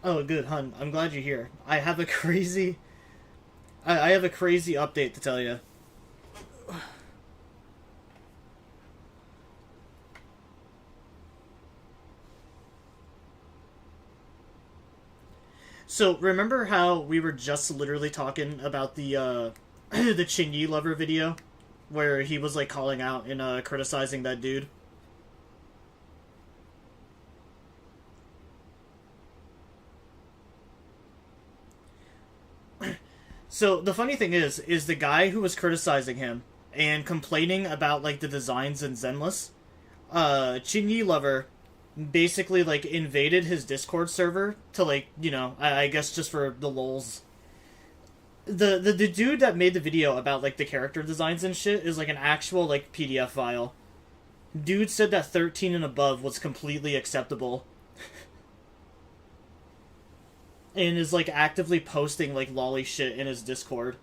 Oh, good, hun. I'm glad you're here. I have a crazy update to tell you. So, remember how we were just literally talking about the Chingy lover video? Where he was, like, calling out and, criticizing that dude? So, the funny thing is the guy who was criticizing him and complaining about, like, the designs in Zenless, Chingy lover basically like invaded his Discord server to like I guess just for the lols. The dude that made the video about like the character designs and shit is like an actual like PDF file. Dude said that 13 and above was completely acceptable and is like actively posting like lolly shit in his Discord.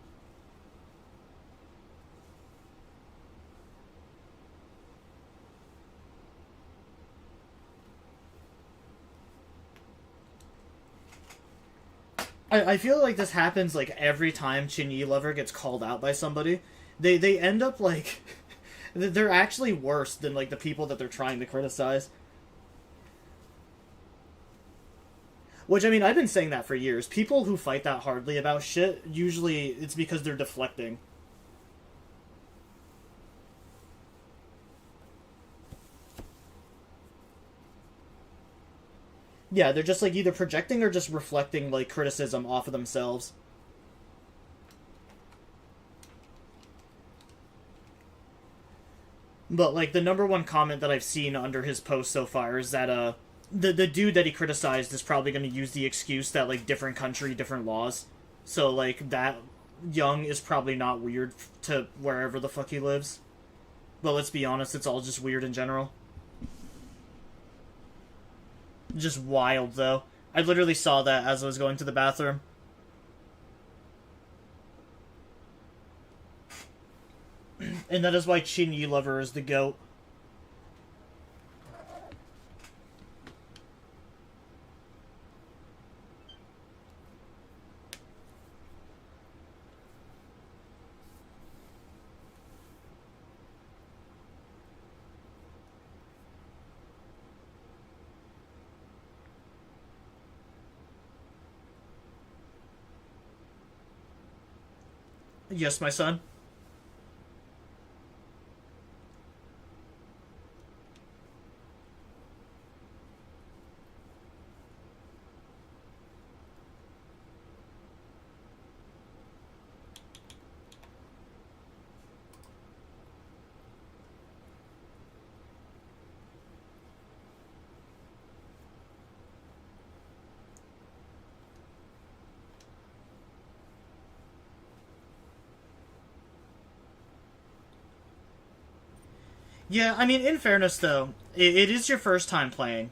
I feel like this happens like every time Chingy Lover gets called out by somebody. They end up like they're actually worse than like the people that they're trying to criticize. Which I mean, I've been saying that for years. People who fight that hardly about shit, usually it's because they're deflecting. Yeah, they're just like either projecting or just reflecting like criticism off of themselves. But like the number one comment that I've seen under his post so far is that the dude that he criticized is probably going to use the excuse that like different country, different laws. So like that Young is probably not weird to wherever the fuck he lives. But let's be honest, it's all just weird in general. Just wild though. I literally saw that as I was going to the bathroom. And that is why Chin Yi Lover is the goat. Yes, my son. Yeah, I mean, in fairness though, it is your first time playing.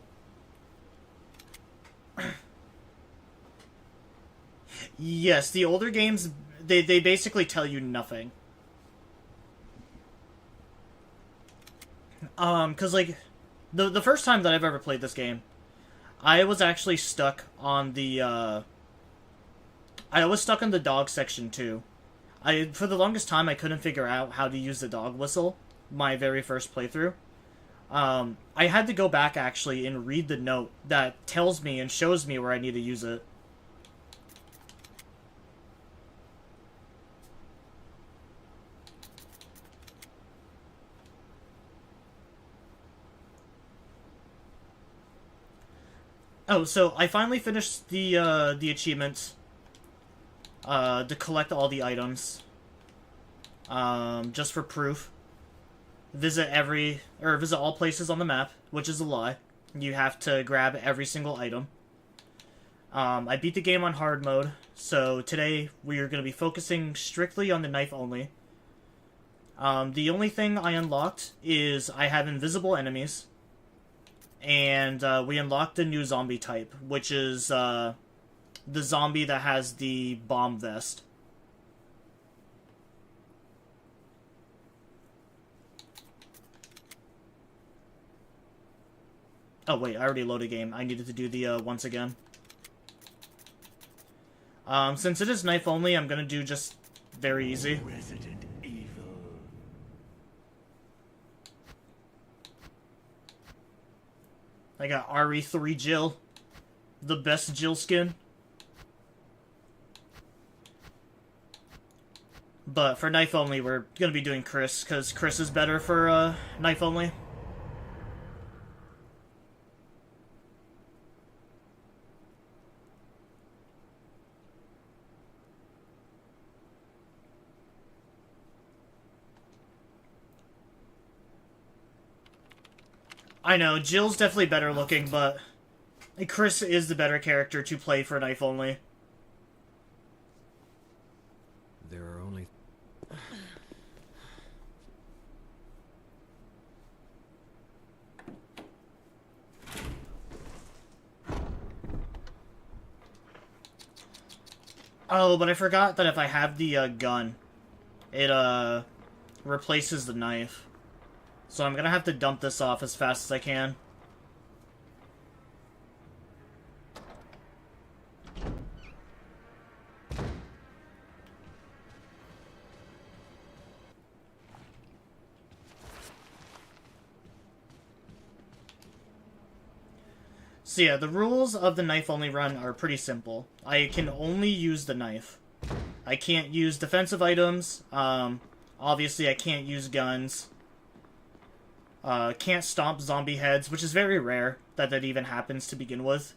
Yes, the older games they basically tell you nothing. Cause like the first time that I've ever played this game, I was actually stuck on the I was stuck in the dog section too. I for the longest time I couldn't figure out how to use the dog whistle. My very first playthrough. I had to go back actually and read the note that tells me and shows me where I need to use it. Oh, so I finally finished the achievements to collect all the items. Just for proof. Visit all places on the map, which is a lie. You have to grab every single item. I beat the game on hard mode, so today we are going to be focusing strictly on the knife only. The only thing I unlocked is I have invisible enemies, and we unlocked a new zombie type, which is the zombie that has the bomb vest. Oh wait, I already loaded game. I needed to do the once again. Since it is knife only, I'm gonna do just very easy. Resident Evil. I got RE3 Jill. The best Jill skin. But for knife only, we're gonna be doing Chris, because Chris is better for knife only. I know, Jill's definitely better looking, but Chris is the better character to play for knife only. There are only... Oh, but I forgot that if I have the gun, it replaces the knife. So I'm gonna have to dump this off as fast as I can. So yeah, the rules of the knife-only run are pretty simple. I can only use the knife. I can't use defensive items. Obviously I can't use guns. Can't stomp zombie heads, which is very rare that even happens to begin with.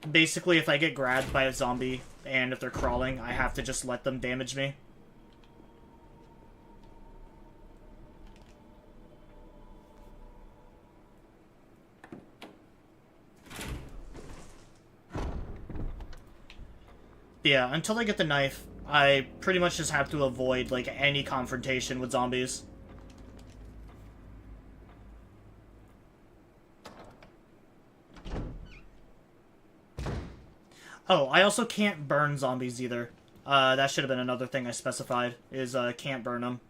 Basically, if I get grabbed by a zombie, and if they're crawling, I have to just let them damage me. Yeah, until I get the knife, I pretty much just have to avoid, like, any confrontation with zombies. Oh, I also can't burn zombies either. That should have been another thing I specified, is, can't burn them.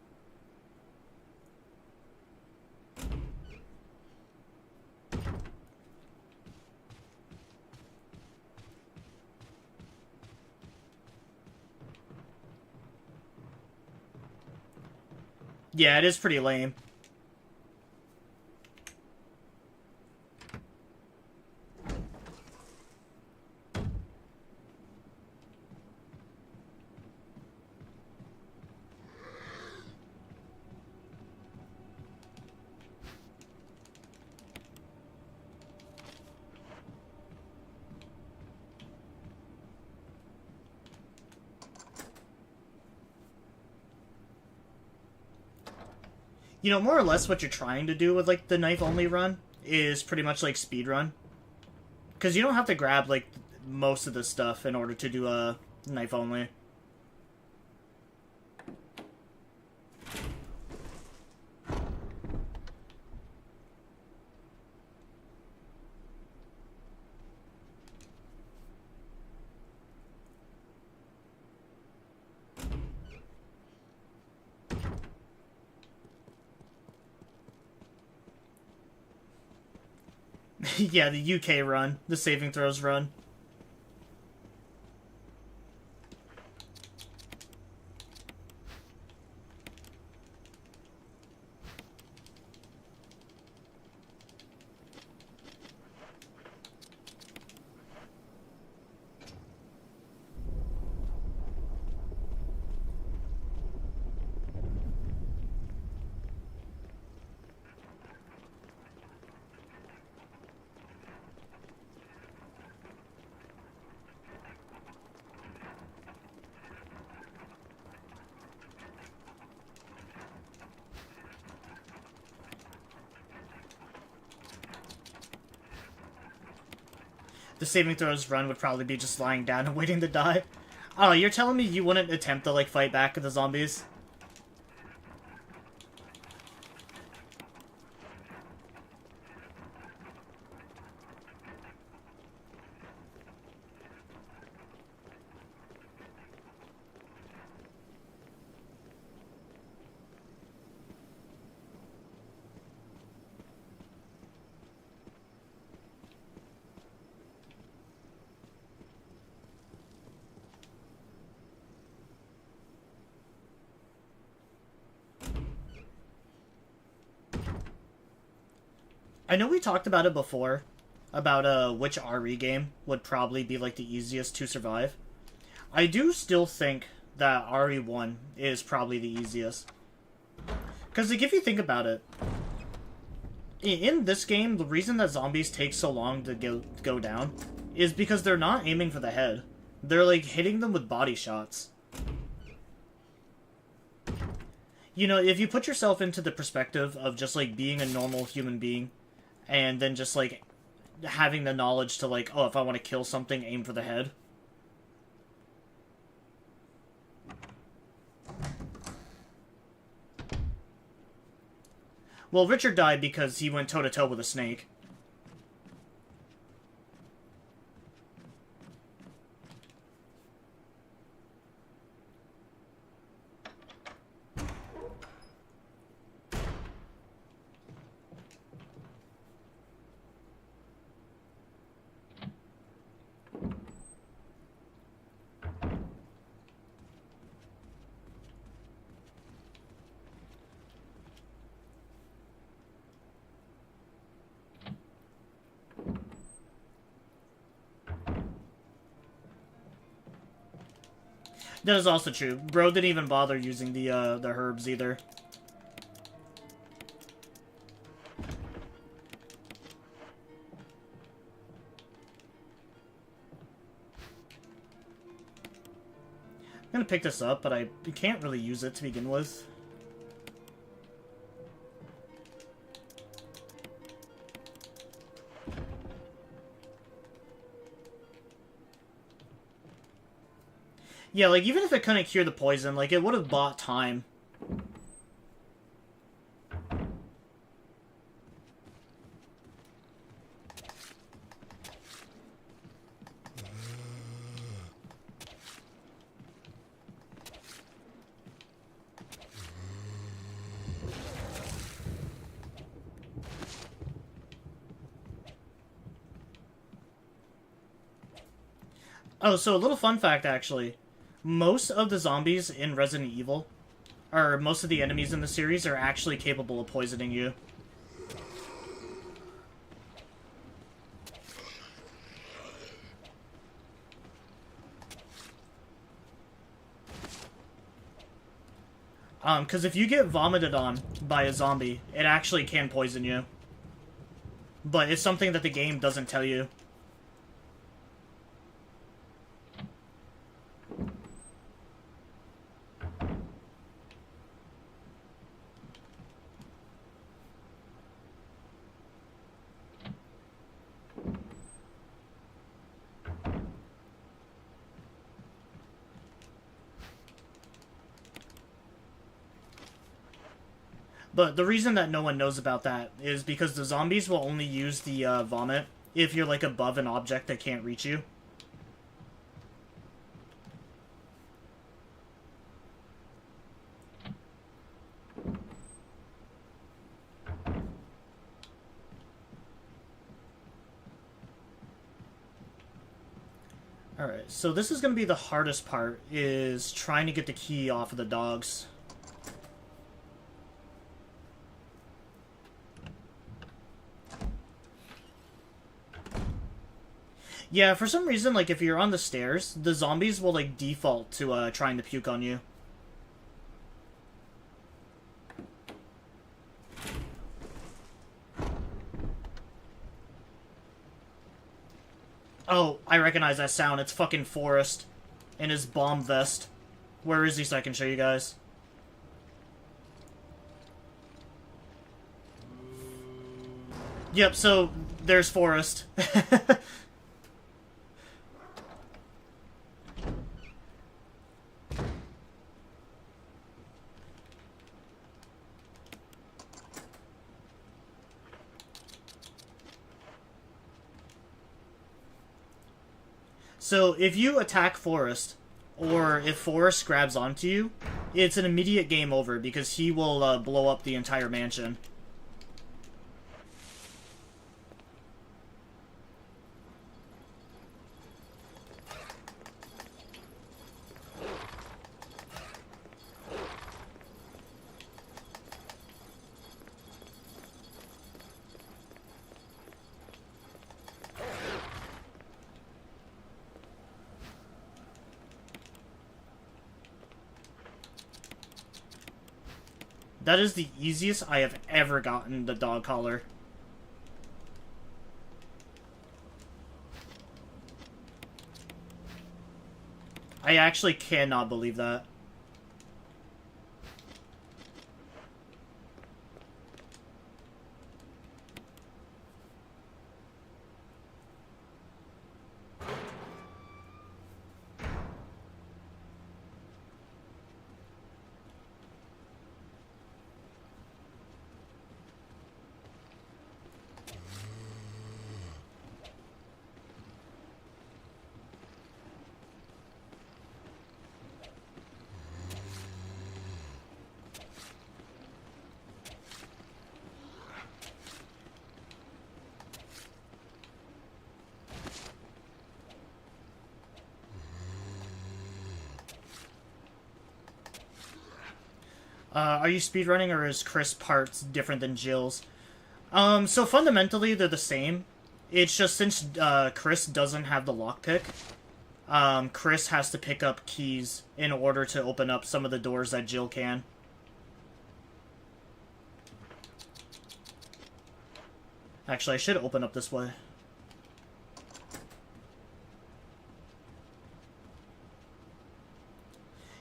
Yeah, it is pretty lame. You know, more or less what you're trying to do with, like, the knife-only run is pretty much, like, speedrun. Because you don't have to grab, like, most of the stuff in order to do a knife-only. Yeah, the UK run. The saving throws run. The saving throws run would probably be just lying down and waiting to die. Oh, you're telling me you wouldn't attempt to, like, fight back with the zombies? I know we talked about it before, about which RE game would probably be like the easiest to survive. I do still think that RE1 is probably the easiest. Because like, if you think about it, in this game, the reason that zombies take so long to go down is because they're not aiming for the head. They're like hitting them with body shots. You know, if you put yourself into the perspective of just like being a normal human being and then just like having the knowledge to like, oh, if I want to kill something, aim for the head. Well, Richard died because he went toe-to-toe with a snake. That is also true. Bro didn't even bother using the herbs either. I'm gonna pick this up, but I can't really use it to begin with. Yeah, like, even if it couldn't cure the poison, like, it would have bought time. Oh, so a little fun fact, actually. Most of the zombies in Resident Evil, or most of the enemies in the series, are actually capable of poisoning you. Because if you get vomited on by a zombie, it actually can poison you. But it's something that the game doesn't tell you. But the reason that no one knows about that is because the zombies will only use the vomit if you're like above an object that can't reach you. Alright, so this is going to be the hardest part, is trying to get the key off of the dogs. Yeah, for some reason, like, if you're on the stairs, the zombies will, like, default to, trying to puke on you. Oh, I recognize that sound. It's fucking Forrest in his bomb vest. Where is he so I can show you guys? Yep, so there's Forrest. So if you attack Forrest, or if Forrest grabs onto you, it's an immediate game over because he will blow up the entire mansion. That is the easiest I have ever gotten the dog collar. I actually cannot believe that. Are you speedrunning, or is Chris' parts different than Jill's? So fundamentally, they're the same. It's just since Chris doesn't have the lockpick, Chris has to pick up keys in order to open up some of the doors that Jill can. Actually, I should open up this way.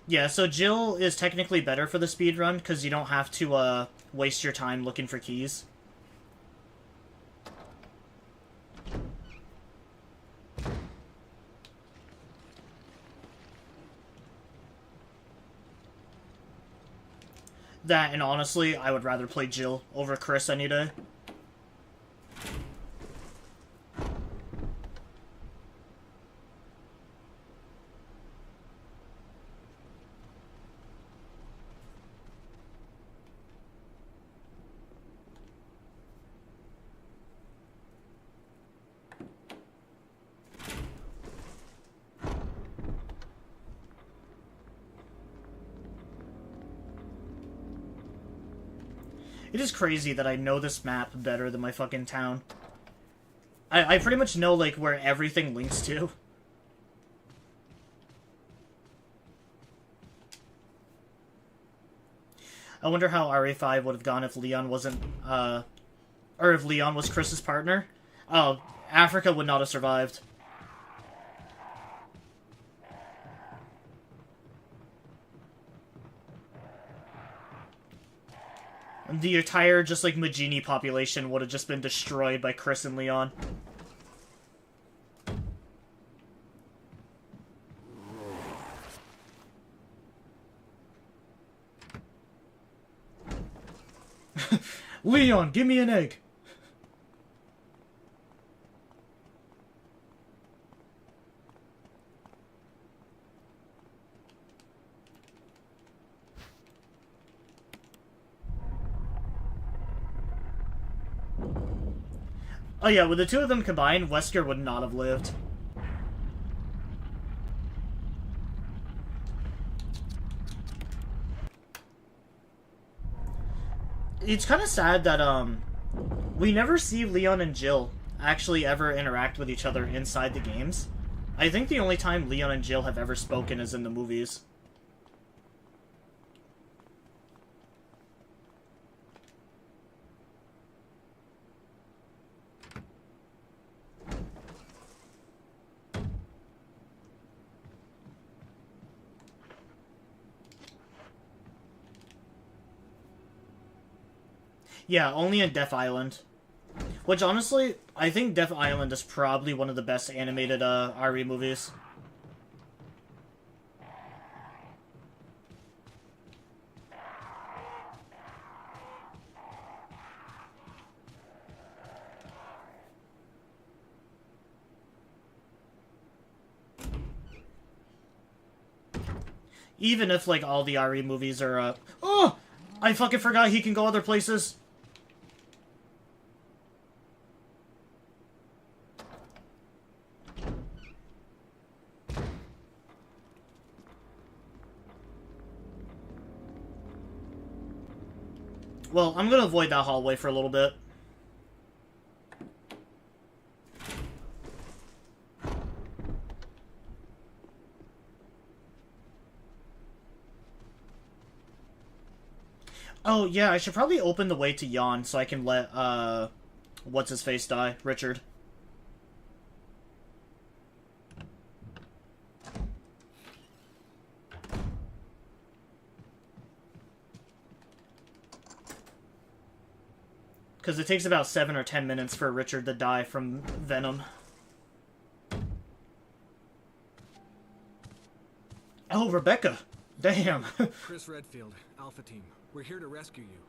Yeah, so Jill is technically better for the speedrun, because you don't have to, waste your time looking for keys. That, and honestly, I would rather play Jill over Chris any day. It is crazy that I know this map better than my fucking town. I pretty much know, like, where everything links to. I wonder how RE5 would have gone if Leon wasn't, or if Leon was Chris's partner. Oh, Africa would not have survived. The entire, just like, Majini population would have just been destroyed by Chris and Leon. Leon, give me an egg! Oh yeah, with the two of them combined, Wesker would not have lived. It's kind of sad that, we never see Leon and Jill actually ever interact with each other inside the games. I think the only time Leon and Jill have ever spoken is in the movies. Yeah, only in Death Island. Which, honestly, I think Death Island is probably one of the best animated, RE movies. Even if, like, all the RE movies are, Oh! I fucking forgot he can go other places! Well, I'm gonna avoid that hallway for a little bit. Oh, yeah, I should probably open the way to Yawn so I can let, what's-his-face die? Richard. Because it takes about 7 or 10 minutes for Richard to die from Venom. Oh, Rebecca! Damn! Chris Redfield, Alpha Team. We're here to rescue you.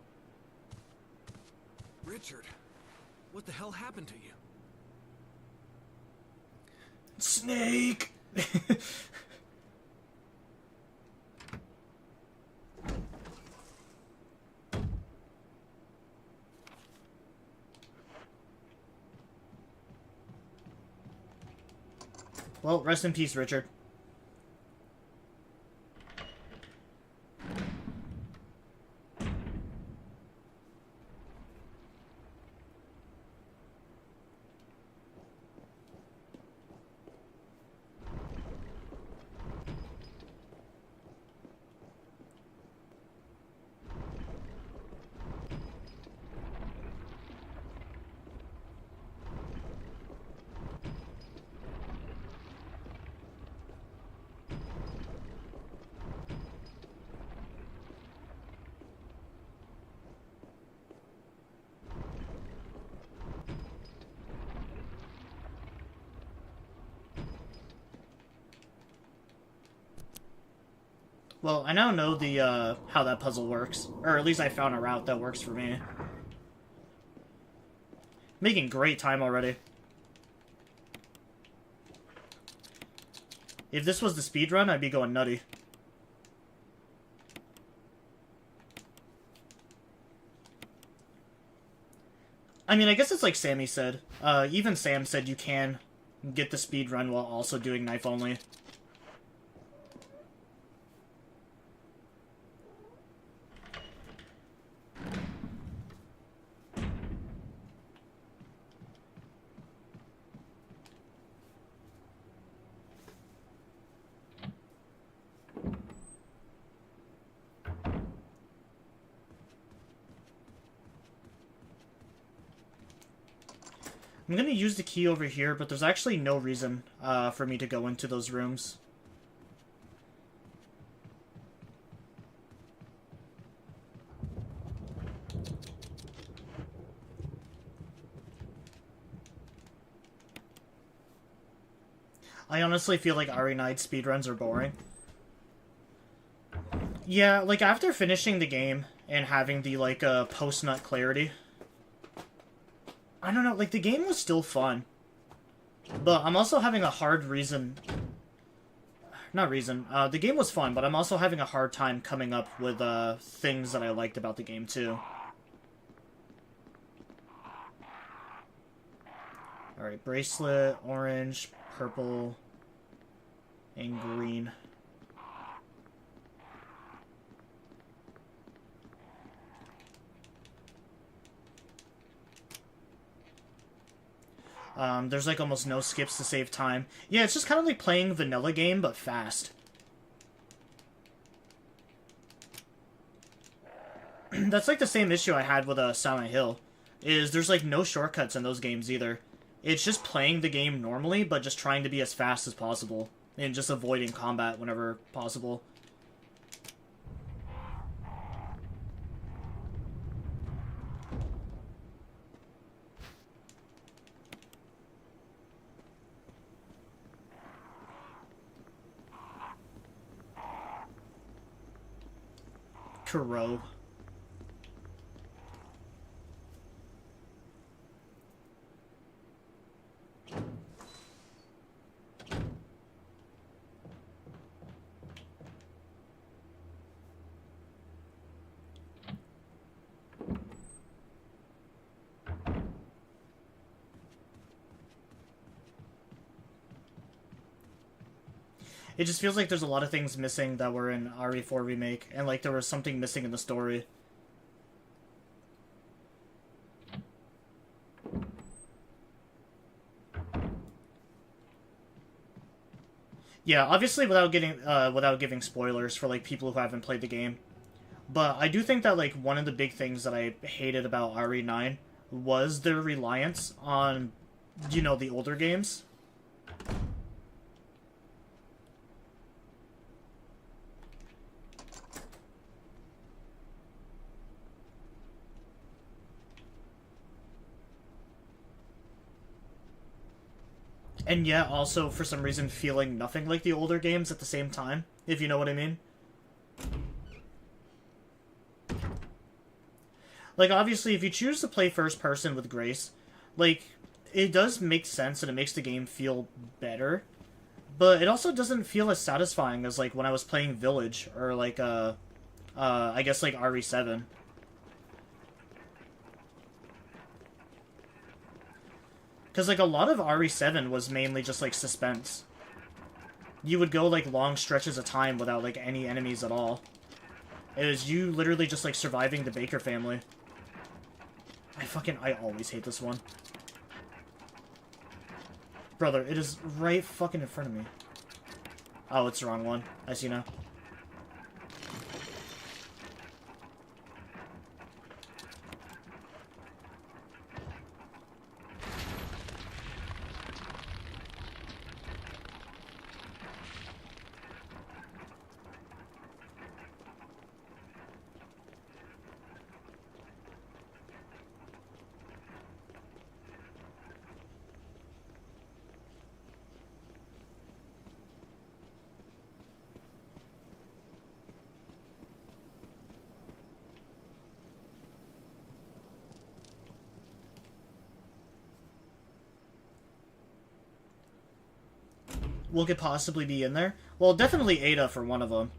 Richard, what the hell happened to you? Snake! Well, rest in peace, Richard. Well, I now know the, how that puzzle works. Or at least I found a route that works for me. Making great time already. If this was the speedrun, I'd be going nutty. I mean, I guess it's like Sammy said. Even Sam said you can get the speedrun while also doing knife only. I'm gonna use the key over here, but there's actually no reason for me to go into those rooms. I honestly feel like RE9 speedruns are boring. Yeah, like, after finishing the game and having the, like, post-nut clarity, I don't know, like, the game was still fun. But I'm also having a hard reason... Not reason. The game was fun, but I'm also having a hard time coming up with, things that I liked about the game, too. Alright, bracelet, orange, purple, and green. There's like almost no skips to save time. Yeah, it's just kind of like playing vanilla game, but fast. That's like the same issue I had with Silent Hill, is there's like no shortcuts in those games either. It's just playing the game normally, but just trying to be as fast as possible, and just avoiding combat whenever possible. Kuro. It just feels like there's a lot of things missing that were in RE4 Remake, and like there was something missing in the story. Yeah, obviously without giving spoilers for like people who haven't played the game. But I do think that like one of the big things that I hated about RE9 was their reliance on, you know, the older games. And yet also for some reason feeling nothing like the older games at the same time, if you know what I mean. Like, obviously, if you choose to play first person with Grace, like, it does make sense and it makes the game feel better, but it also doesn't feel as satisfying as, like, when I was playing Village, or, like, I guess, like, RE7. Because, like, a lot of RE7 was mainly just, like, suspense. You would go, like, long stretches of time without, like, any enemies at all. It was you literally just, like, surviving the Baker family. I always hate this one. Brother, it is right fucking in front of me. Oh, it's the wrong one. I see now. What could possibly be in there? Well, definitely Ada for one of them.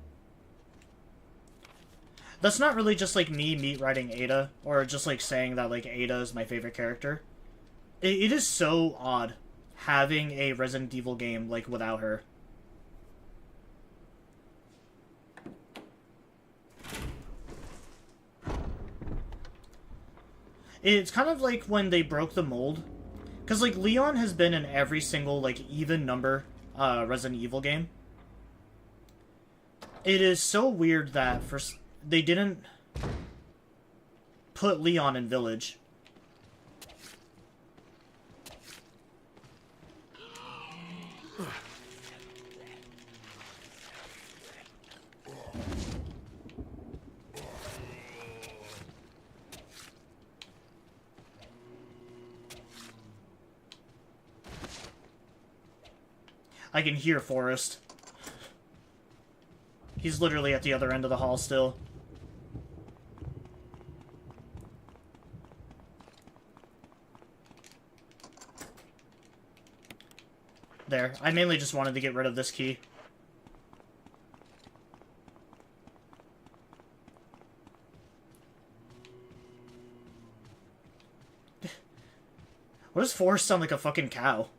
That's not really just, like, me meat-writing Ada, or just, like, saying that, like, Ada is my favorite character. It is so odd having a Resident Evil game, like, without her. It's kind of like when they broke the mold. Because, like, Leon has been in every single, like, even number Resident Evil game. It is so weird that they didn't put Leon in Village. I can hear Forrest. He's literally at the other end of the hall still. There. I mainly just wanted to get rid of this key. What does Forrest sound like? A fucking cow?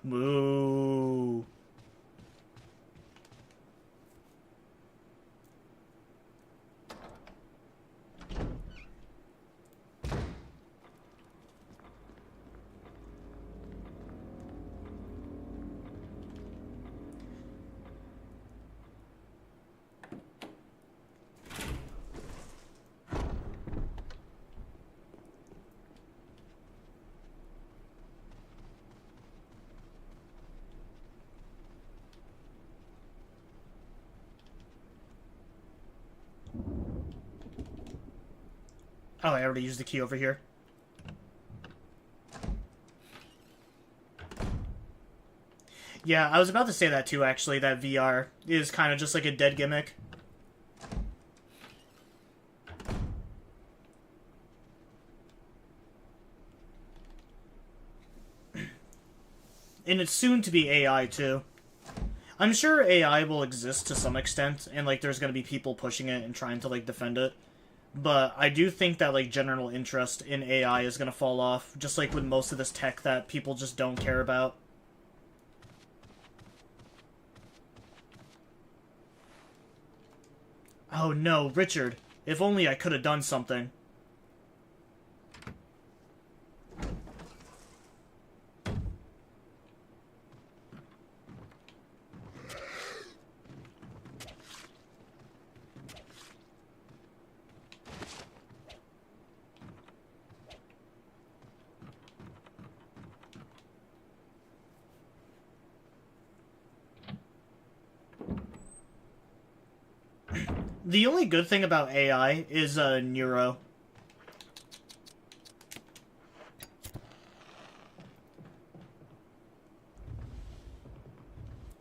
Moo. Oh, I already used the key over here. Yeah, I was about to say that too, actually, that VR is kind of just like a dead gimmick. And it's soon to be AI, too. I'm sure AI will exist to some extent, and, like, there's gonna be people pushing it and trying to, like, defend it. But I do think that, like, general interest in AI is gonna fall off, just like with most of this tech that people just don't care about. Oh no, Richard. If only I could have done something. The only good thing about AI is Neuro.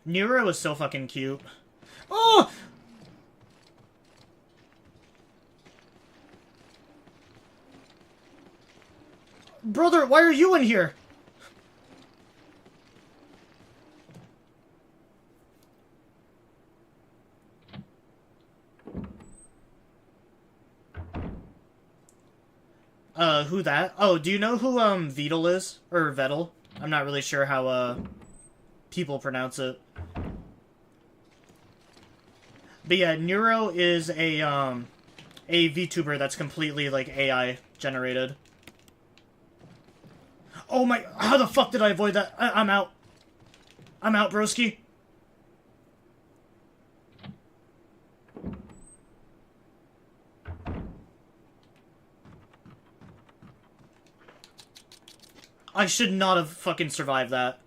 Neuro is so fucking cute. Oh! Brother, why are you in here? Who that? Oh, do you know who, Vedal is? Or Vettel? I'm not really sure how, people pronounce it. But yeah, Neuro is a VTuber that's completely, like, AI generated. Oh my... How the fuck did I avoid that? I'm out. I'm out, broski. I should not have fucking survived that.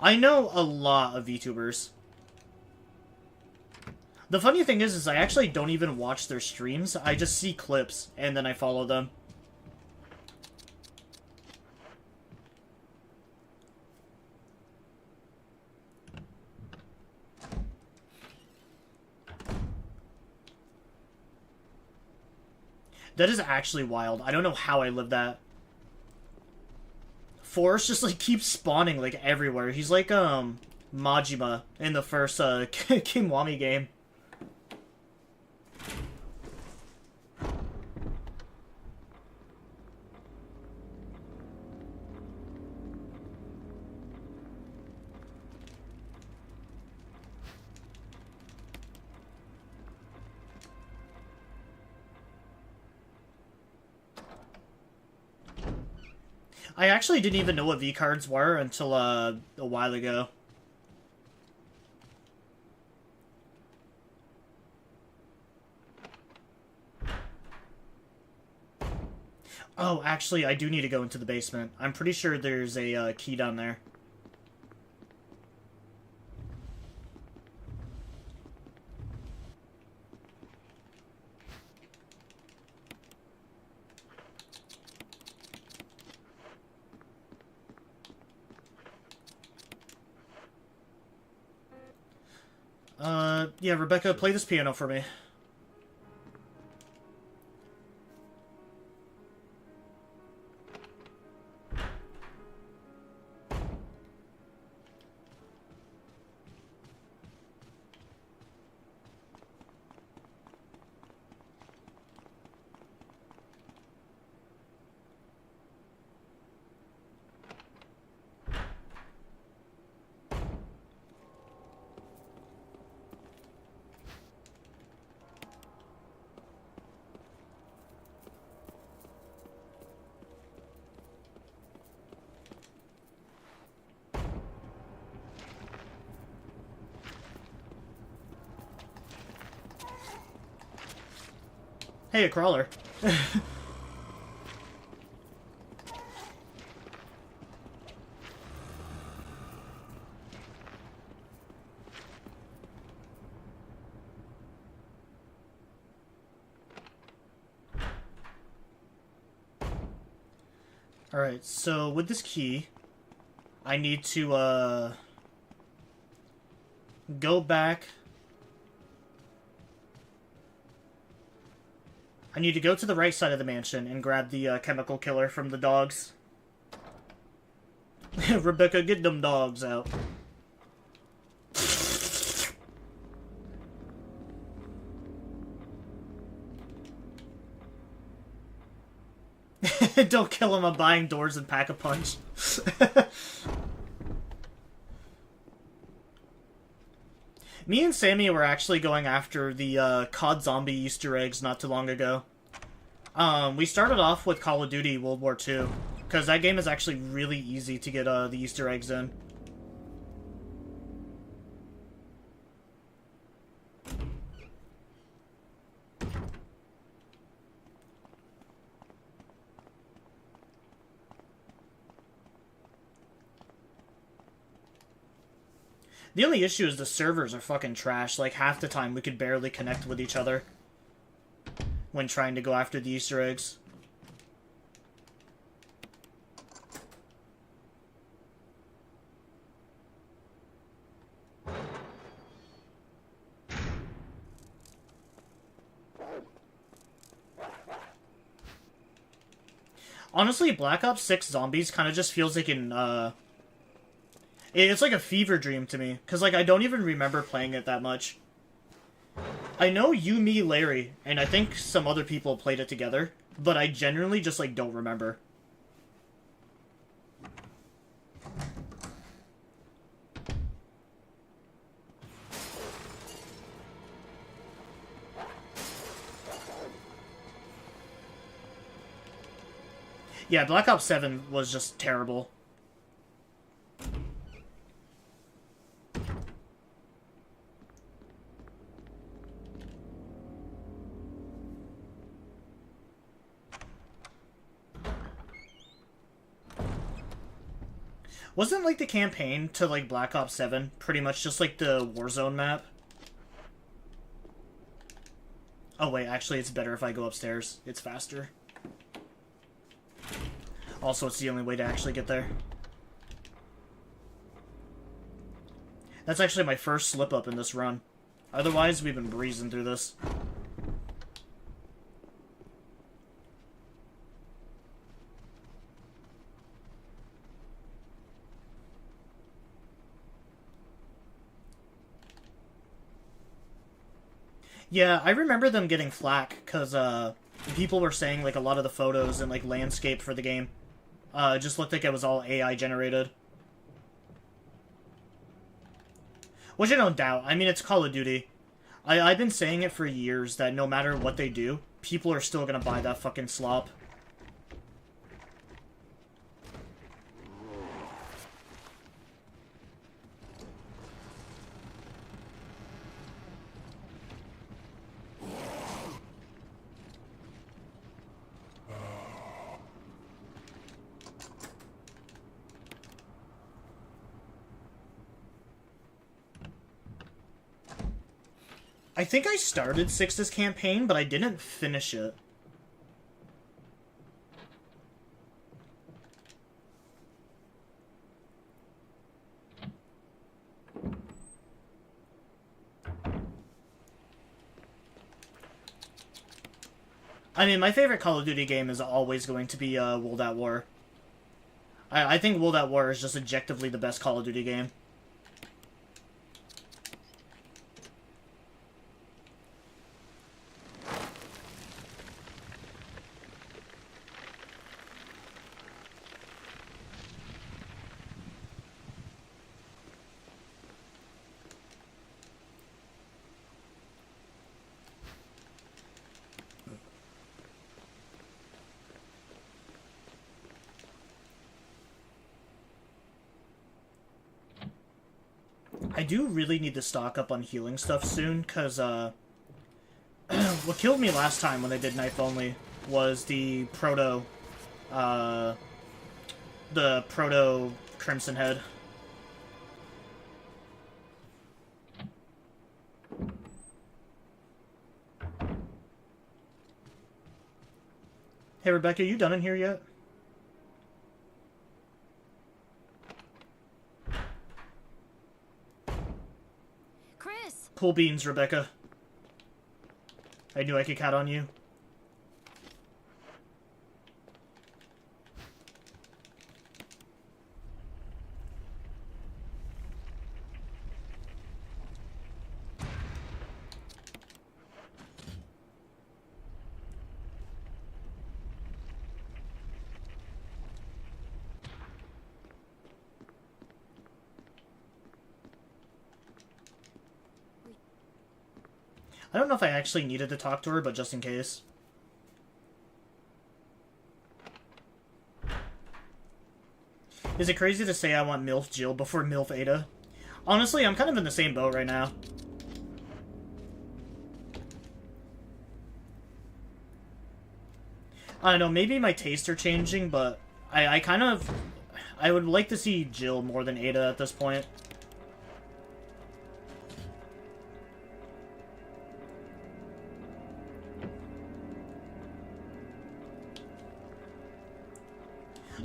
I know a lot of VTubers. The funny thing is I actually don't even watch their streams. I just see clips, and then I follow them. That is actually wild. I don't know how I lived that. Forrest just, like, keeps spawning, like, everywhere. He's like, Majima in the first, Kiwami game. I actually didn't even know what V-cards were until, a while ago. Oh, actually, I do need to go into the basement. I'm pretty sure there's a, key down there. Yeah, Rebecca, play this piano for me. Hey, a crawler. Alright, so with this key, I need to, go back. I need to go to the right side of the mansion and grab the, chemical killer from the dogs. Rebecca, get them dogs out. Don't kill him, I'm buying doors and Pack-a-Punch. Me and Sammy were actually going after the COD Zombie Easter eggs not too long ago. We started off with Call of Duty World War II, because that game is actually really easy to get the Easter eggs in. The only issue is the servers are fucking trash. Like, half the time we could barely connect with each other when trying to go after the Easter eggs. Honestly, Black Ops 6 Zombies kind of just feels like it's like a fever dream to me, because, like, I don't even remember playing it that much. I know you, me, Larry, and I think some other people played it together, but I genuinely just, like, don't remember. Yeah, Black Ops 7 was just terrible. Wasn't, like, the campaign to, like, Black Ops 7 pretty much just, like, the Warzone map? Oh, wait, actually, it's better if I go upstairs. It's faster. Also, it's the only way to actually get there. That's actually my first slip-up in this run. Otherwise, we've been breezing through this. Yeah, I remember them getting flack, because, people were saying, like, a lot of the photos and, like, landscape for the game, just looked like it was all AI generated. Which I don't doubt. I mean, it's Call of Duty. I've been saying it for years that no matter what they do, people are still gonna buy that fucking slop. I think I started Six's campaign, but I didn't finish it. I mean, my favorite Call of Duty game is always going to be World at War. I think World at War is just objectively the best Call of Duty game. I do really need to stock up on healing stuff soon, because, what killed me last time when I did Knife Only was the Proto Crimson Head. Hey, Rebecca, you done in here yet? Cool beans, Rebecca. I knew I could count on you. I don't know if I actually needed to talk to her, but just in case. Is it crazy to say I want MILF Jill before MILF Ada? Honestly, I'm kind of in the same boat right now. I don't know, maybe my tastes are changing, but I would like to see Jill more than Ada at this point.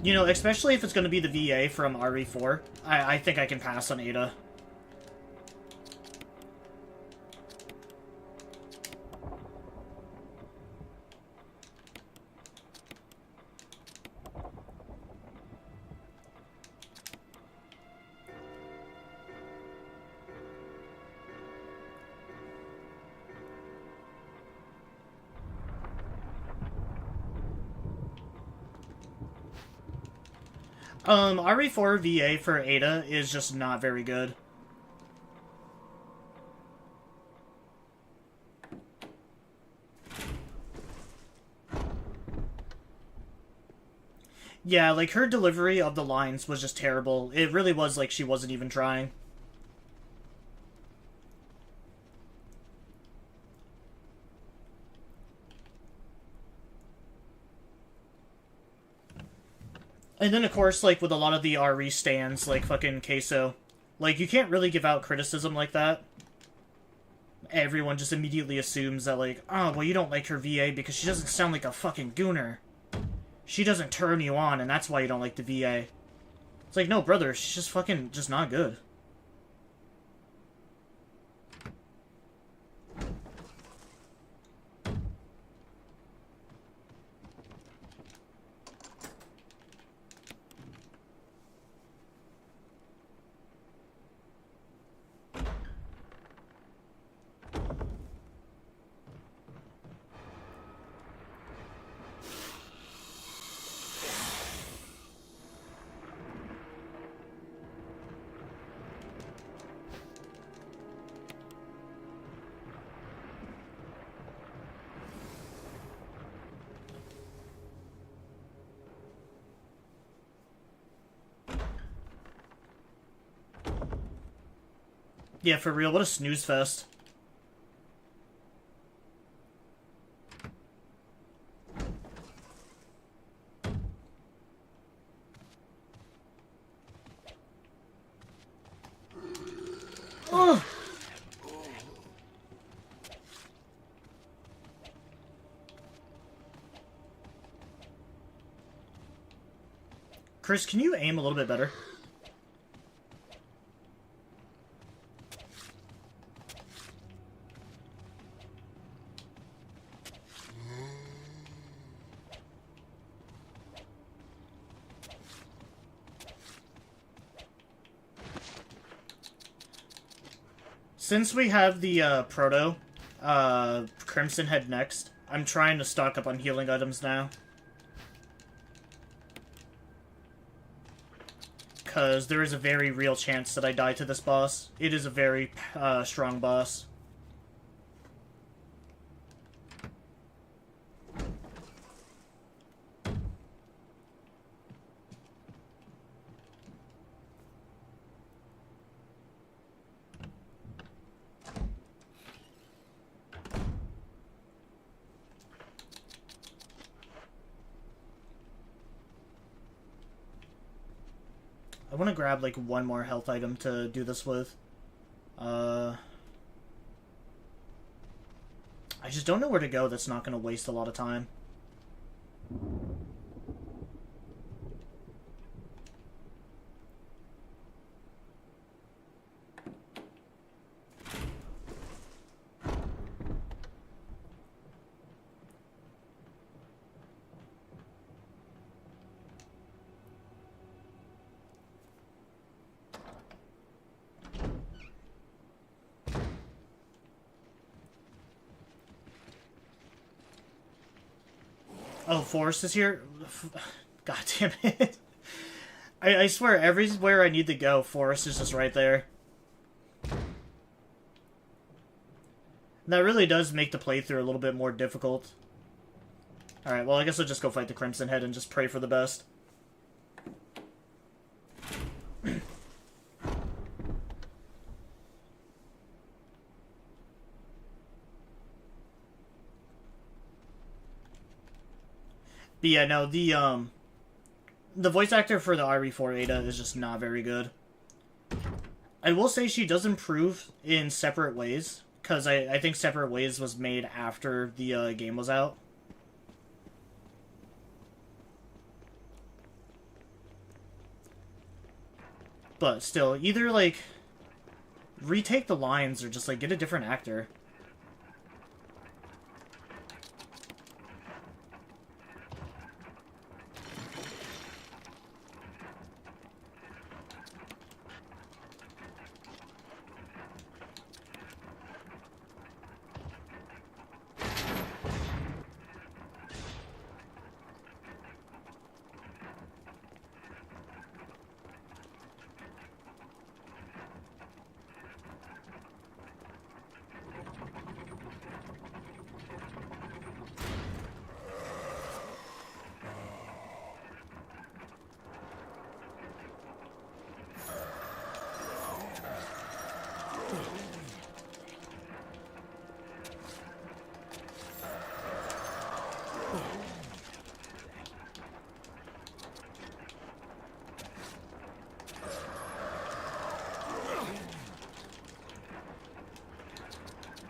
You know, especially if it's going to be the VA from RE4, I think I can pass on Ada. RE4 VA for Ada is just not very good. Yeah, like, her delivery of the lines was just terrible. It really was like she wasn't even trying. And then, of course, like, with a lot of the RE stands, like fucking Queso, like, you can't really give out criticism like that. Everyone just immediately assumes that, like, oh, well, you don't like her VA because she doesn't sound like a fucking gooner. She doesn't turn you on, and that's why you don't like the VA. It's like, no, brother, she's just fucking just not good. Yeah, for real, what a snooze fest. Ugh. Chris, can you aim a little bit better? Since we have the Proto Crimson Head next, I'm trying to stock up on healing items now. Because there is a very real chance that I die to this boss. It is a very strong boss. I want to grab, like, one more health item to do this with. I just don't know where to go that's not going to waste a lot of time. Oh, Forrest is here? God damn it. I swear, everywhere I need to go, Forrest is just right there. And that really does make the playthrough a little bit more difficult. Alright, well, I guess I'll just go fight the Crimson Head and just pray for the best. But yeah, no, the voice actor for the RE4 Ada is just not very good. I will say she does improve in Separate Ways, because I think Separate Ways was made after the game was out. But still, either, like, retake the lines or just, like, get a different actor.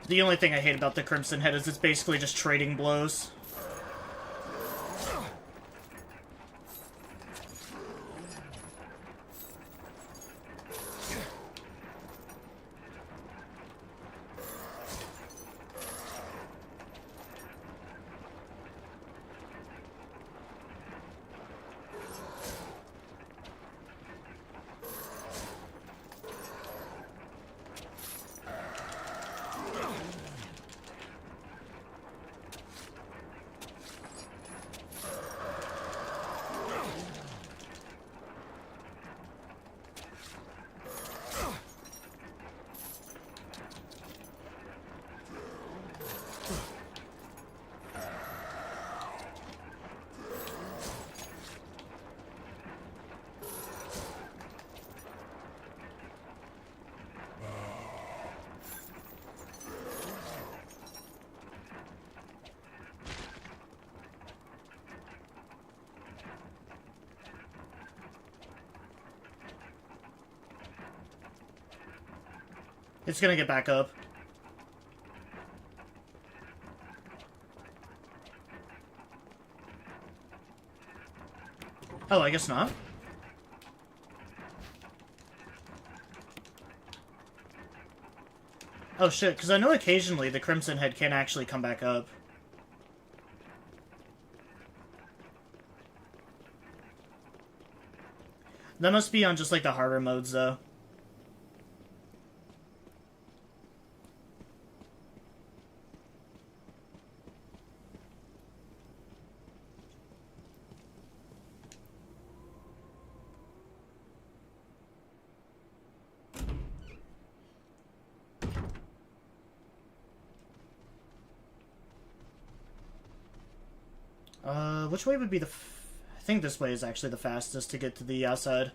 The only thing I hate about the Crimson Head is it's basically just trading blows. It's gonna get back up. Oh, I guess not. Oh shit, because I know occasionally the Crimson Head can actually come back up. That must be on just like the harder modes though. Which way would be the... I think this way is actually the fastest to get to the outside.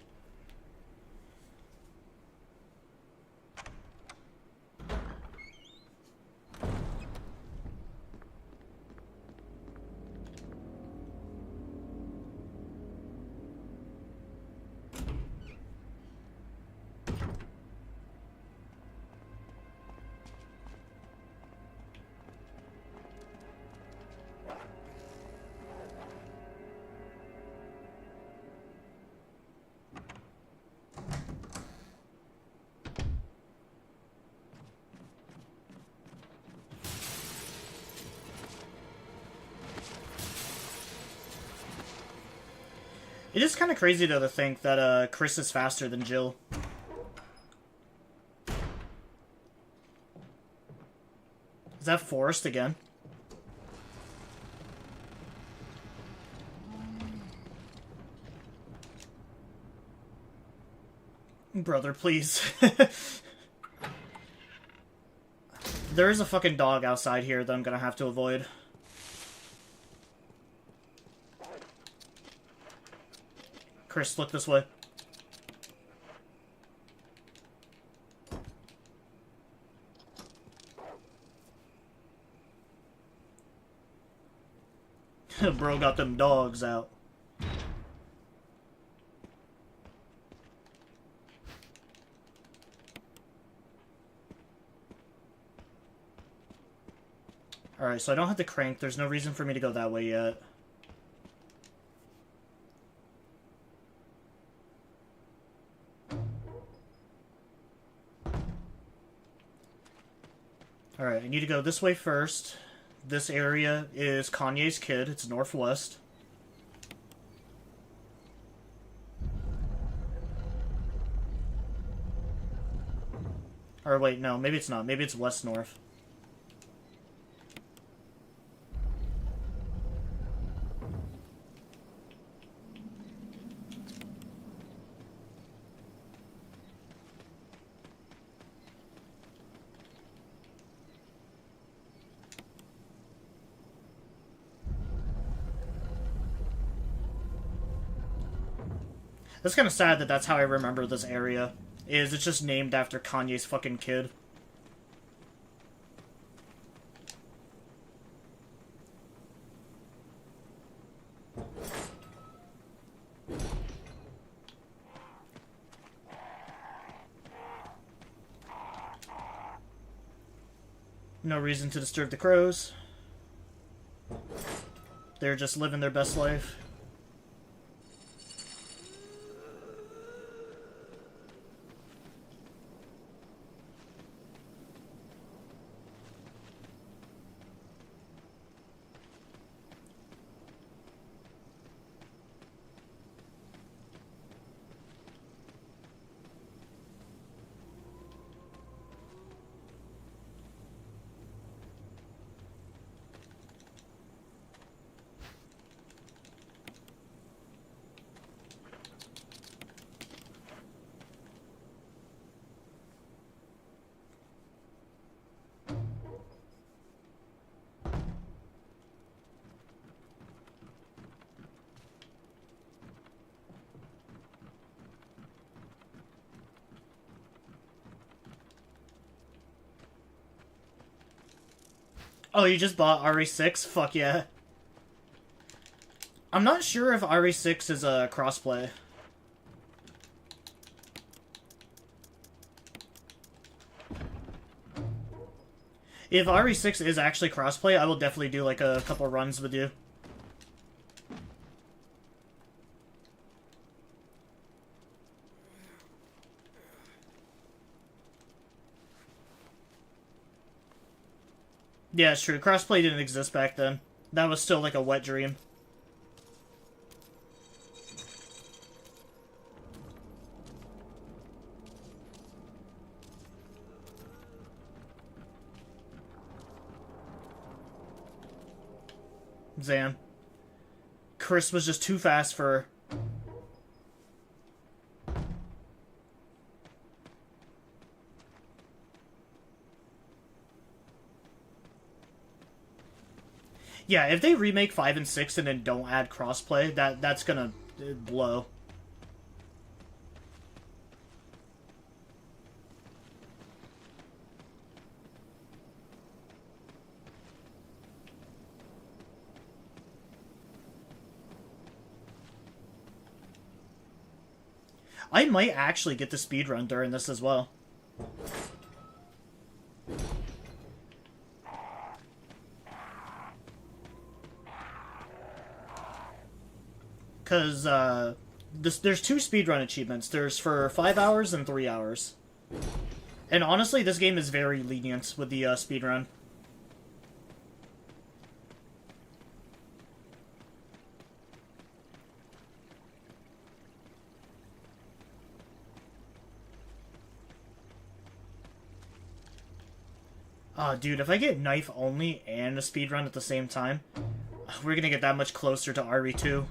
It is kind of crazy, though, to think that Chris is faster than Jill. Is that Forrest again? Brother, please. There is a fucking dog outside here that I'm gonna have to avoid. Chris, look this way. Bro got them dogs out. Alright, so I don't have to crank. There's no reason for me to go that way yet. I need to go this way first. This area is Kanye's Kid. It's northwest. Or wait, no, maybe it's not. Maybe it's west-north. That's kind of sad that that's how I remember this area. Is it's just named after Kanye's fucking kid. No reason to disturb the crows. They're just living their best life. Oh, you just bought RE6? Fuck yeah. I'm not sure if RE6 is a crossplay. If RE6 is actually crossplay, I will definitely do like a couple runs with you. Yeah, it's true. Crossplay didn't exist back then. That was still like a wet dream. Zan. Chris was just too fast for her. Yeah, if they remake 5 and 6 and then don't add crossplay, that's gonna blow. I might actually get the speedrun during this as well. Because, there's 2 speedrun achievements. There's for 5 hours and 3 hours. And honestly, this game is very lenient with the speedrun. Dude, if I get knife only and a speedrun at the same time, we're gonna get that much closer to RE2.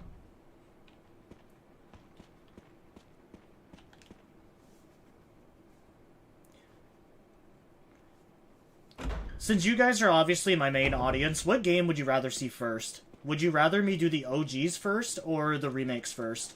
Since you guys are obviously my main audience, what game would you rather see first? Would you rather me do the OGs first or the remakes first?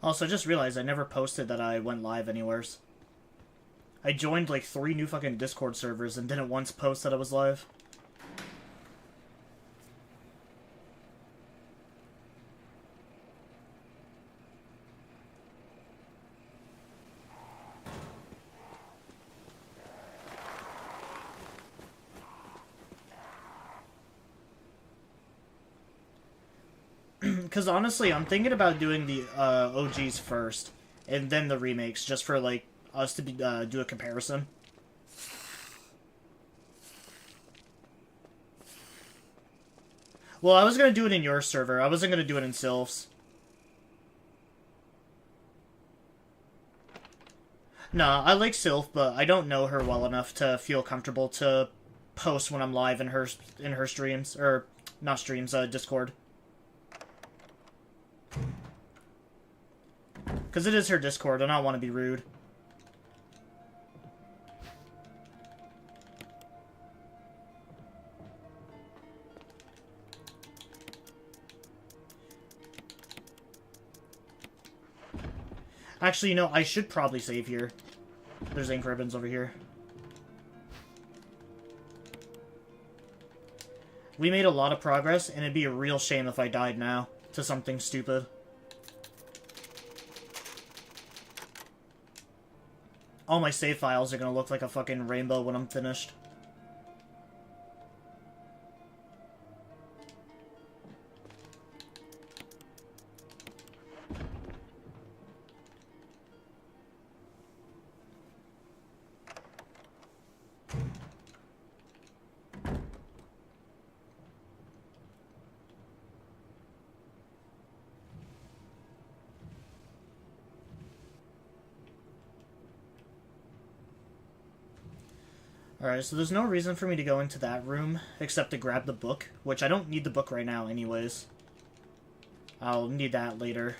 Also, I just realized I never posted that I went live anywheres. I joined like 3 new fucking Discord servers and didn't once post that I was live. Because honestly, I'm thinking about doing the OGs first, and then the remakes, just for like us to be, do a comparison. Well, I was gonna do it in your server. I wasn't gonna do it in Sylph's. Nah, I like Sylph, but I don't know her well enough to feel comfortable to post when I'm live in her streams, or not streams, Discord. Because it is her Discord, and I don't want to be rude. Actually, you know, I should probably save here. There's ink ribbons over here. We made a lot of progress, and it'd be a real shame if I died now to something stupid. All my save files are gonna look like a fucking rainbow when I'm finished. Alright, so there's no reason for me to go into that room except to grab the book, which I don't need the book right now anyways. I'll need that later.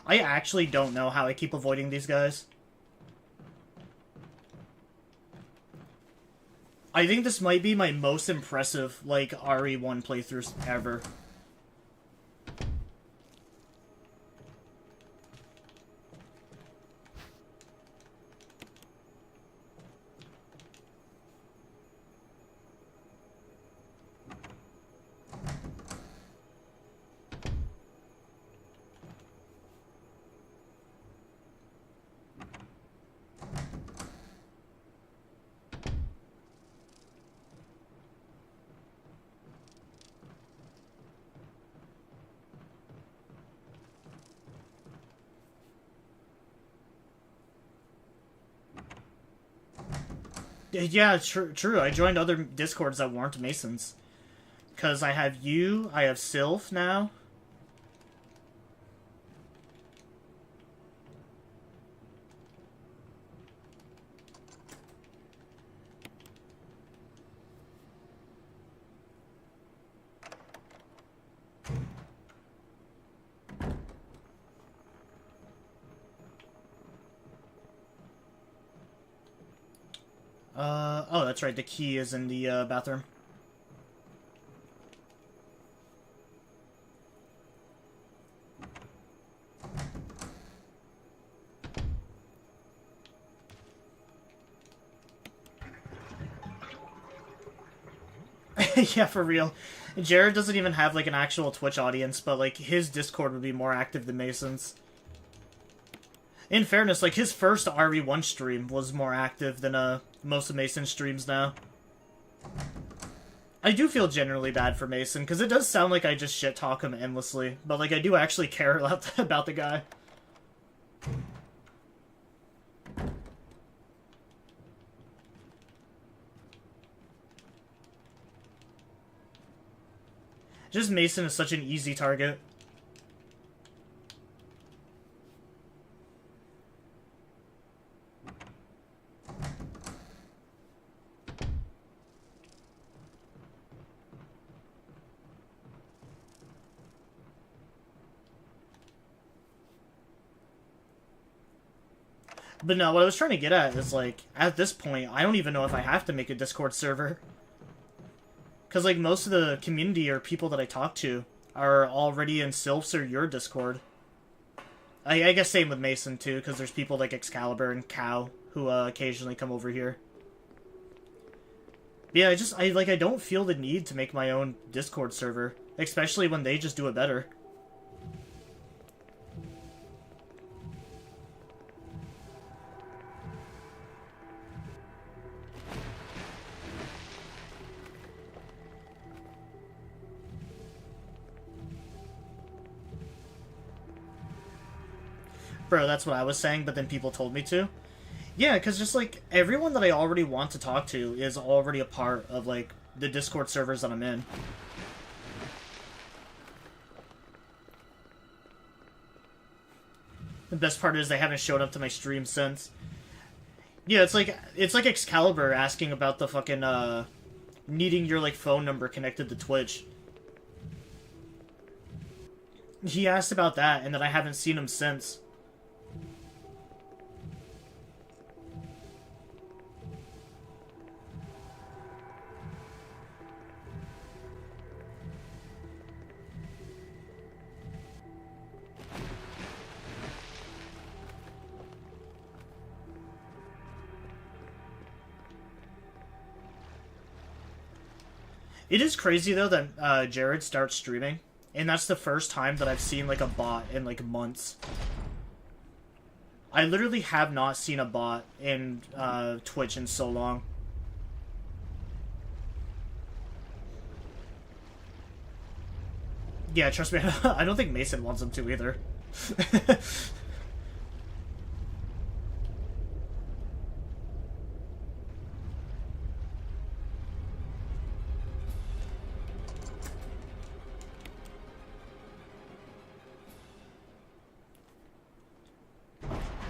I actually don't know how I keep avoiding these guys. I think this might be my most impressive, like, RE1 playthroughs ever. Yeah, true. I joined other Discords that weren't Masons. Because I have you, I have Sylph now. Oh, that's right, the key is in the bathroom. Yeah, for real. Jared doesn't even have, like, an actual Twitch audience, but, like, his Discord would be more active than Mason's. In fairness, like, his first RE1 stream was more active than, most of Mason's streams now. I do feel generally bad for Mason, because it does sound like I just shit-talk him endlessly, but, like, I do actually care about the guy. Just Mason is such an easy target. But no, what I was trying to get at is, like, at this point, I don't even know if I have to make a Discord server. Because, like, most of the community or people that I talk to are already in Sylphs or your Discord. I guess same with Mason, too, because there's people like Excalibur and Cow who occasionally come over here. But yeah, I don't feel the need to make my own Discord server, especially when they just do it better. Bro, that's what I was saying, but then people told me to. Yeah, because just, like, everyone that I already want to talk to is already a part of, like, the Discord servers that I'm in. The best part is they haven't showed up to my stream since. Yeah, it's like Excalibur asking about the fucking, needing your, like, phone number connected to Twitch. He asked about that, and then I haven't seen him since. It is crazy, though, that Jared starts streaming, and that's the first time that I've seen, like, a bot in, like, months. I literally have not seen a bot in Twitch in so long. Yeah, trust me, I don't think Mason wants him to either.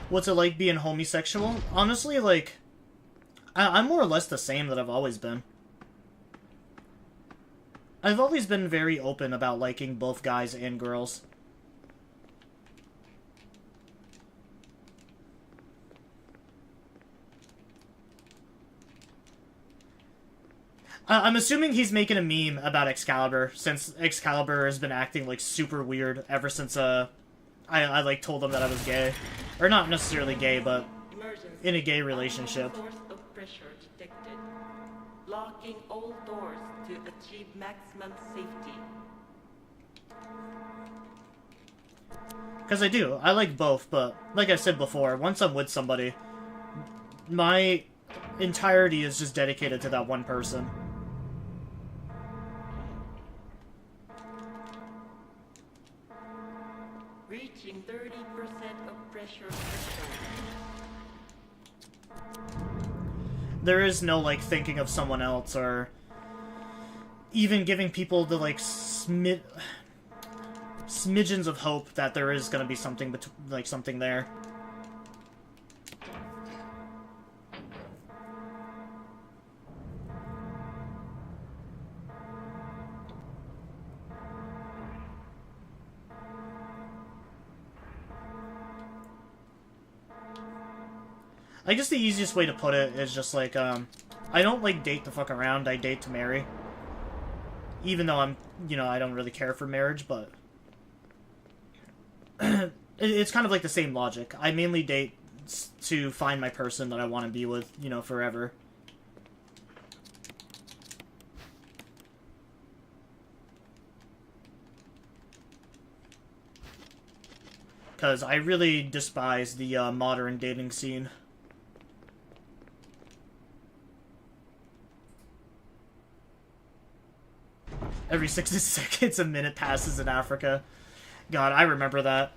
What's it like being homosexual? Honestly, like, I'm more or less the same that I've always been. I've always been very open about liking both guys and girls. I'm assuming he's making a meme about Excalibur, since Excalibur has been acting, like, super weird ever since, I like, told him that I was gay. Or not necessarily gay, but in a gay relationship. Source of pressure detected. Locking all doors to achieve maximum safety. Because I do. I like both, but like I said before, once I'm with somebody, my entirety is just dedicated to that one person. Reaching 30% of pressure threshold. There is no, like, thinking of someone else, or even giving people the, like, smidgens of hope that there is gonna be something, like, something there. I guess the easiest way to put it is just like, I don't, like, date to fuck around, I date to marry. Even though I'm, you know, I don't really care for marriage, but... it's kind of like the same logic. I mainly date to find my person that I want to be with, you know, forever. Because I really despise the modern dating scene. Every 60 seconds, a minute passes in Africa. God, I remember that.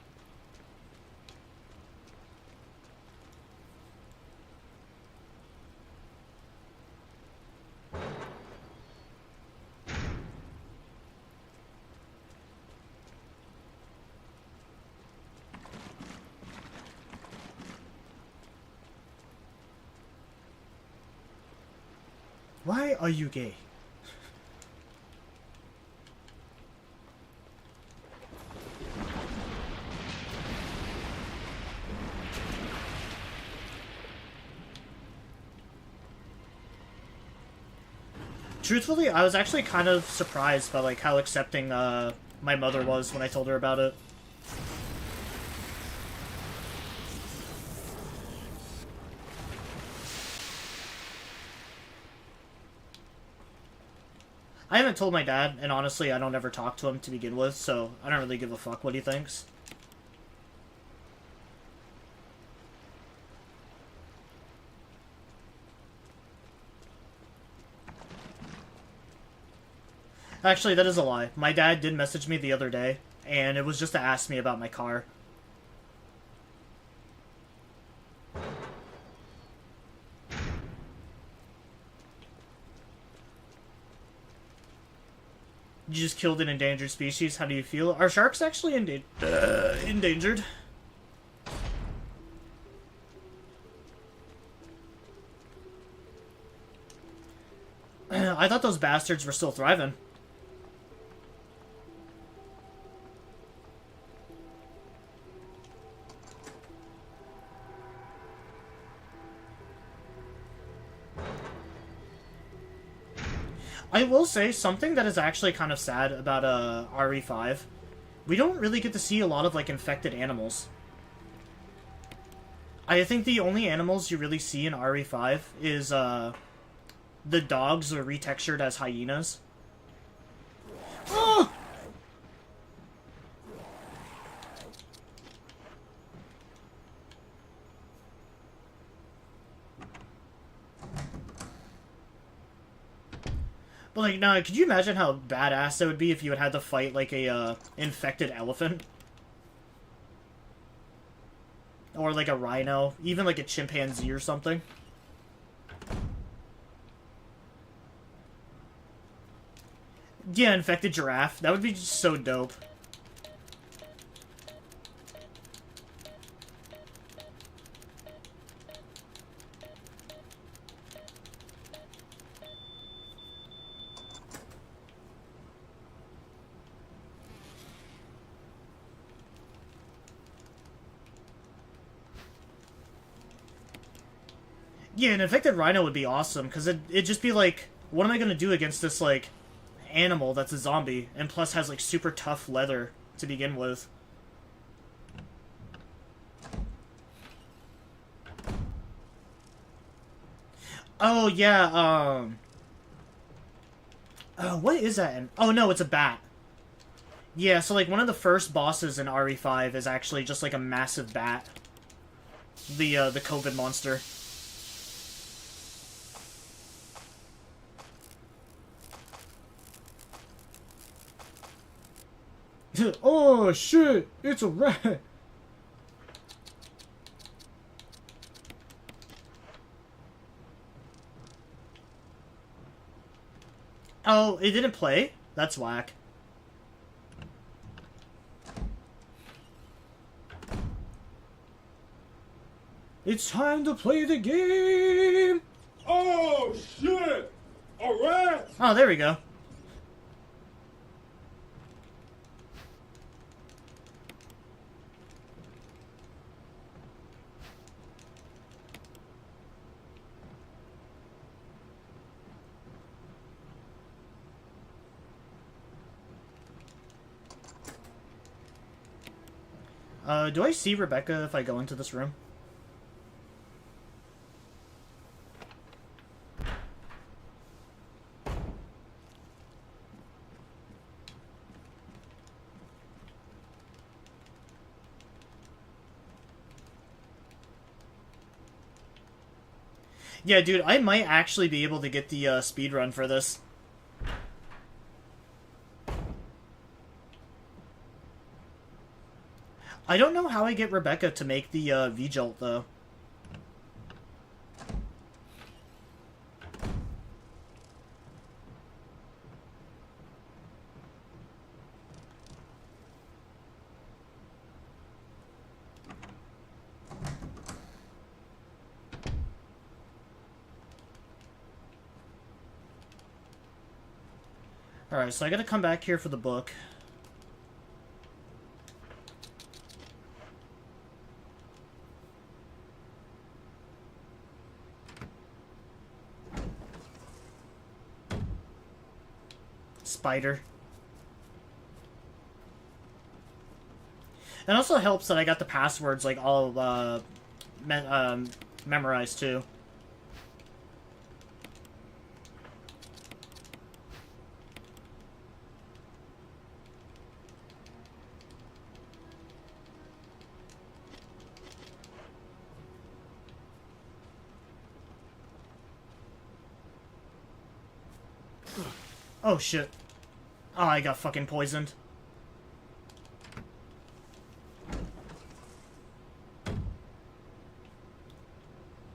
Why are you gay? Truthfully, I was actually kind of surprised by like how accepting my mother was when I told her about it. I haven't told my dad, and honestly, I don't ever talk to him to begin with, so I don't really give a fuck what he thinks. Actually, that is a lie. My dad did message me the other day, and it was just to ask me about my car. You just killed an endangered species. How do you feel? Are sharks actually endangered? I thought those bastards were still thriving. I will say something that is actually kind of sad about RE5. We don't really get to see a lot of like infected animals. I think the only animals you really see in RE5 is the dogs are retextured as hyenas. Oh! But like, no, could you imagine how badass that would be if you had to fight like a infected elephant? Or like a rhino, even like a chimpanzee or something. Yeah, infected giraffe. That would be just so dope. Yeah, an infected rhino would be awesome, because it'd just be like, what am I going to do against this, like, animal that's a zombie, and plus has, like, super tough leather to begin with. Oh, yeah, what is that? Oh, no, it's a bat. Yeah, so, like, one of the first bosses in RE5 is actually just, like, a massive bat. The COVID monster. Oh shit! It's a rat! Oh, it didn't play? That's whack. It's time to play the game! Oh shit! A rat! Oh, there we go. Do I see Rebecca if I go into this room? Yeah, dude, I might actually be able to get the speed run for this. I don't know how I get Rebecca to make the V-Jolt, though. Alright, so I gotta come back here for the book. Spider. It also helps that I got the passwords, like, all, memorized, too. Oh, shit. Oh, I got fucking poisoned.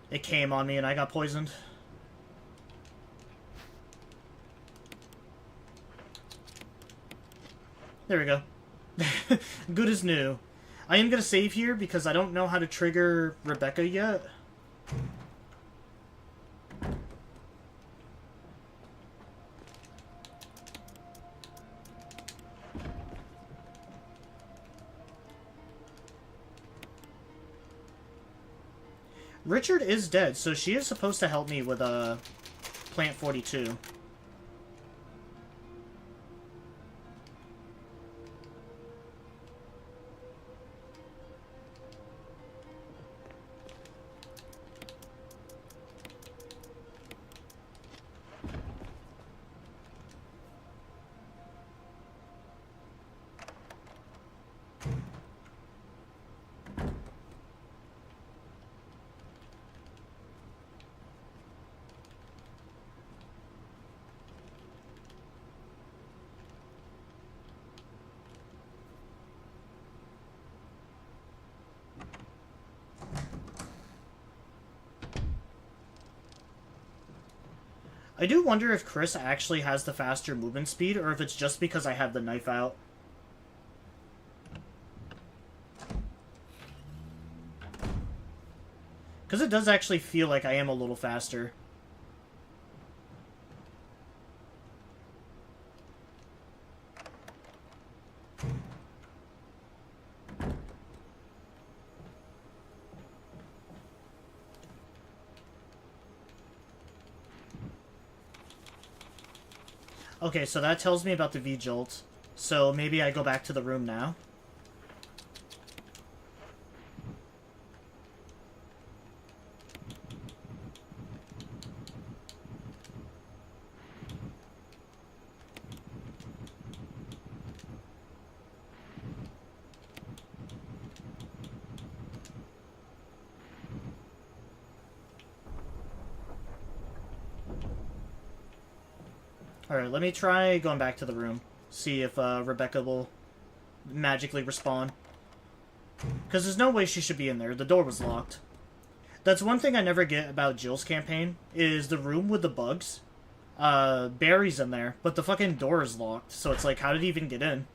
It came on me and I got poisoned. There we go. Good as new. I am gonna save here because I don't know how to trigger Rebecca yet. Richard is dead, so she is supposed to help me with, Plant 42. I do wonder if Chris actually has the faster movement speed, or if it's just because I have the knife out. Because it does actually feel like I am a little faster. Okay, so that tells me about the V-Jolt. So maybe I go back to the room now. Alright, let me try going back to the room. See if Rebecca will magically respawn. Because there's no way she should be in there. The door was locked. That's one thing I never get about Jill's campaign, is the room with the bugs. Barry's in there, but the fucking door is locked. So it's like, how did he even get in?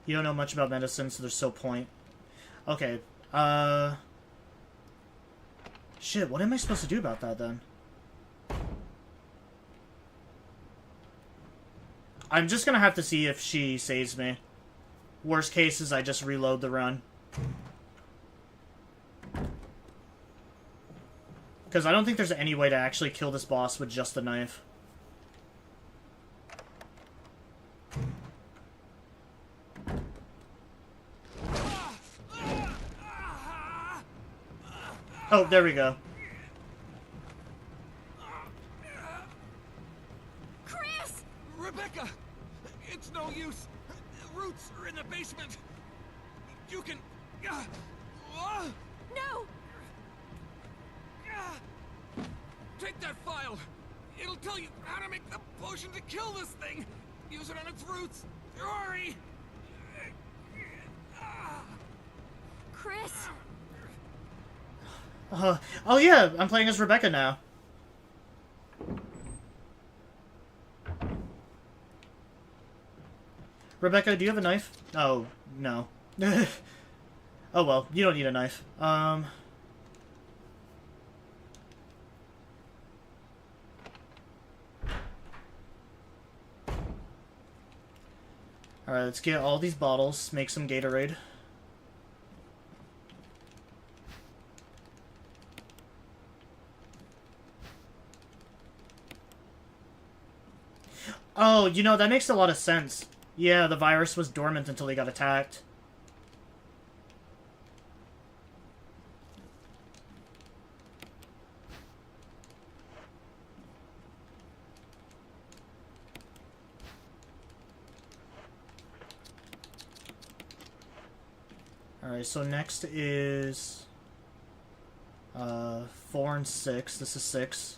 You don't know much about medicine, so there's no point. Okay, shit, what am I supposed to do about that, then? I'm just gonna have to see if she saves me. Worst case is I just reload the run. Because I don't think there's any way to actually kill this boss with just the knife. Oh, there we go. Chris! Rebecca! It's no use. Roots are in the basement. You can... No! Take that file. It'll tell you how to make the potion to kill this thing. Use it on its roots. Hurry! Chris! Oh yeah, I'm playing as Rebecca now. Rebecca, do you have a knife? Oh, no. Oh well, you don't need a knife. Alright, let's get all these bottles, make some Gatorade. Oh, you know, that makes a lot of sense. Yeah, the virus was dormant until he got attacked. Alright, so next is 4 and 6. This is 6.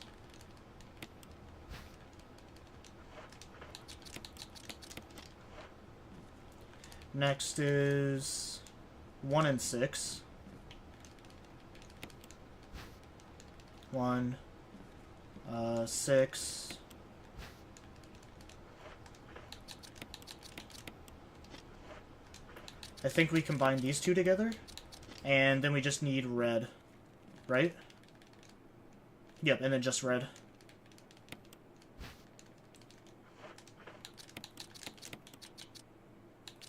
Next is 1 and 6. 1, 6. I think we combine these two together, and then we just need red, right? Yep, and then just red.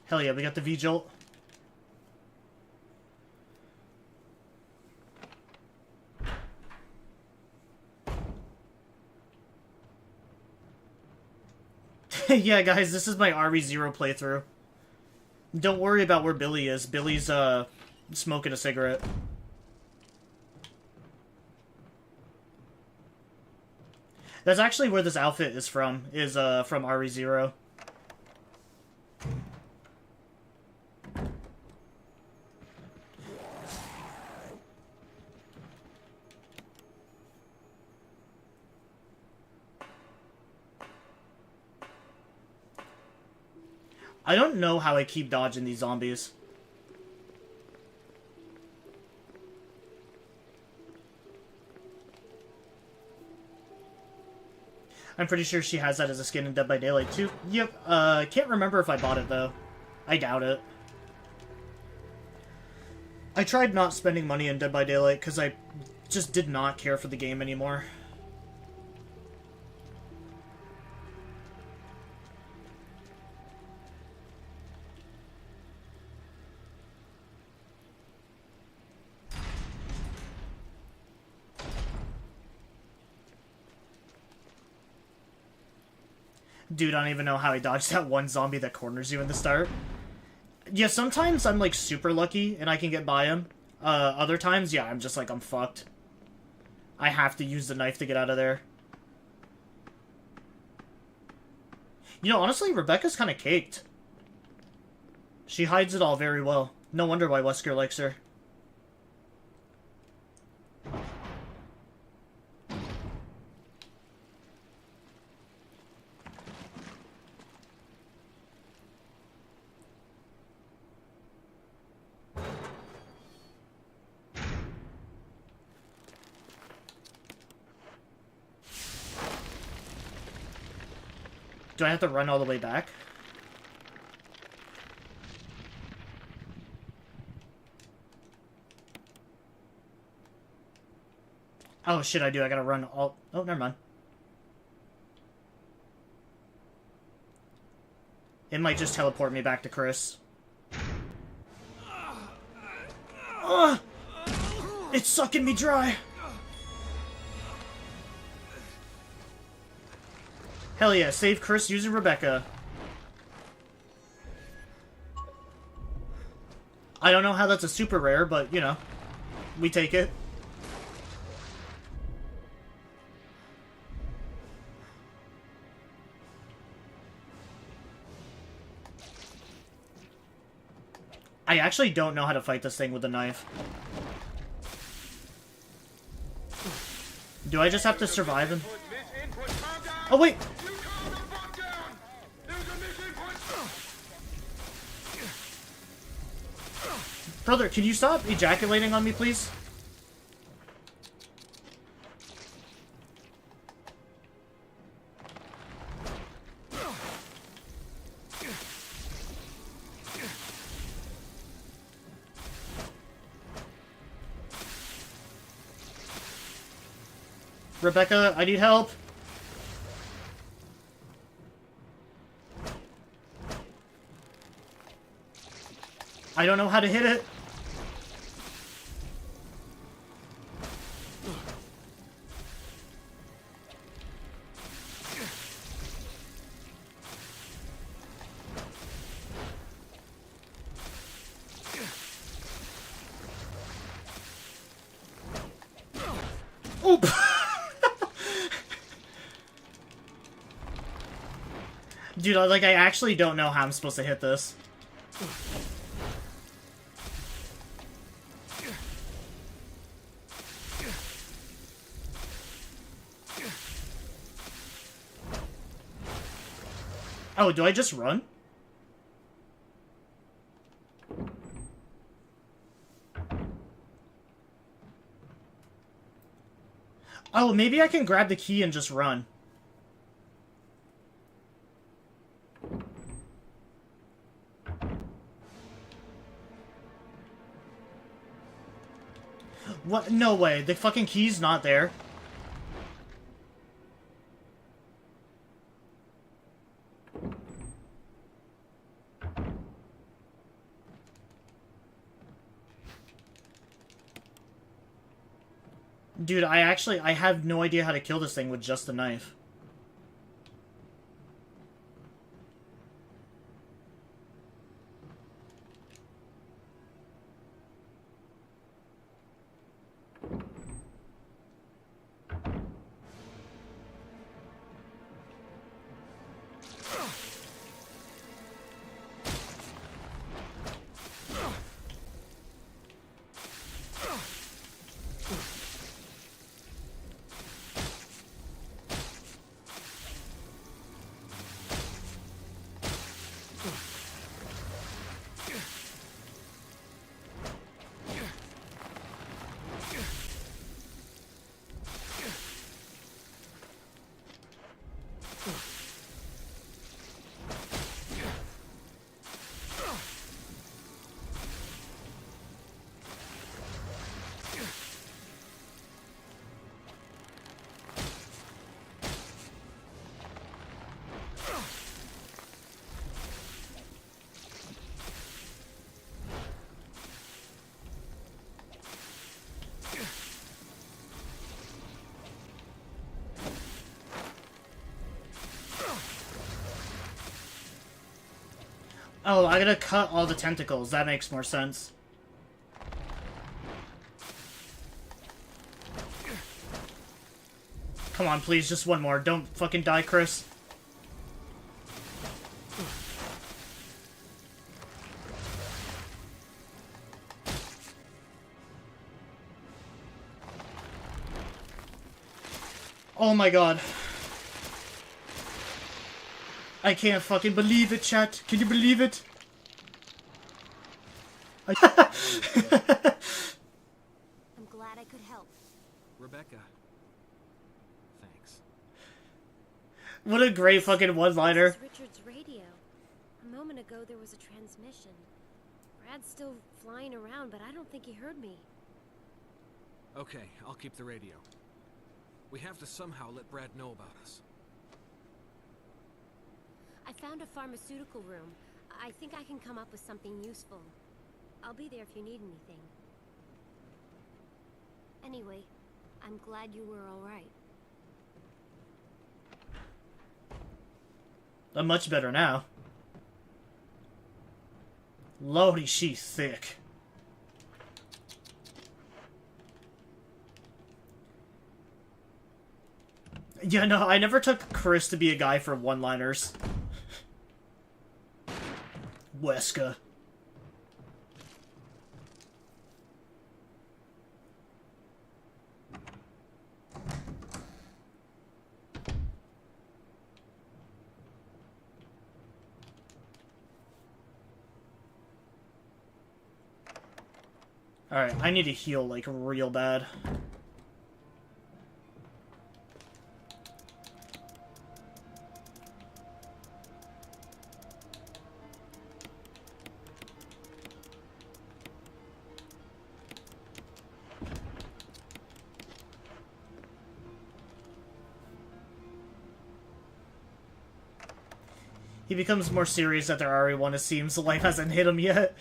Hell yeah, we got the V-Jolt. Yeah, guys, this is my RE0 playthrough. Don't worry about where Billy is. Billy's, smoking a cigarette. That's actually where this outfit is from from RE0. I don't know how I keep dodging these zombies. I'm pretty sure she has that as a skin in Dead by Daylight too. Yep, can't remember if I bought it though. I doubt it. I tried not spending money in Dead by Daylight because I just did not care for the game anymore. Dude, I don't even know how I dodged that one zombie that corners you in the start. Yeah, sometimes I'm, like, super lucky and I can get by him. Other times, yeah, I'm just like, I'm fucked. I have to use the knife to get out of there. You know, honestly, Rebecca's kind of caked. She hides it all very well. No wonder why Wesker likes her. Do I have to run all the way back? Oh shit, I do. I gotta run all... Oh, never mind. It might just teleport me back to Chris. It's sucking me dry! Hell yeah, save Chris using Rebecca. I don't know how that's a super rare, but, you know, we take it. I actually don't know how to fight this thing with a knife. Do I just have to survive him? Oh, wait! Brother, can you stop ejaculating on me, please? Rebecca, I need help. I don't know how to hit it. Oop! Dude, like, I actually don't know how I'm supposed to hit this. Oh, do I just run? Oh, maybe I can grab the key and just run. What? No way. The fucking key's not there. Dude, I have no idea how to kill this thing with just a knife. Oh, I gotta cut all the tentacles. That makes more sense. Come on, please, just one more. Don't fucking die, Chris. Oh my god. I can't fucking believe it, chat. Can you believe it? I'm glad I could help. Rebecca. Thanks. What a great fucking one-liner. This is Richard's radio. A moment ago there was a transmission. Brad's still flying around, but I don't think he heard me. Okay, I'll keep the radio. We have to somehow let Brad know about us. I found a pharmaceutical room. I think I can come up with something useful. I'll be there if you need anything. Anyway, I'm glad you were all right. I'm much better now. Lordy, she's thick. Yeah, no, I never took Chris to be a guy for one-liners. Wesker. Alright, I need to heal, like, real bad. He becomes more serious after RE1, it seems. The life hasn't hit him yet.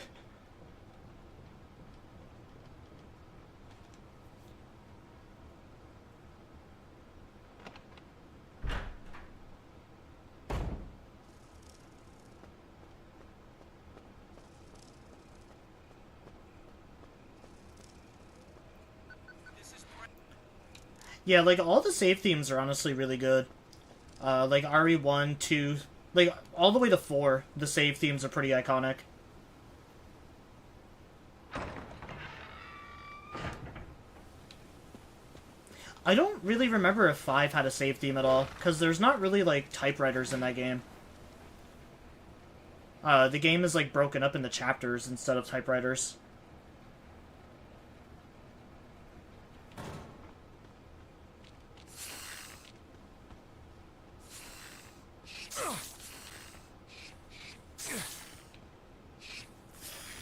Yeah, like, all the save themes are honestly really good. Like, RE1, 2... Like, all the way to 4, the save themes are pretty iconic. I don't really remember if 5 had a save theme at all, because there's not really, like, typewriters in that game. The game is, like, broken up into chapters instead of typewriters.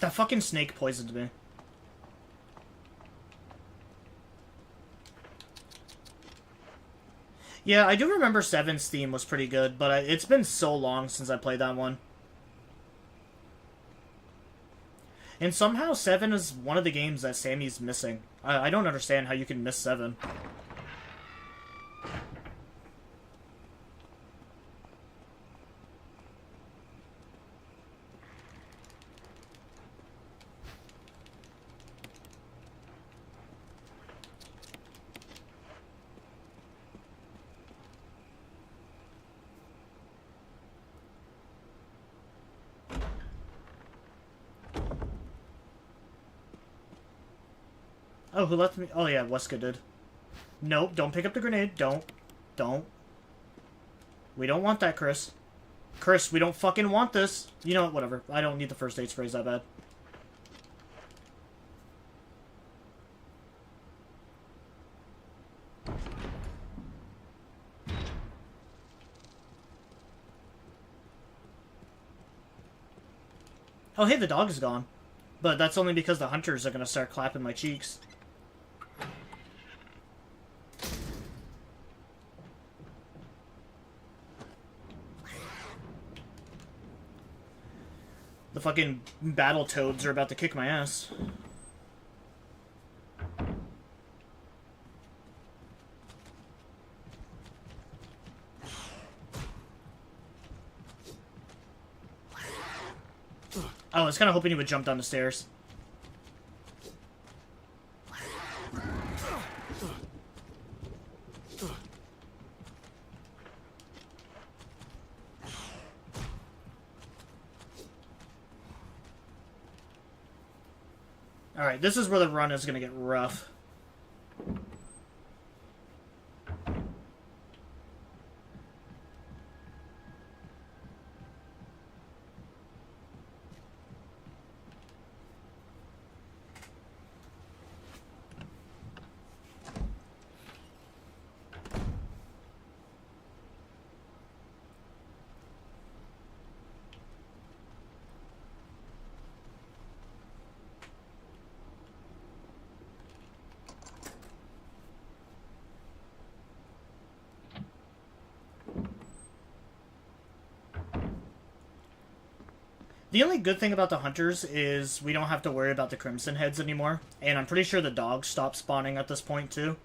That fucking snake poisoned me. Yeah, I do remember 7's theme was pretty good, but it's been so long since I played that one. And somehow 7 is one of the games that Sammy's missing. I don't understand how you can miss 7. Oh, who left me? Oh, yeah, Weska did. Nope, don't pick up the grenade. Don't. Don't. We don't want that, Chris. Chris, we don't fucking want this. You know what? Whatever. I don't need the first aid sprays that bad. Oh, hey, the dog is gone. But that's only because the hunters are gonna start clapping my cheeks. The fucking battle toads are about to kick my ass. Oh, I was kind of hoping he would jump down the stairs. Alright, this is where the run is going to get rough. The only good thing about the hunters is we don't have to worry about the crimson heads anymore, and I'm pretty sure the dogs stop spawning at this point too.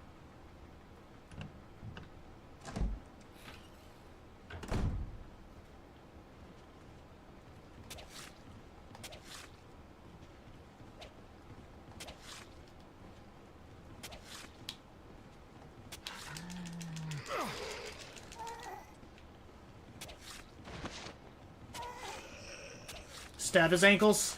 Stab his ankles.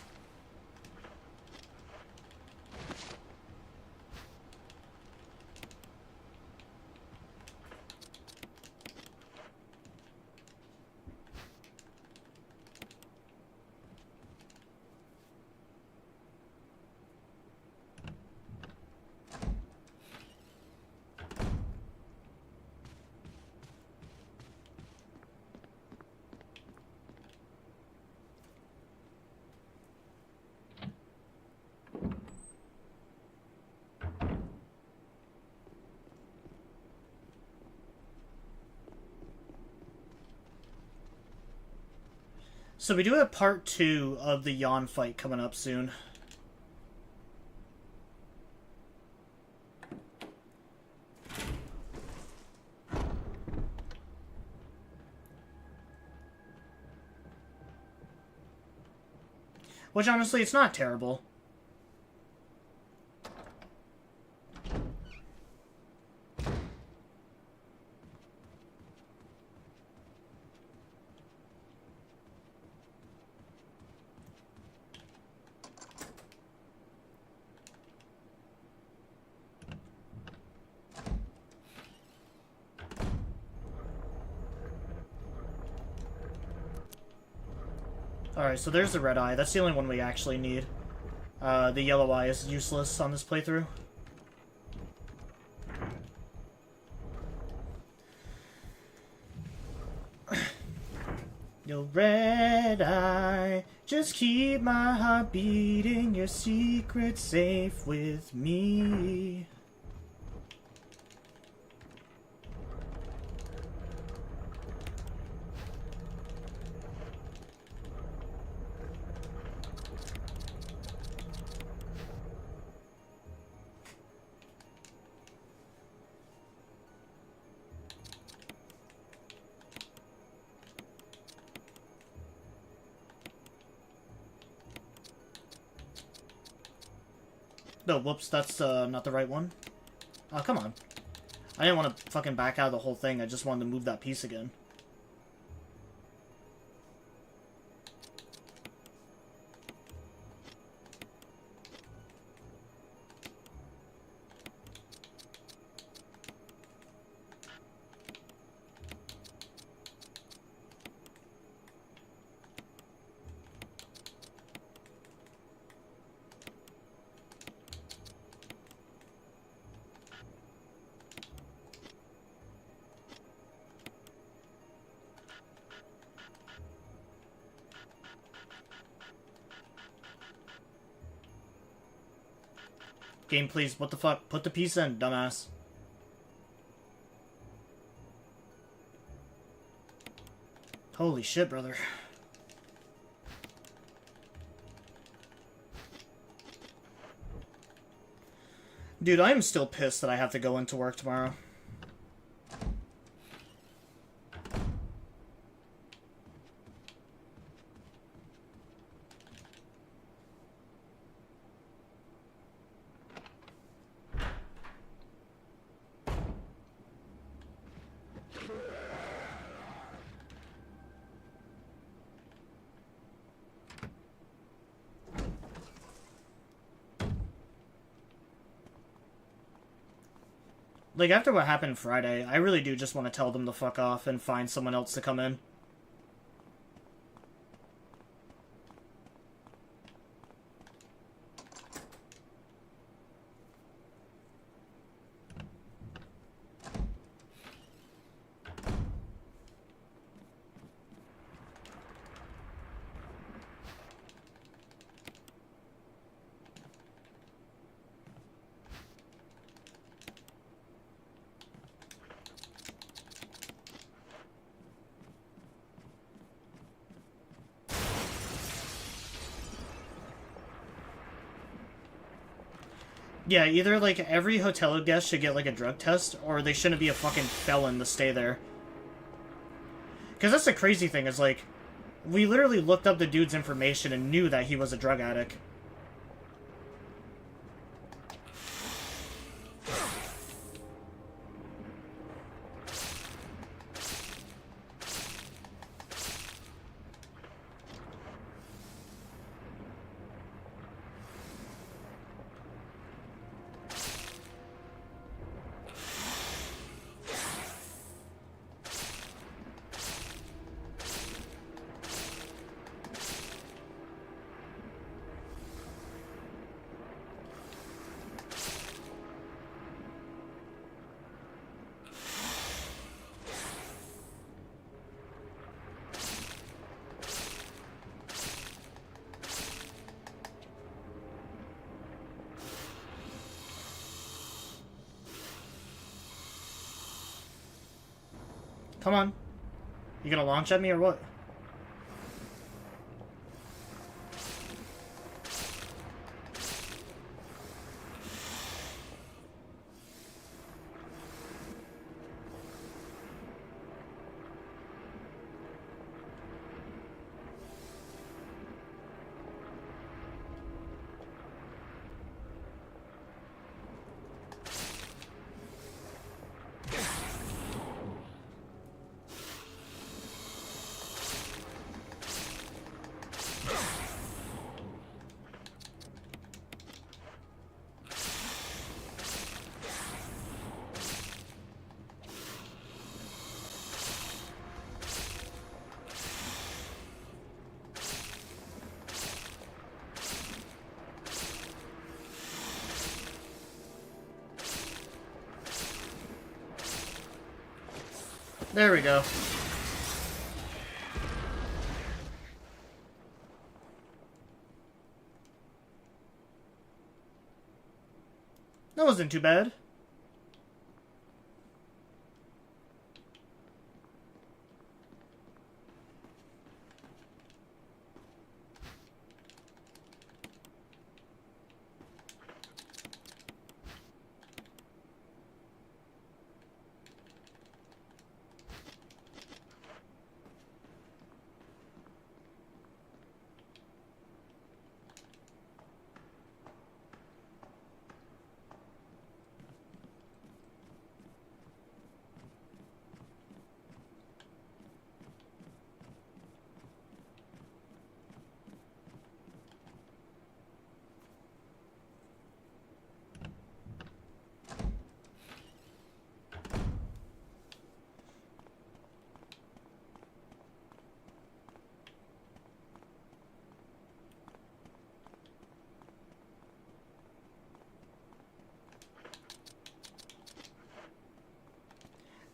So we do have part 2 of the Yawn fight coming up soon. Which, honestly, it's not terrible. Alright, so there's the red eye. That's the only one we actually need. The yellow eye is useless on this playthrough. Your red eye, just keep my heart beating, your secret safe with me. No, whoops, that's not the right one. Oh, come on. I didn't want to fucking back out of the whole thing, I just wanted to move that piece again. Game, please. What the fuck? Put the piece in, dumbass. Holy shit, brother. Dude, I am still pissed that I have to go into work tomorrow. Like, after what happened Friday, I really do just want to tell them to fuck off and find someone else to come in. Yeah, either, like, every hotel guest should get, like, a drug test, or they shouldn't be a fucking felon to stay there. Because that's the crazy thing, is, like, we literally looked up the dude's information and knew that he was a drug addict. Come on. You gonna launch at me or what? There we go. That wasn't too bad.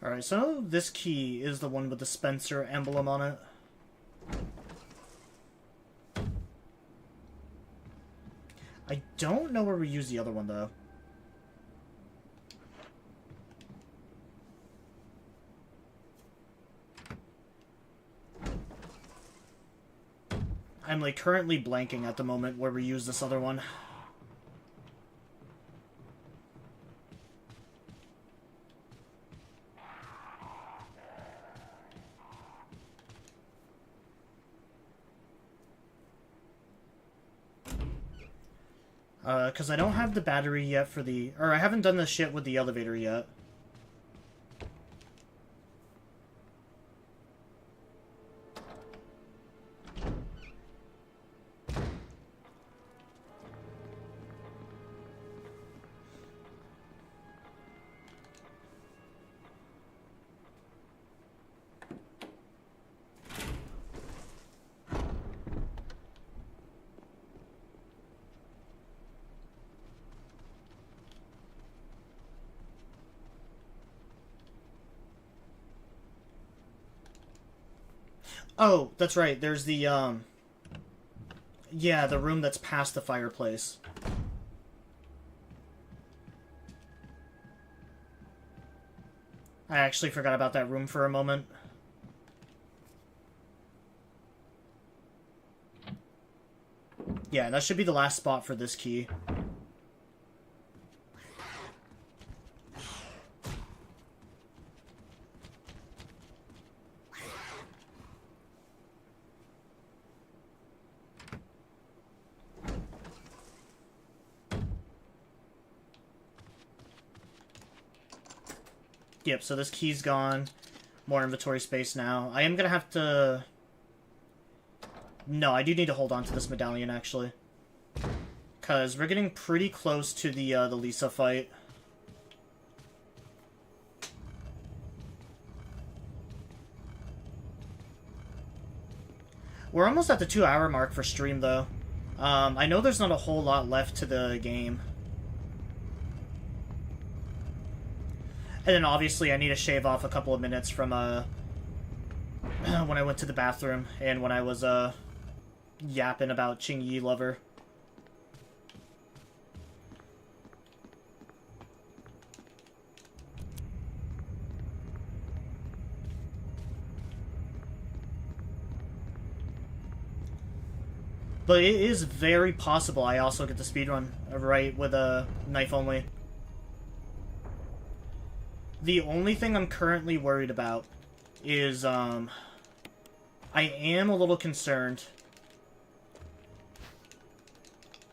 Alright, so this key is the one with the Spencer emblem on it. I don't know where we use the other one, though. I'm, like, currently blanking at the moment where we use this other one. Because I don't have the battery yet for the... Or I haven't done the shit with the elevator yet. Oh, that's right. There's the, yeah, the room that's past the fireplace. I actually forgot about that room for a moment. Yeah, that should be the last spot for this key. Yep, so this key's gone. More inventory space now. I am gonna have to... No, I do need to hold on to this medallion, actually. Because we're getting pretty close to the Lisa fight. We're almost at the 2-hour mark for stream, though. I know there's not a whole lot left to the game. And then obviously I need to shave off a couple of minutes from when I went to the bathroom and when I was yapping about Qingyi Lover. But it is very possible I also get the speedrun right with a knife only. The only thing I'm currently worried about is, I am a little concerned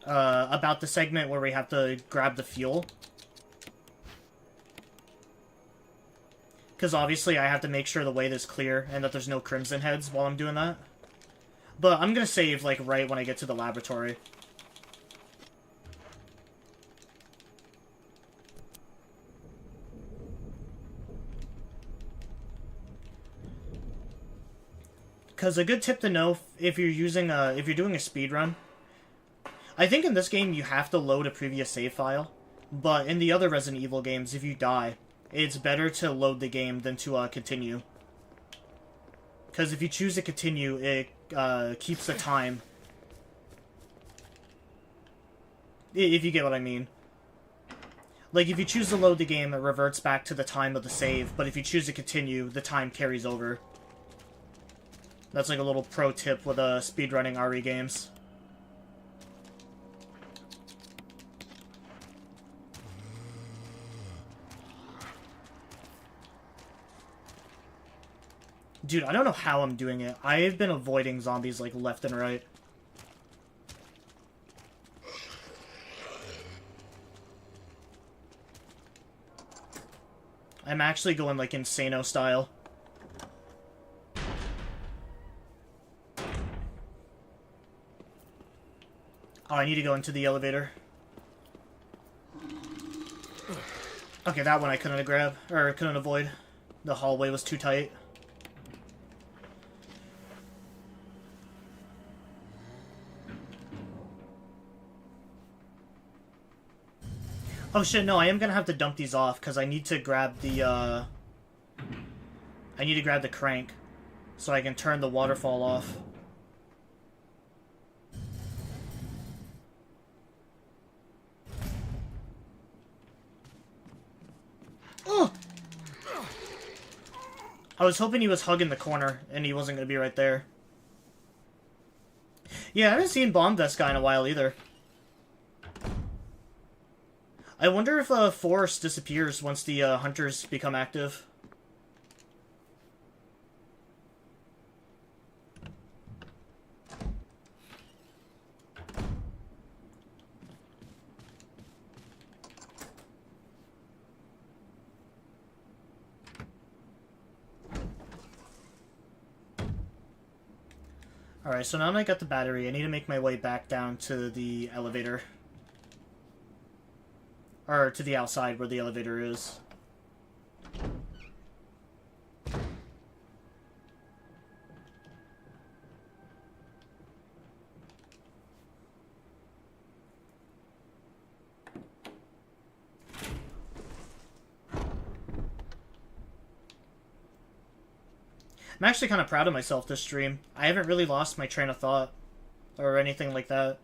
about the segment where we have to grab the fuel. Because obviously I have to make sure the way is clear and that there's no crimson heads while I'm doing that. But I'm gonna save, like, right when I get to the laboratory. Because a good tip to know if you're using if you're doing a speedrun, I think in this game you have to load a previous save file, but in the other Resident Evil games, if you die, it's better to load the game than to continue, Because if you choose to continue, it keeps the time. If you get what I mean. Like, if you choose to load the game, it reverts back to the time of the save, but if you choose to continue, the time carries over. That's like a little pro tip with speedrunning RE games. Dude, I don't know how I'm doing it. I've been avoiding zombies, like, left and right. I'm actually going, like, Insano style. Oh, I need to go into the elevator. Okay, that one I couldn't grab, or couldn't avoid. The hallway was too tight. Oh shit, no, I am gonna have to dump these off, because I need to grab the, I need to grab the crank, so I can turn the waterfall off. Oh! I was hoping he was hugging the corner, and he wasn't gonna be right there. Yeah, I haven't seen Bomb Vest guy in a while, either. I wonder if Forest disappears once the hunters become active. Alright, so now that I got the battery, I need to make my way back down to the elevator. Or to the outside where the elevator is. I'm actually kind of proud of myself this stream. I haven't really lost my train of thought. Or anything like that.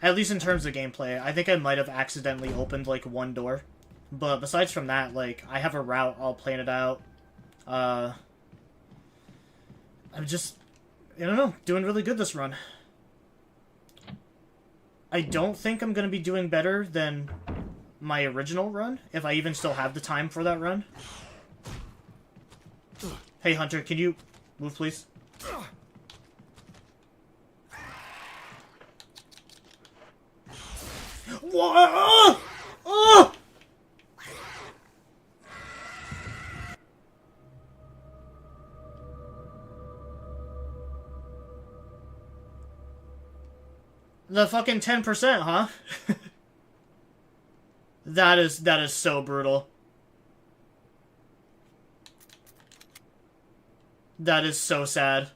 At least in terms of gameplay. I think I might have accidentally opened, like, one door. But besides from that, like, I have a route all planned out. I'm just, I don't know, doing really good this run. I don't think I'm going to be doing better than my original run, if I even still have the time for that run. Hey, Hunter, can you move, please? What? Oh! The fucking 10%, huh? That is so brutal. That is so sad.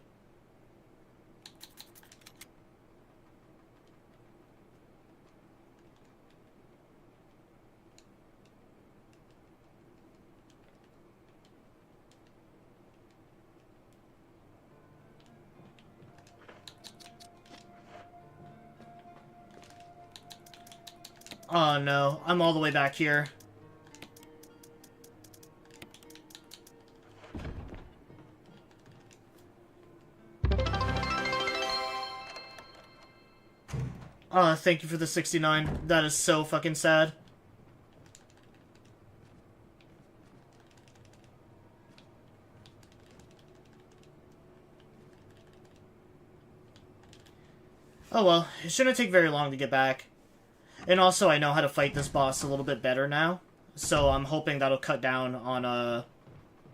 Oh no, I'm all the way back here. Thank you for the 69. That is so fucking sad. Oh well, it shouldn't take very long to get back. And also, I know how to fight this boss a little bit better now, so I'm hoping that'll cut down on,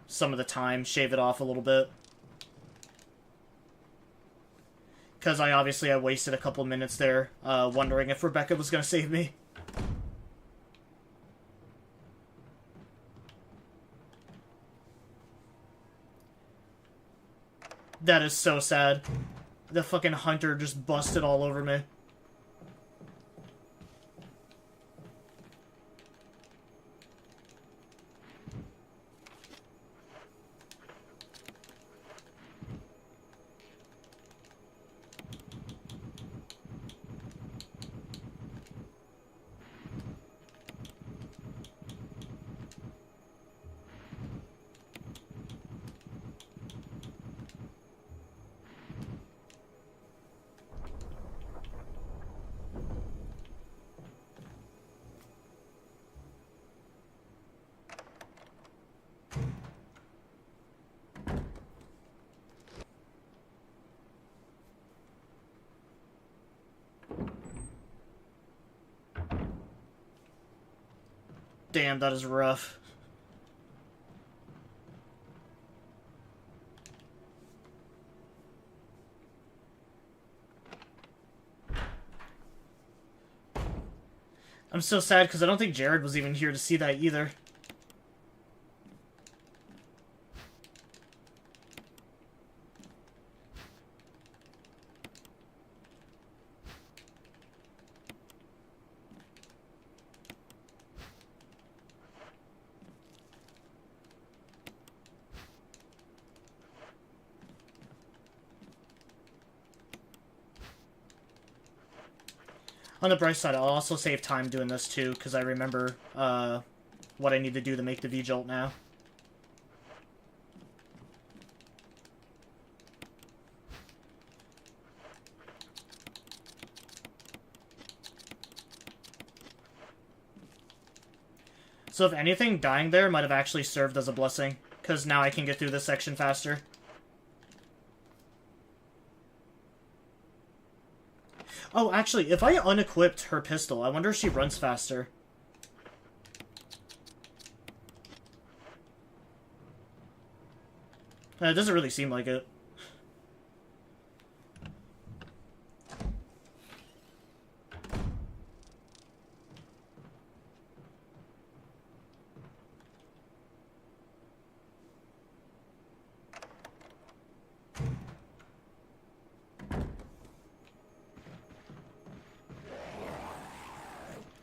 some of the time, shave it off a little bit. Because I wasted a couple minutes there, wondering if Rebecca was gonna save me. That is so sad. The fucking hunter just busted all over me. Damn, that is rough. I'm so sad because I don't think Jared was even here to see that either. On the bright side, I'll also save time doing this too, because I remember what I need to do to make the V-Jolt now. So if anything, dying there might have actually served as a blessing, because now I can get through this section faster. Oh, actually, if I unequipped her pistol, I wonder if she runs faster. It doesn't really seem like it.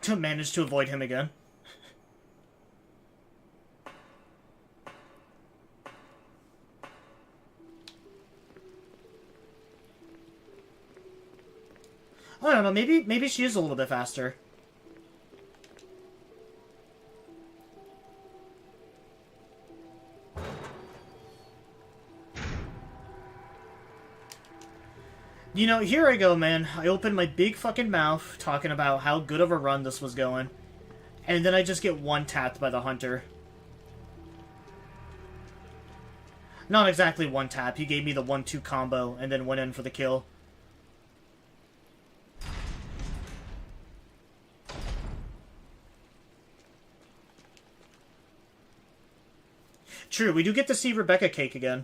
To manage to avoid him again. I don't know, maybe she is a little bit faster. You know, here I go, man. I opened my big fucking mouth talking about how good of a run this was going. And then I just get one-tapped by the hunter. Not exactly one tap. He gave me the 1-2 combo and then went in for the kill. True, we do get to see Rebecca Cake again.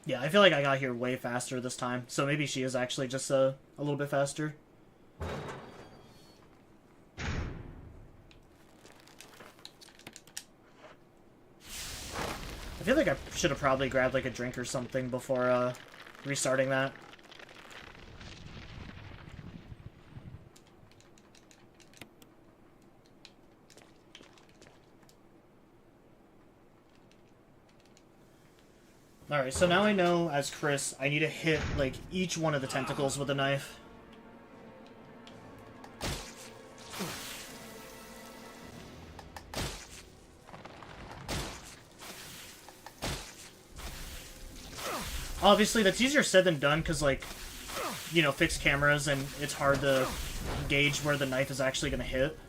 Yeah, I feel like I got here way faster this time, so maybe she is actually just a little bit faster. I feel like I should have probably grabbed like a drink or something before restarting that. Alright, so now I know, as Chris, I need to hit, like, each one of the tentacles with a knife. Obviously, that's easier said than done, because, like, you know, fixed cameras, and it's hard to gauge where the knife is actually going to hit.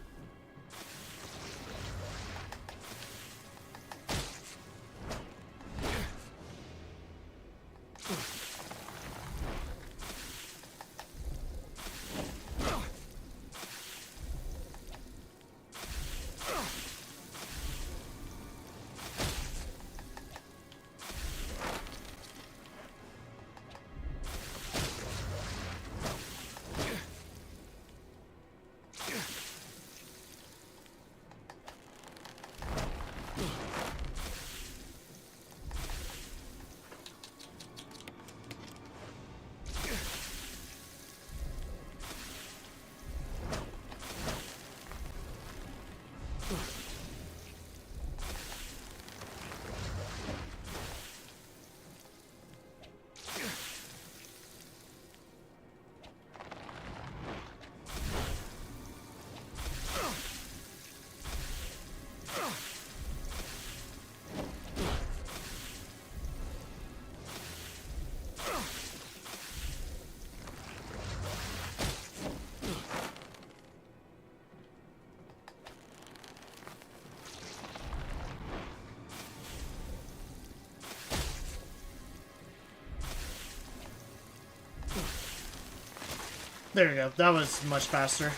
There you go. That was much faster.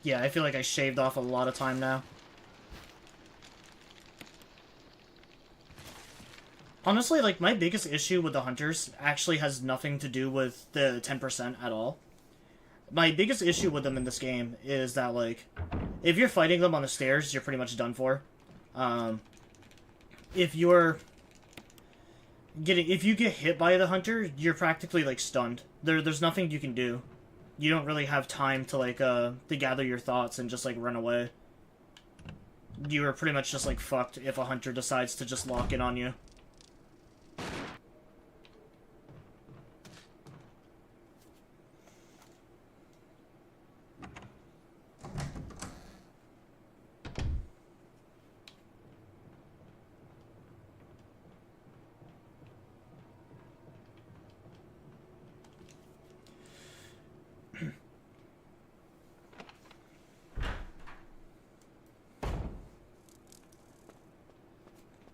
Yeah, I feel like I shaved off a lot of time now. Honestly, like, my biggest issue with the hunters actually has nothing to do with the 10% at all. My biggest issue with them in this game is that, like, if you're fighting them on the stairs, you're pretty much done for. If you get hit by the hunter, you're practically, like, stunned. There's nothing you can do. You don't really have time to, like, to gather your thoughts and just, like, run away. You are pretty much just, like, fucked if a hunter decides to just lock in on you.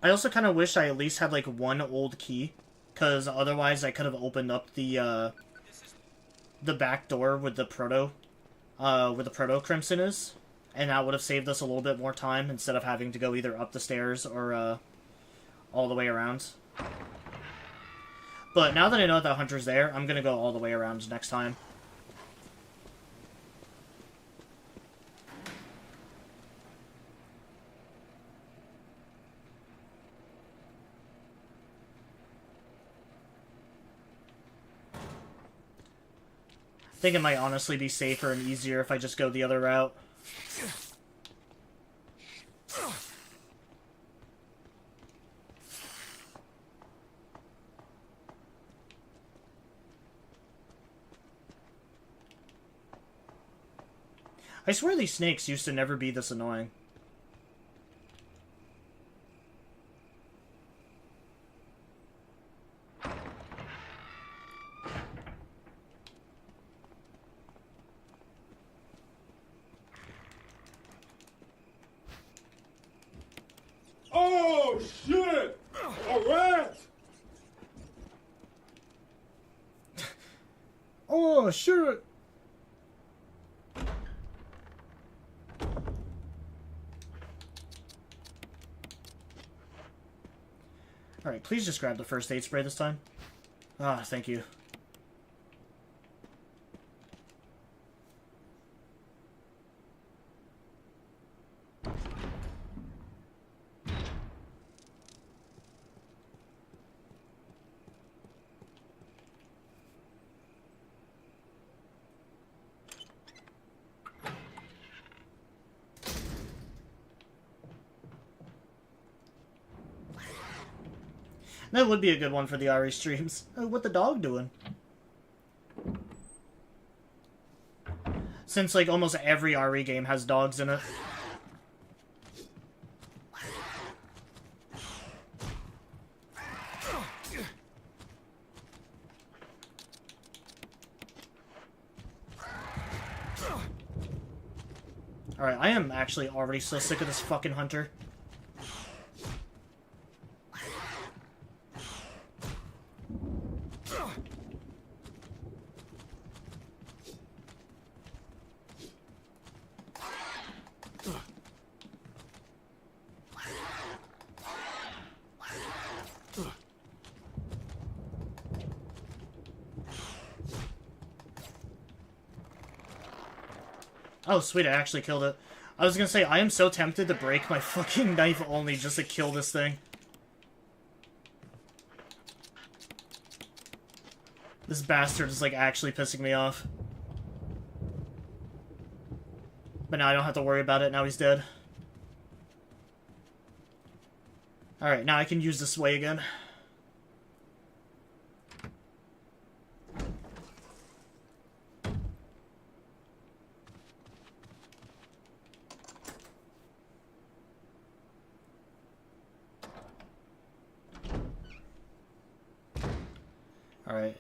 I also kind of wish I at least had, like, one old key, because otherwise I could have opened up the back door with the Proto Crimson is, and that would have saved us a little bit more time instead of having to go either up the stairs or, all the way around. But now that I know that Hunter's there, I'm gonna go all the way around next time. I think it might honestly be safer and easier if I just go the other route. I swear these snakes used to never be this annoying. Oh, shit! A rat! Oh, shit! Alright, please just grab the first aid spray this time. Ah, thank you. That would be a good one for the RE streams. What the dog doing? Since, like, almost every RE game has dogs in it. Alright, I am actually already so sick of this fucking hunter. Oh, sweet, I actually killed it. I was gonna say, I am so tempted to break my fucking knife only just to kill this thing. This bastard is, like, actually pissing me off. But now I don't have to worry about it, now he's dead. Alright, now I can use this way again. Alright,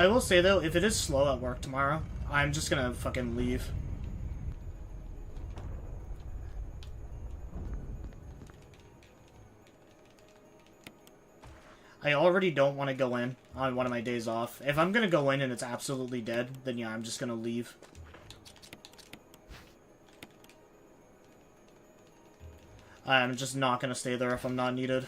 I will say, though, if it is slow at work tomorrow, I'm just gonna fucking leave. I already don't want to go in on one of my days off. If I'm gonna go in and it's absolutely dead, then yeah, I'm just gonna leave. I'm just not gonna stay there if I'm not needed.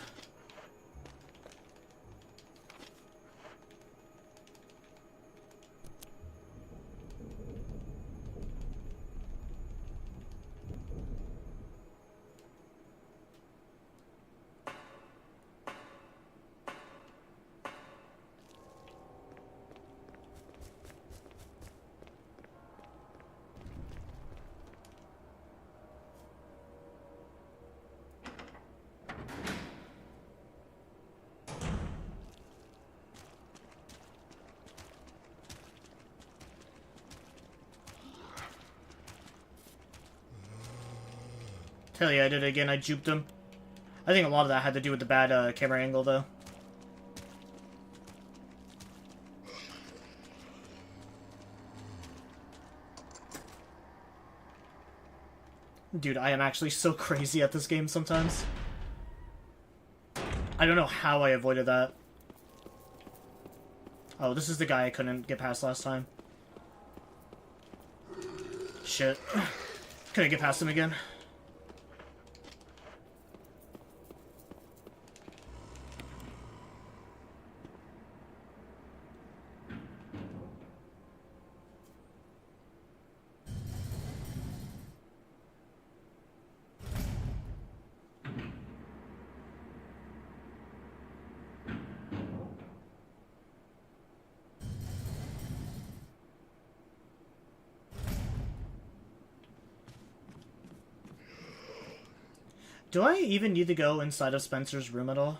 Hell yeah, I did it again. I juked him. I think a lot of that had to do with the bad camera angle, though. Dude, I am actually so crazy at this game sometimes. I don't know how I avoided that. Oh, this is the guy I couldn't get past last time. Shit. Couldn't get past him again. Do I even need to go inside of Spencer's room at all?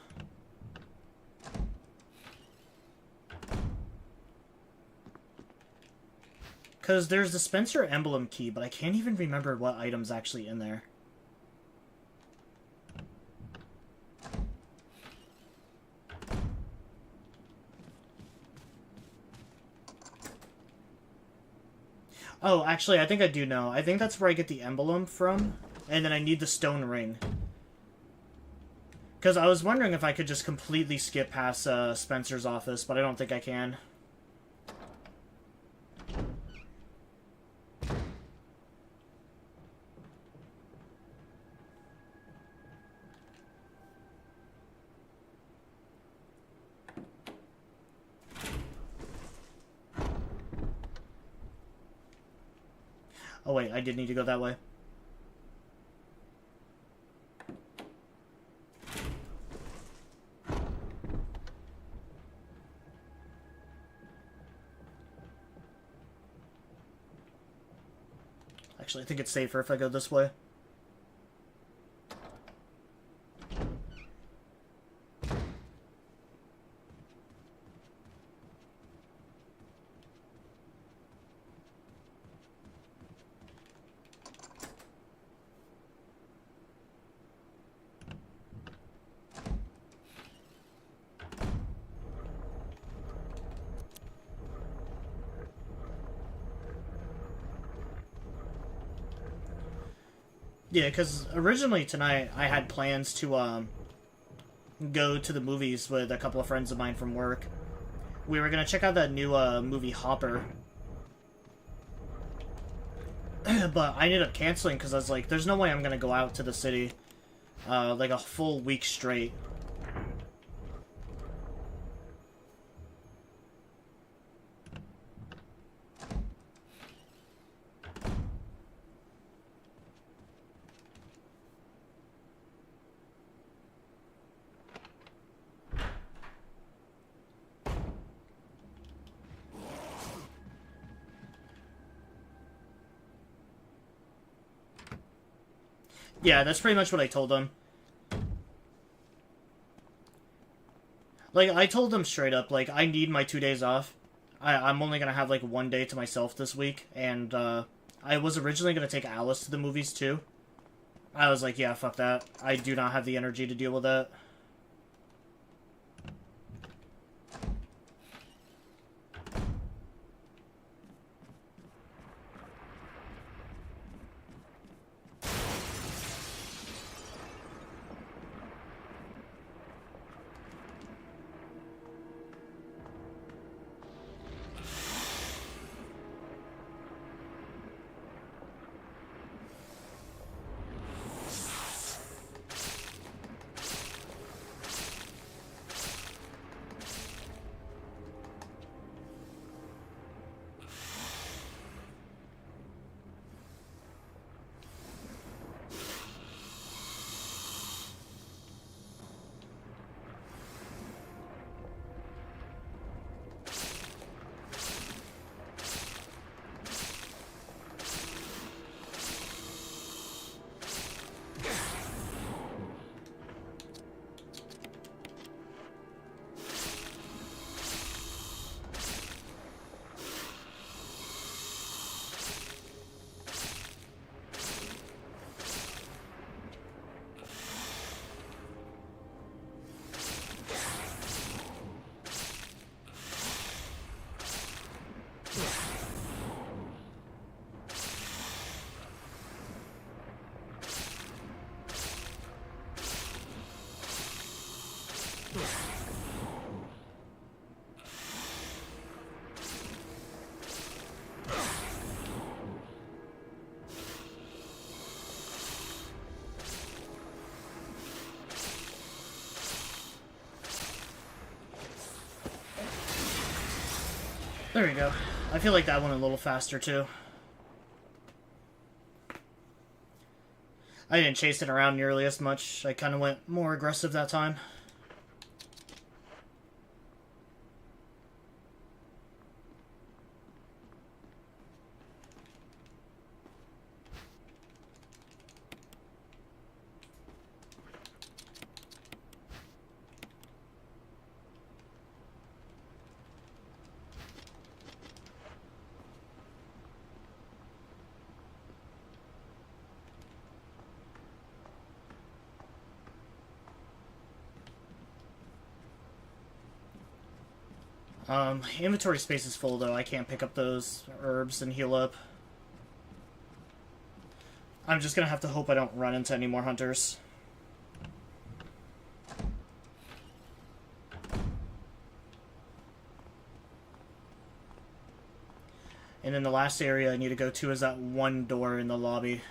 Because there's the Spencer emblem key, but I can't even remember what item's actually in there. Oh, actually, I think I do know. I think that's where I get the emblem from, and then I need the stone ring. Because I was wondering if I could just completely skip past Spencer's office, but I don't think I can. Oh wait, I did need to go that way. Actually, I think it's safer if I go this way. Yeah, because originally tonight I had plans to go to the movies with a couple of friends of mine from work. We were gonna check out that new movie Hopper. But I ended up canceling because I was like, there's no way I'm gonna go out to the city like a full week straight. Yeah, that's pretty much what I told them. Like, I told them straight up, like, I need my 2 days off. I'm only gonna have, like, 1 day to myself this week, and, I was originally gonna take Alice to the movies, too. I was like, yeah, fuck that. I do not have the energy to deal with that. There we go. I feel like that went a little faster, too. I didn't chase it around nearly as much. I kind of went more aggressive that time. Inventory space is full, though. I can't pick up those herbs and heal up. I'm just gonna have to hope I don't run into any more hunters. And then the last area I need to go to is that one door in the lobby.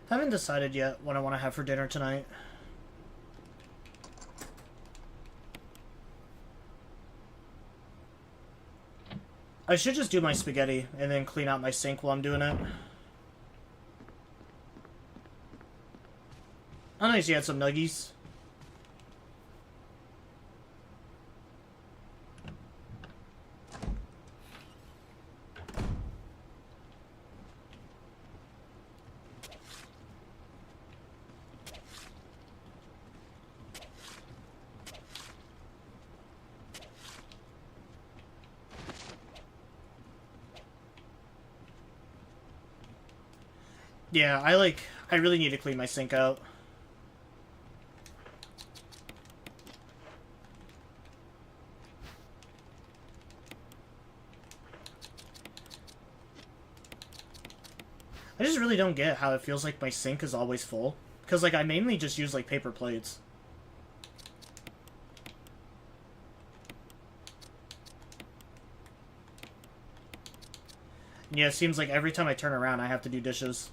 Haven't decided yet what I want to have for dinner tonight. I should just do my spaghetti and then clean out my sink while I'm doing it. Oh, nice, you had some nuggies. Yeah, I really need to clean my sink out. I just really don't get how it feels like my sink is always full. Because, like, I mainly just use, like, paper plates. Yeah, it seems like every time I turn around, I have to do dishes.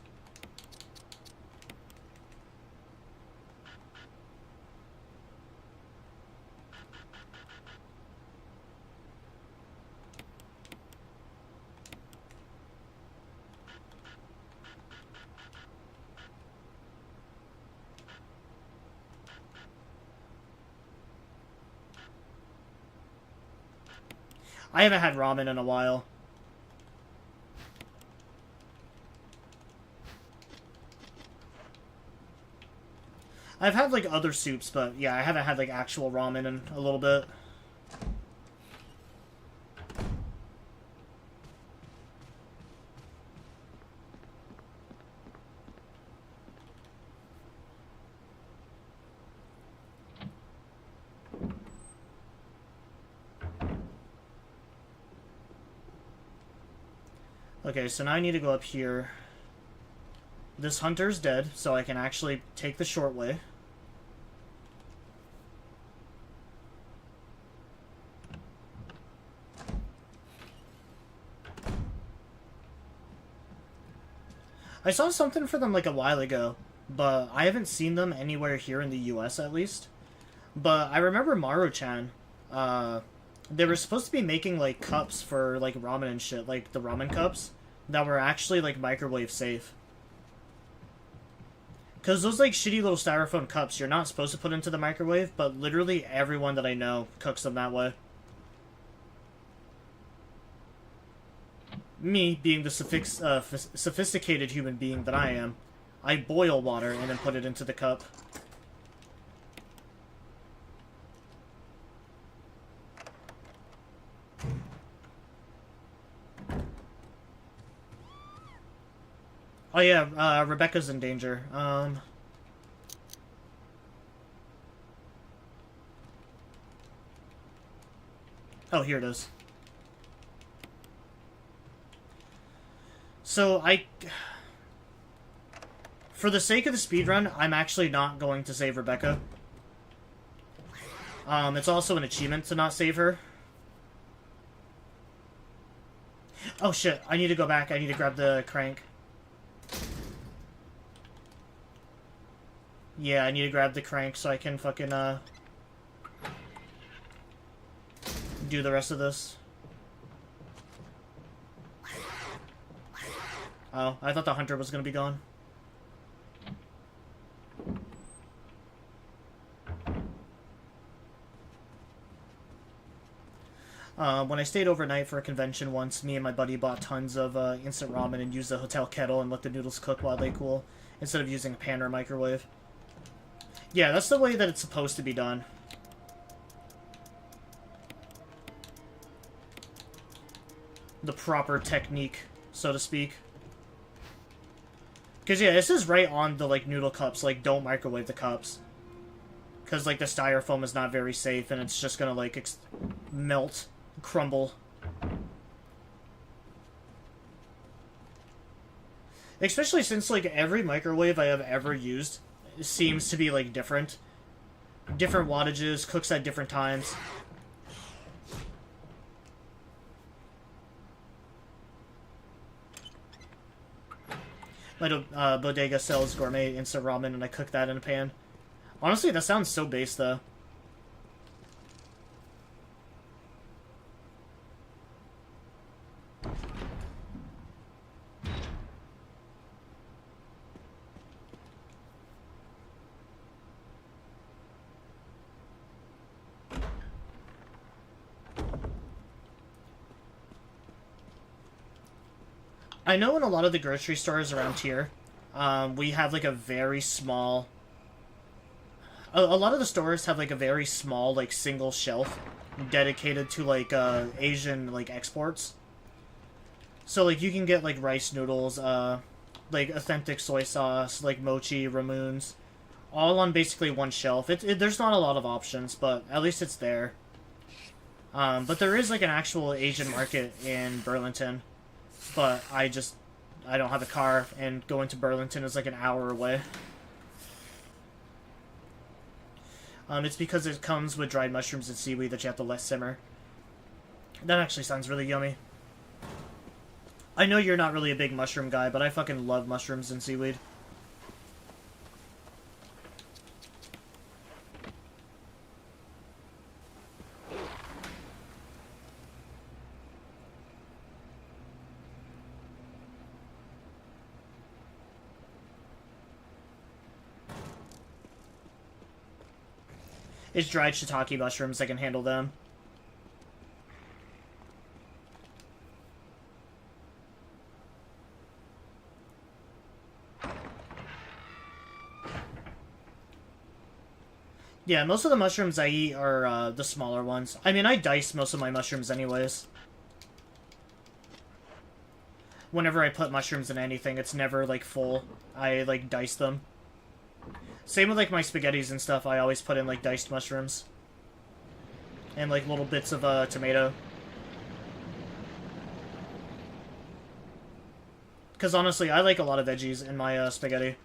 I haven't had ramen in a while. I've had, like, other soups, but, yeah, I haven't had, like, actual ramen in a little bit. Okay, so now I need to go up here. This hunter's dead, so I can actually take the short way. I saw something for them like a while ago, but I haven't seen them anywhere here in the US at least. But I remember Maru-chan, they were supposed to be making like cups for like ramen and shit, like the ramen cups, that were actually like microwave safe. Because those, like, shitty little styrofoam cups you're not supposed to put into the microwave, but literally everyone that I know cooks them that way. Me, being the sophisticated human being that I am, I boil water and then put it into the cup. Oh yeah, Rebecca's in danger. Oh, here it is. So, for the sake of the speedrun, I'm actually not going to save Rebecca. It's also an achievement to not save her. Oh shit, I need to go back. I need to grab the crank. Yeah, I need to grab the crank so I can fucking, do the rest of this. Oh, I thought the hunter was gonna be gone. When I stayed overnight for a convention once, me and my buddy bought tons of instant ramen and used the hotel kettle and let the noodles cook while they cool, instead of using a pan or microwave. Yeah, that's the way that it's supposed to be done. The proper technique, so to speak. Because, yeah, this is right on the, like, noodle cups. Like, don't microwave the cups. Because, like, the styrofoam is not very safe, and it's just gonna, like, melt, crumble. Especially since, like, every microwave I have ever used seems to be, like, different. Different wattages, cooks at different times. My bodega sells gourmet instant ramen, and I cook that in a pan. Honestly, that sounds so base, though. I know in a lot of the grocery stores around here, we have, like, a very small... A lot of the stores have, like, a very small, like, single shelf dedicated to, like, Asian, like, exports. So, like, you can get, like, rice noodles, like, authentic soy sauce, like, mochi, ramoons, all on basically one shelf. There's not a lot of options, but at least it's there. But there is, like, an actual Asian market in Burlington. But I don't have a car, and going to Burlington is like an hour away. It's because it comes with dried mushrooms and seaweed that you have to let simmer. That actually sounds really yummy. I know you're not really a big mushroom guy, but I fucking love mushrooms and seaweed. It's dried shiitake mushrooms, I can handle them. Yeah, most of the mushrooms I eat are the smaller ones. I mean, I dice most of my mushrooms anyways. Whenever I put mushrooms in anything, it's never, like, full. I, like, dice them. Same with, like, my spaghettis and stuff, I always put in, like, diced mushrooms. And, like, little bits of, tomato. Because, honestly, I like a lot of veggies in my, spaghetti.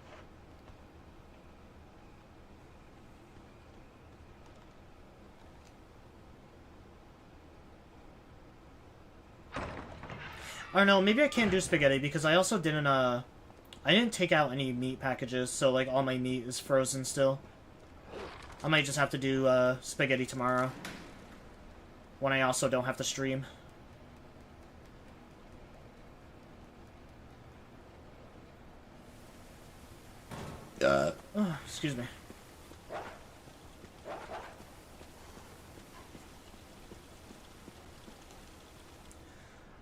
I don't know, maybe I can't do spaghetti, because I also didn't, I didn't take out any meat packages, so, like, all my meat is frozen still. I might just have to do, spaghetti tomorrow. When I also don't have to stream. Oh, excuse me.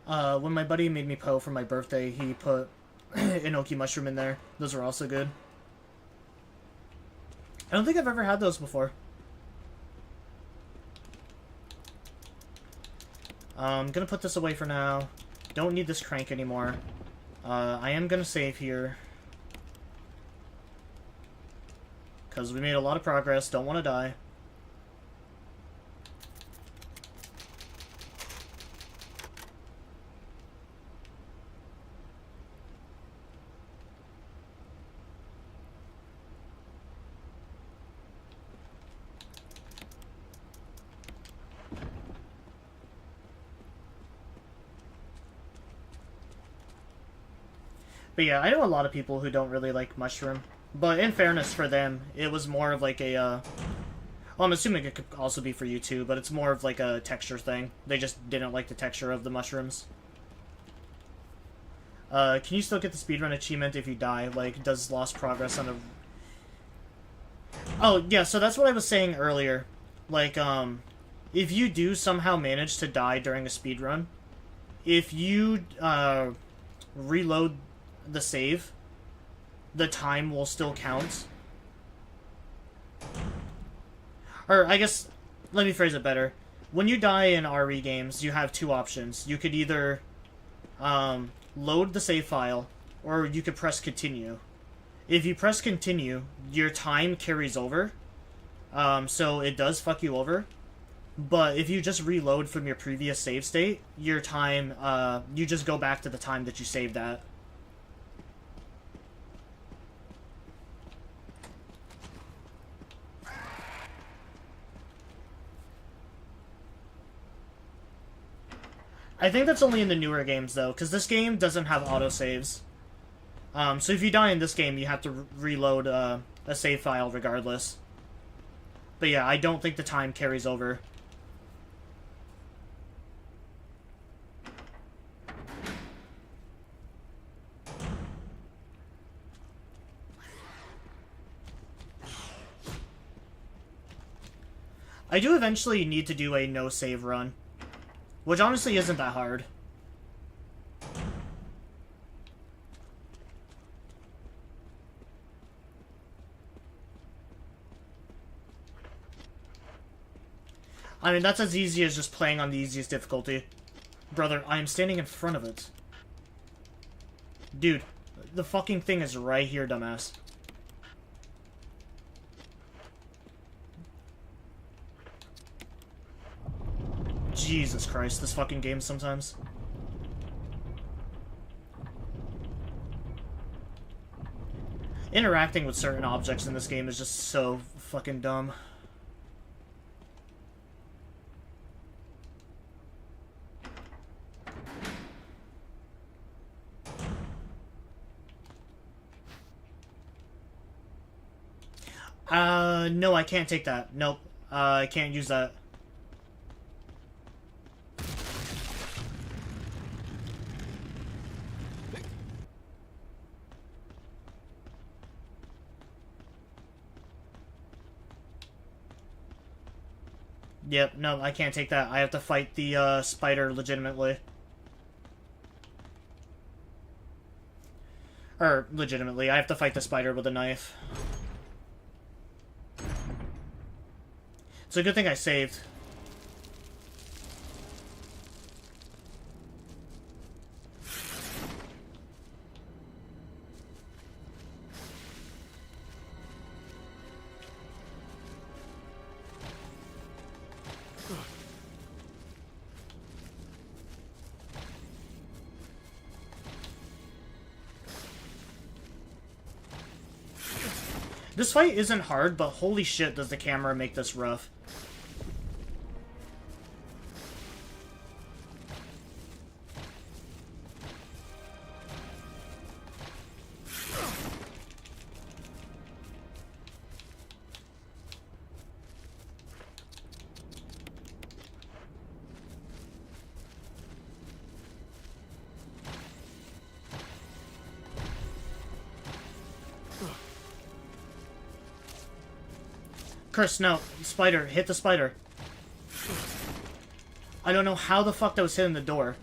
When my buddy made me Poe for my birthday, he put enoki mushroom in there. Those are also good. I don't think I've ever had those before. I'm gonna put this away for now. Don't need this crank anymore. I am gonna save here. Because we made a lot of progress. Don't want to die. But yeah, I know a lot of people who don't really like mushroom. But in fairness for them, it was more of like a, well, I'm assuming it could also be for you too, but it's more of like a texture thing. They just didn't like the texture of the mushrooms. Can you still get the speedrun achievement if you die? Like, does lost progress on a... Oh, yeah, so that's what I was saying earlier. Like, if you do somehow manage to die during a speedrun, if you, reload the save, the time will still count. Or, I guess, let me phrase it better. When you die in RE games, you have two options. You could either, load the save file, or you could press continue. If you press continue, your time carries over, so it does fuck you over. But if you just reload from your previous save state, your time, you just go back to the time that you saved at. I think that's only in the newer games, though, because this game doesn't have autosaves. So if you die in this game, you have to reload a save file regardless. But yeah, I don't think the time carries over. I do eventually need to do a no-save run. Which honestly isn't that hard. I mean, that's as easy as just playing on the easiest difficulty. Brother, I am standing in front of it. Dude, the fucking thing is right here, dumbass. Jesus Christ, this fucking game sometimes. Interacting with certain objects in this game is just so fucking dumb. No, I can't take that. Nope. I can't use that. Yep, no, I can't take that. I have to fight the, spider legitimately. Or, legitimately, I have to fight the spider with a knife. It's a good thing I saved. This fight isn't hard, but holy shit does the camera make this rough. Chris, no. Spider. Hit the spider. I don't know how the fuck that was hitting the door.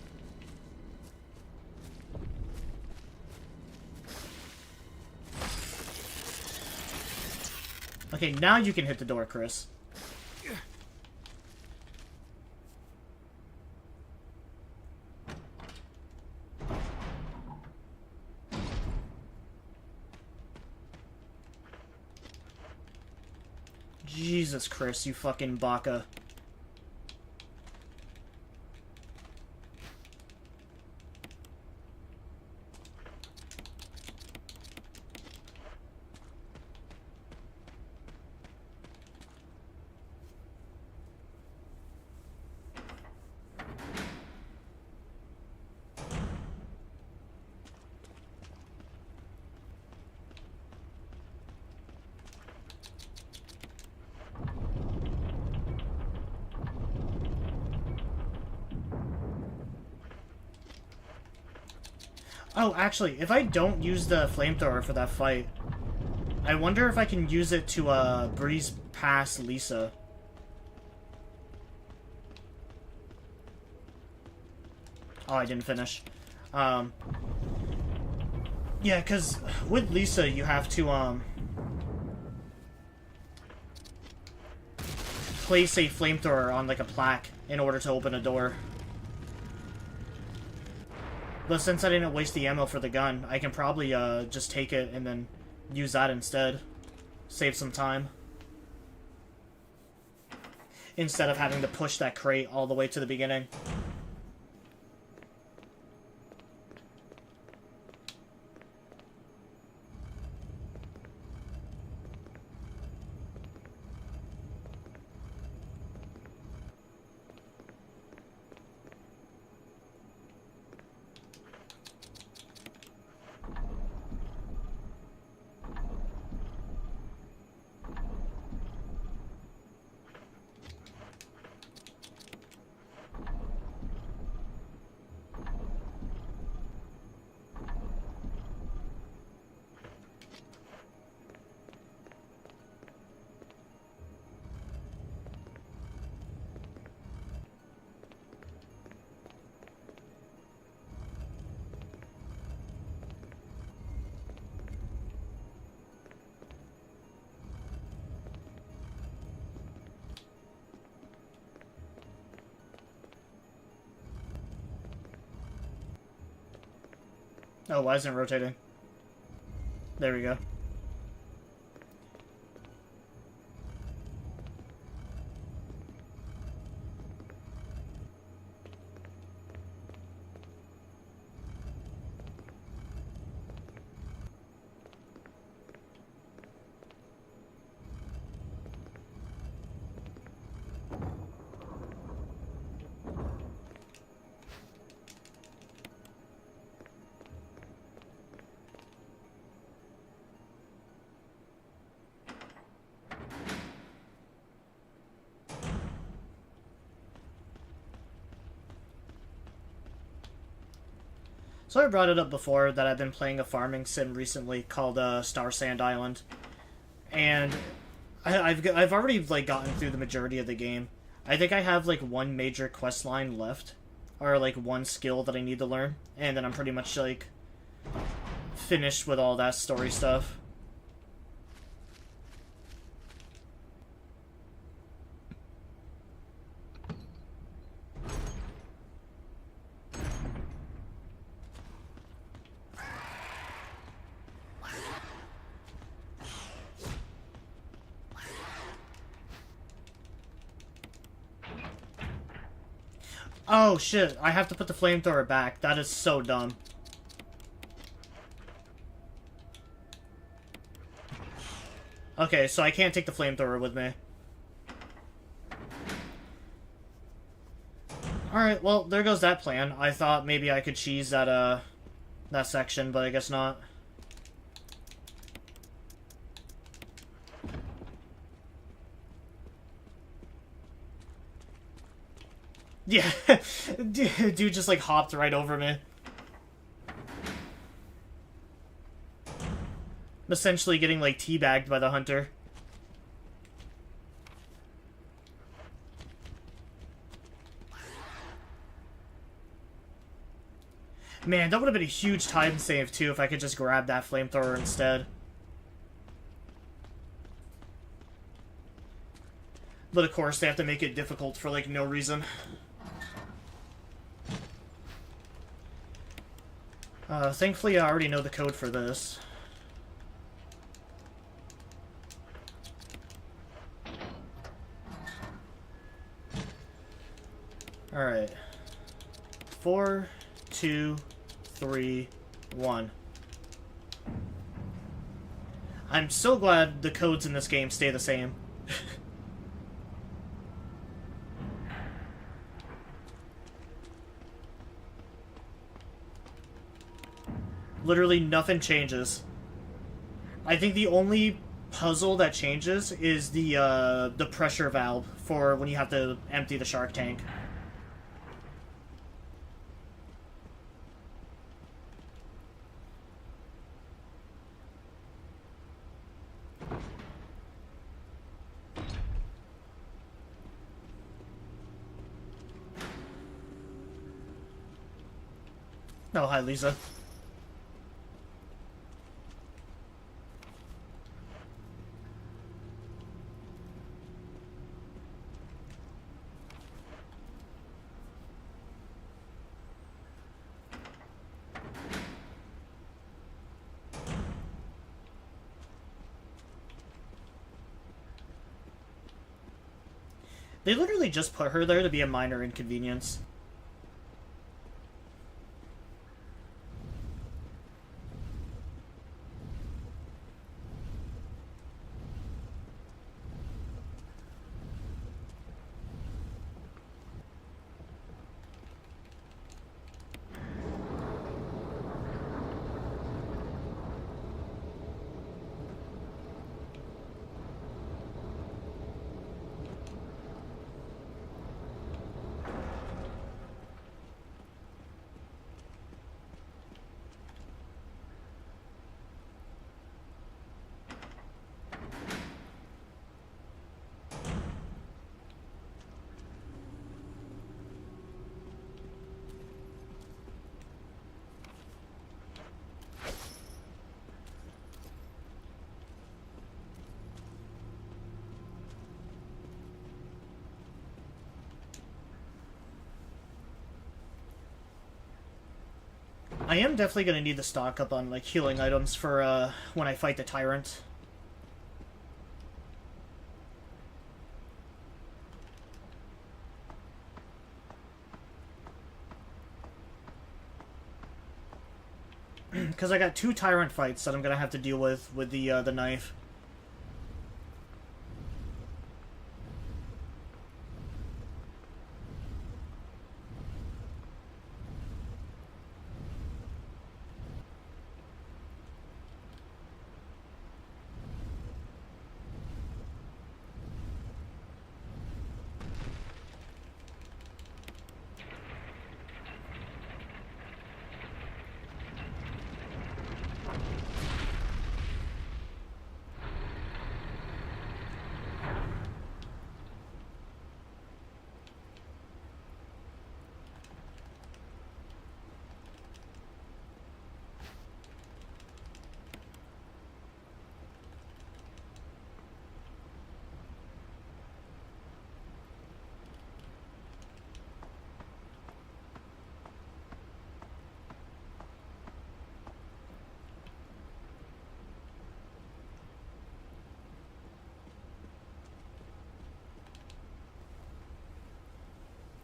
Okay, now you can hit the door, Chris. Jesus, Chris, you fucking baka. Oh, actually, if I don't use the flamethrower for that fight, I wonder if I can use it to, breeze past Lisa. Oh, I didn't finish. Yeah, because with Lisa, you have to, place a flamethrower on, like, a plaque in order to open a door. But since I didn't waste the ammo for the gun, I can probably, just take it and then use that instead. Save some time. Instead of having to push that crate all the way to the beginning. Oh, why isn't it rotating? There we go. So I brought it up before that I've been playing a farming sim recently called Star Sand Island, and I've already like gotten through the majority of the game. I think I have like one major quest line left, or like one skill that I need to learn, and then I'm pretty much like finished with all that story stuff. Oh shit, I have to put the flamethrower back. That is so dumb. Okay, so I can't take the flamethrower with me. Alright, well, there goes that plan. I thought maybe I could cheese that, that section, but I guess not. Yeah, dude just like hopped right over me. I'm essentially getting like teabagged by the hunter. Man, that would have been a huge time save, too, if I could just grab that flamethrower instead. But of course, they have to make it difficult for, like, no reason. Thankfully, I already know the code for this. Alright. 4, 2, 3, 1. I'm so glad the codes in this game stay the same. Literally nothing changes. I think the only puzzle that changes is the pressure valve for when you have to empty the shark tank. Oh, hi, Lisa. They literally just put her there to be a minor inconvenience. I am definitely going to need to stock up on, like, healing items for, when I fight the Tyrant. Because I got 2 Tyrant fights that I'm going to have to deal with the knife.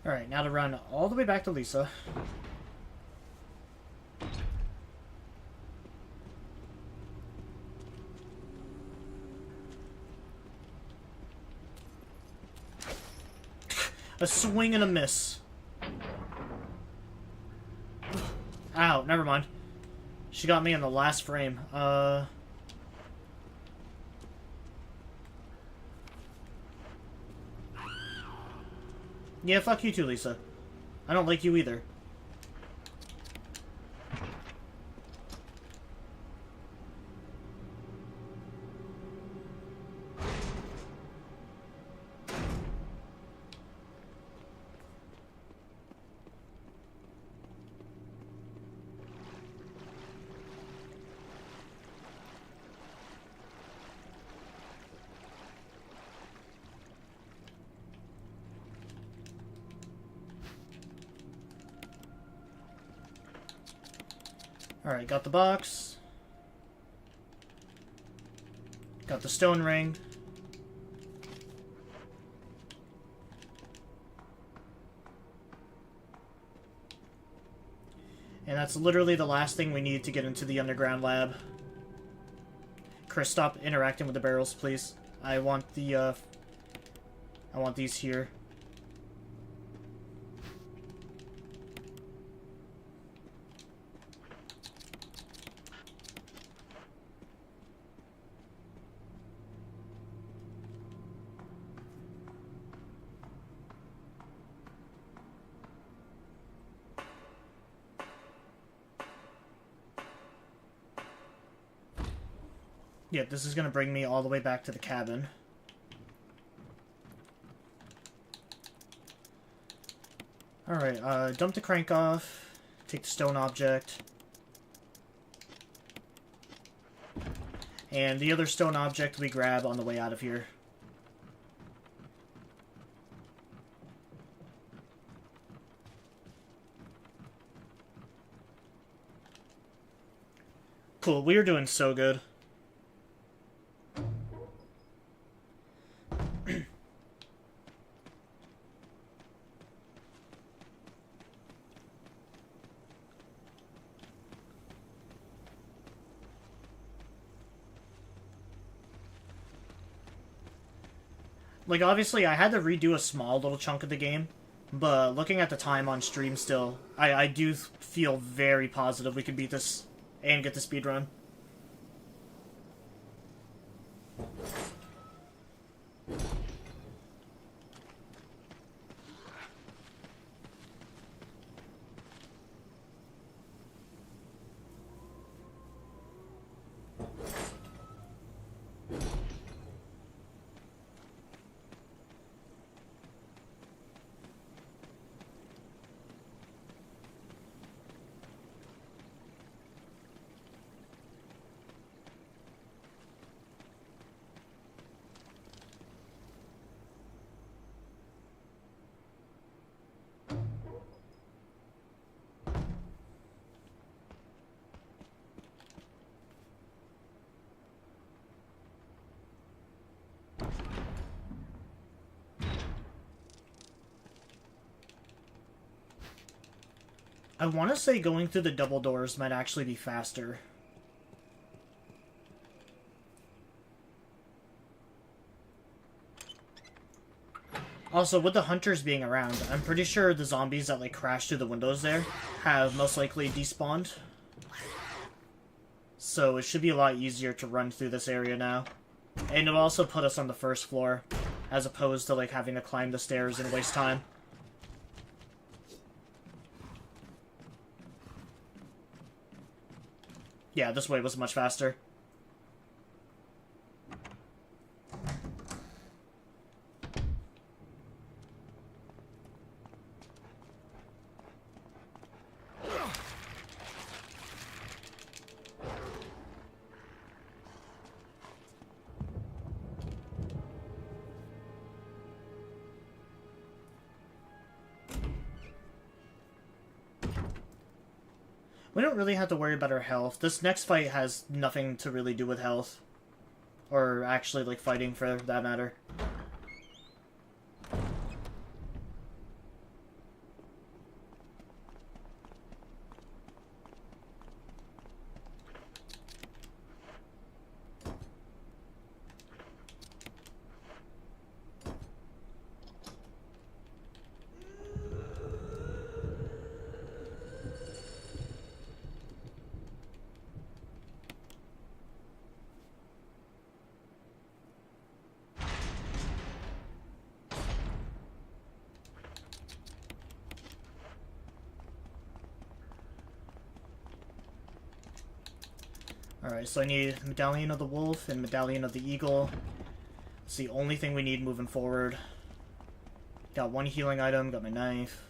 Alright, now to run all the way back to Lisa. A swing and a miss. Ow, never mind. She got me in the last frame. Yeah, fuck you too, Lisa. I don't like you either. Alright, got the box. Got the stone ring. And that's literally the last thing we need to get into the underground lab. Chris, stop interacting with the barrels, please. I want the, I want these here. Yeah, this is going to bring me all the way back to the cabin. Alright, dump the crank off. Take the stone object. And the other stone object we grab on the way out of here. Cool, we are doing so good. Like, obviously, I had to redo a small little chunk of the game, but looking at the time on stream still, I do feel very positive we can beat this and get the speed run. I want to say going through the double doors might actually be faster. Also, with the hunters being around, I'm pretty sure the zombies that, like, crash through the windows there have most likely despawned. So it should be a lot easier to run through this area now. And it'll also put us on the first floor, as opposed to, like, having to climb the stairs and waste time. Yeah, this way was much faster. We don't really have to worry about our health. This next fight has nothing to really do with health. Or actually, like, fighting for that matter. Alright, so I need Medallion of the Wolf and Medallion of the Eagle. It's the only thing we need moving forward. Got one healing item, got my knife.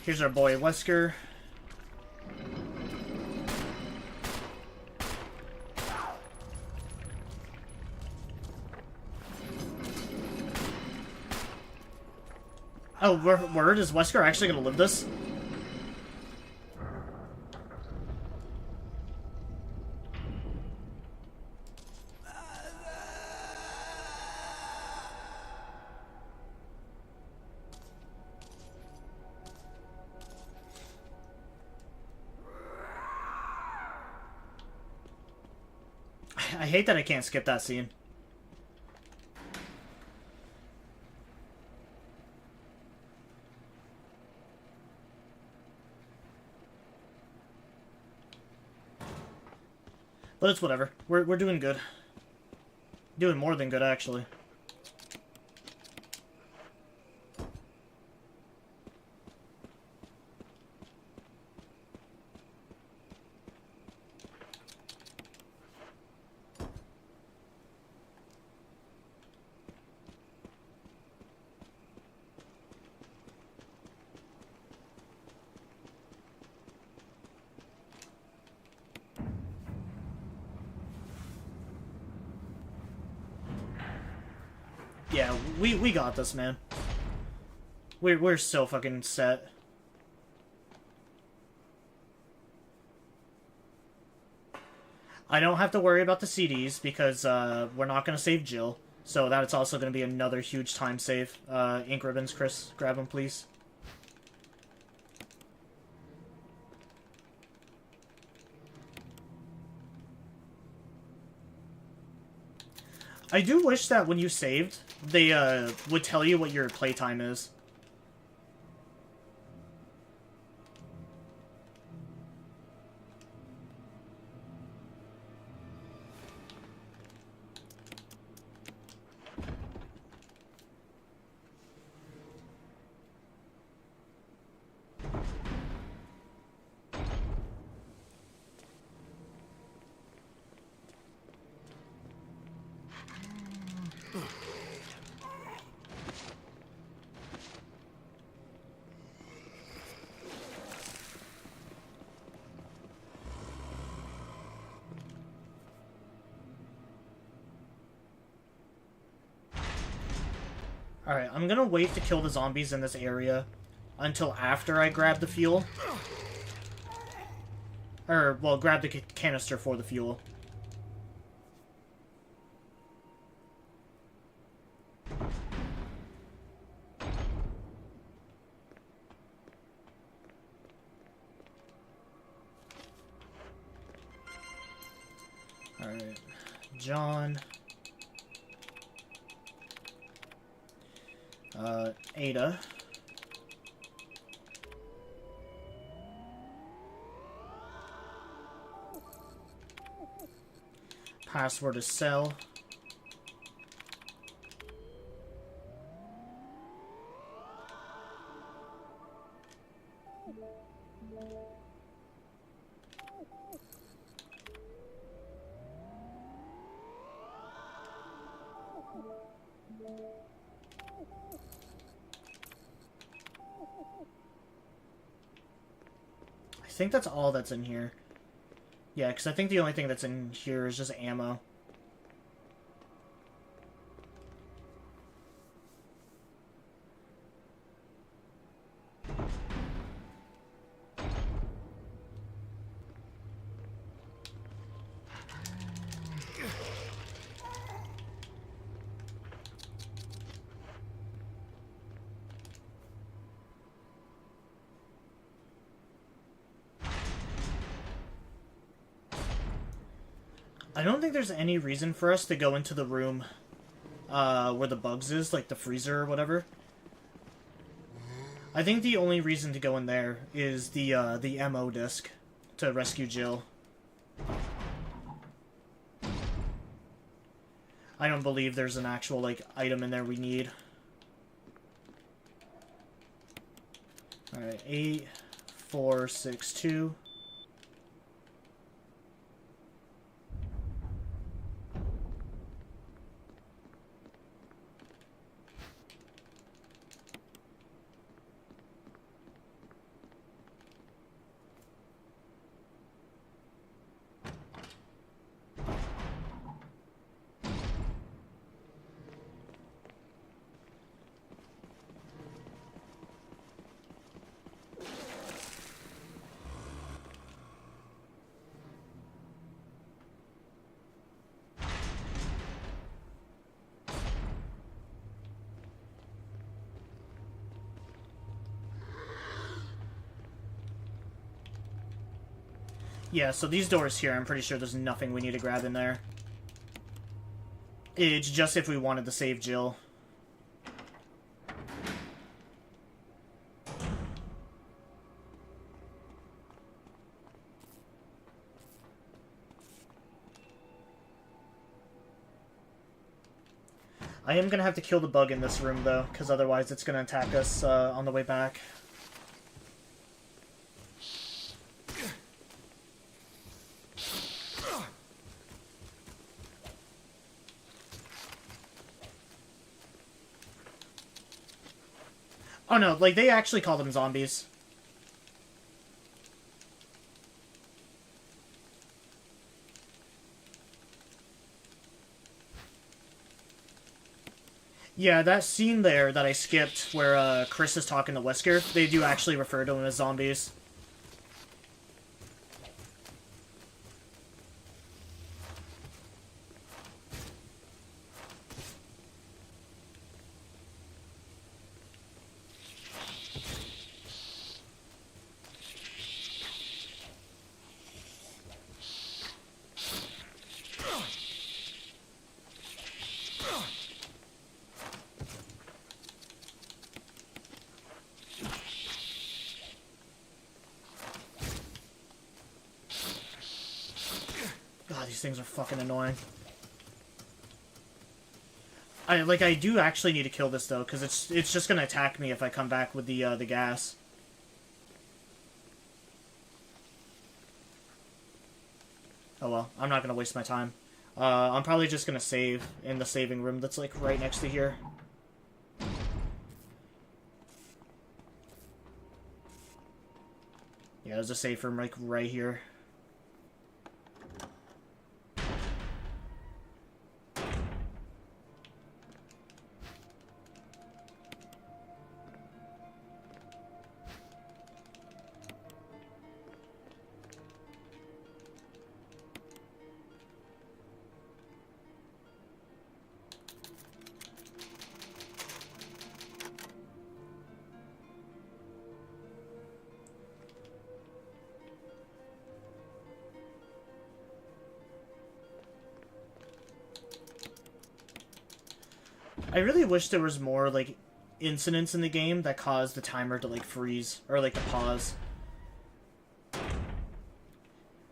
Here's our boy Wesker. Oh, word? Is Wesker actually gonna live this? I hate that I can't skip that scene. But it's whatever. We're doing good. Doing more than good, actually. Yeah, we got this, man. We're so fucking set. I don't have to worry about the CDs because we're not going to save Jill. So that's also going to be another huge time save. Ink ribbons, Chris, grab them, please. I do wish that when you saved, they would tell you what your playtime is. Alright, I'm gonna wait to kill the zombies in this area until after I grab the fuel. Or, well, grab the canister for the fuel. Alright, John... Ada. Password is cell. I think that's all that's in here. Yeah, because I think the only thing that's in here is just ammo. I don't think there's any reason for us to go into the room where the bugs is, like the freezer or whatever. I think the only reason to go in there is the MO disc to rescue Jill. I don't believe there's an actual, like, item in there we need. Alright, 8, 4, 6, 2. Yeah, so these doors here, I'm pretty sure there's nothing we need to grab in there. It's just if we wanted to save Jill. I am gonna have to kill the bug in this room, though, because otherwise it's gonna attack us on the way back. Oh no, like, they actually call them zombies. Yeah, that scene there that I skipped, where Chris is talking to Wesker, they do actually refer to them as zombies. God, these things are fucking annoying. I do actually need to kill this, though, because it's just gonna attack me if I come back with the gas. Oh well, I'm not gonna waste my time. I'm probably just gonna save in the saving room that's, like, right next to here. Yeah, there's a safe room, like, right here. I really wish there was more, like, incidents in the game that caused the timer to, like, freeze, or, like, to pause.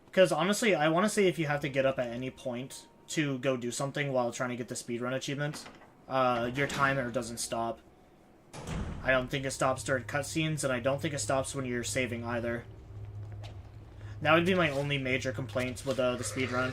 Because, honestly, I want to say if you have to get up at any point to go do something while trying to get the speedrun achievement, your timer doesn't stop. I don't think it stops during cutscenes, and I don't think it stops when you're saving either. That would be my only major complaint with the speedrun.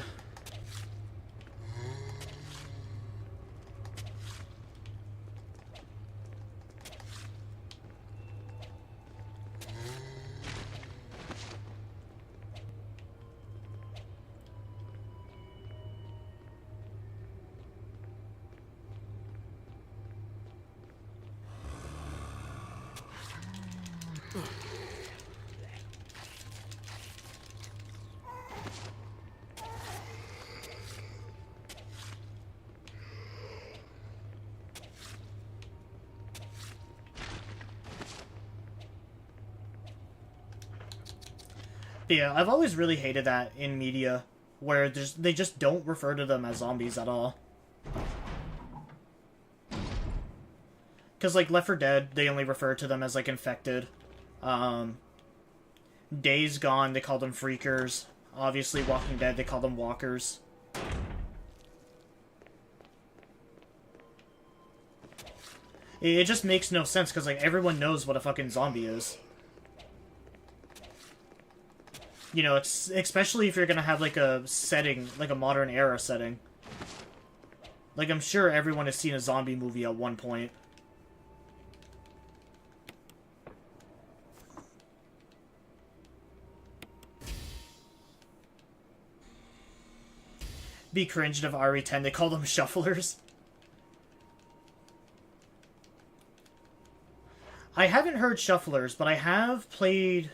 Yeah, I've always really hated that in media, where they just don't refer to them as zombies at all. Because, like, Left 4 Dead, they only refer to them as, like, infected. Days Gone, they call them freakers. Obviously, Walking Dead, they call them walkers. It just makes no sense, because, like, everyone knows what a fucking zombie is. You know, it's especially if you're gonna have, like, a setting, like a modern era setting. Like, I'm sure everyone has seen a zombie movie at one point. Be cringed of RE10, they call them shufflers. I haven't heard shufflers, but I have played...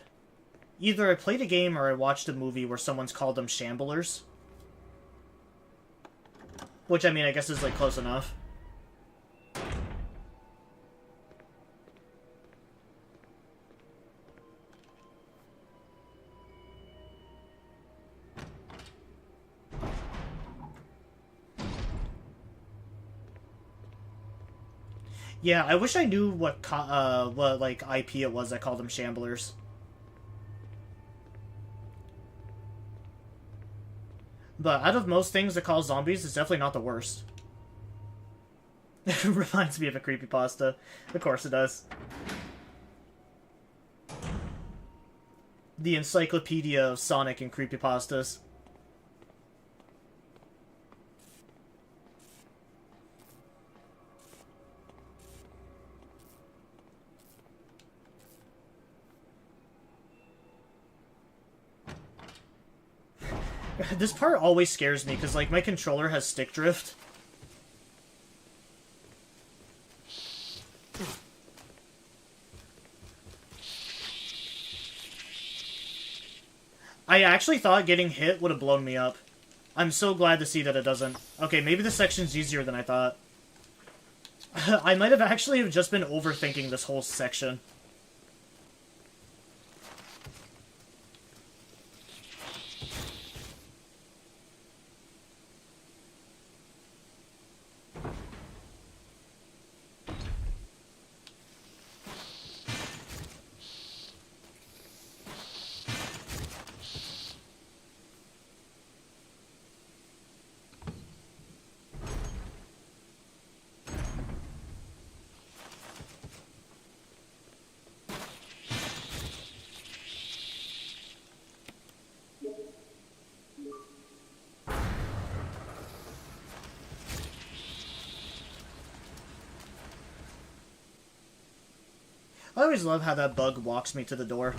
Either I played a game or I watched a movie where someone's called them shamblers. Which, I mean, I guess is, like, close enough. Yeah, I wish I knew what like IP it was that called them Shamblers. But out of most things that call zombies, it's definitely not the worst. It reminds me of a creepypasta. Of course it does. The encyclopedia of Sonic and creepypastas. This part always scares me, because, like, my controller has stick drift. I actually thought getting hit would have blown me up. I'm so glad to see that it doesn't. Okay, maybe this section's easier than I thought. I might have actually have just been overthinking this whole section. I always love how that bug walks me to the door.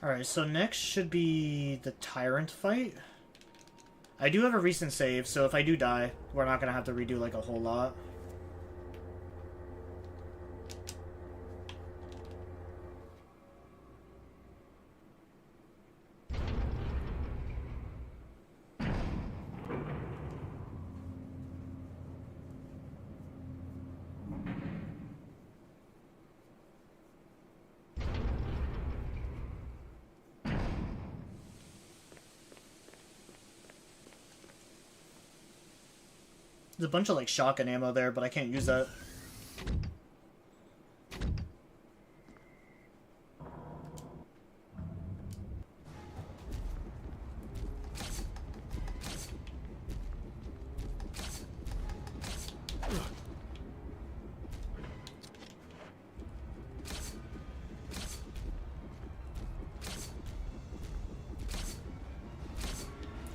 Alright, so next should be the Tyrant fight. I do have a recent save, so if I do die, we're not gonna have to redo, like, a whole lot. There's a bunch of, like, shotgun ammo there, but I can't use that.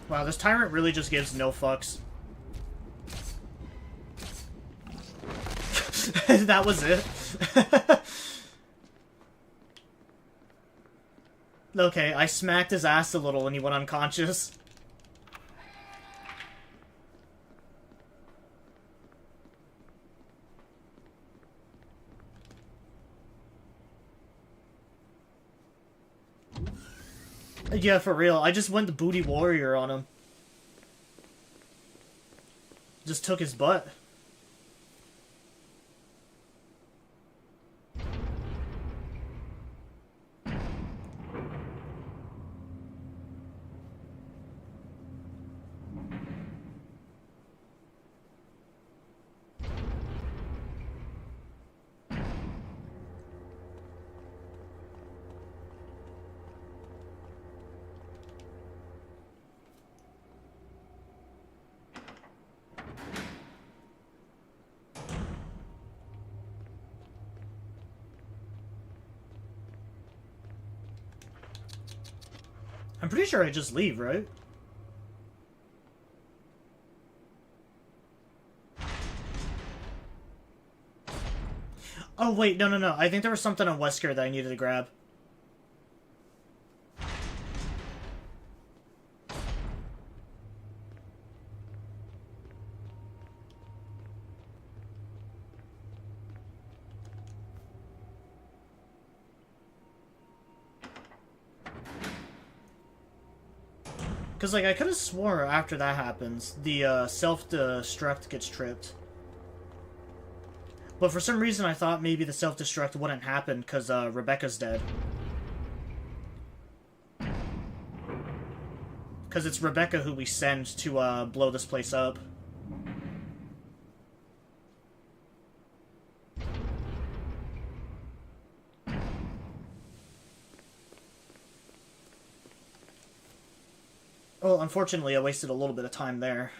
Wow, this Tyrant really just gives no fucks. That was it. Okay, I smacked his ass a little and he went unconscious. Yeah, for real. I just went the booty warrior on him. Just took his butt. I'm pretty sure I just leave, right? Oh, wait, no. I think there was something on Wesker that I needed to grab. Because, like, I could have swore after that happens, the self-destruct gets tripped. But for some reason, I thought maybe the self-destruct wouldn't happen because Rebecca's dead. Because it's Rebecca who we send to blow this place up. Well, unfortunately, I wasted a little bit of time there.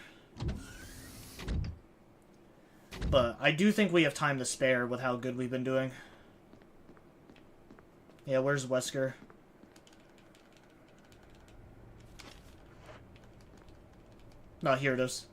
But I do think we have time to spare with how good we've been doing. Yeah, where's Wesker? No, here it is.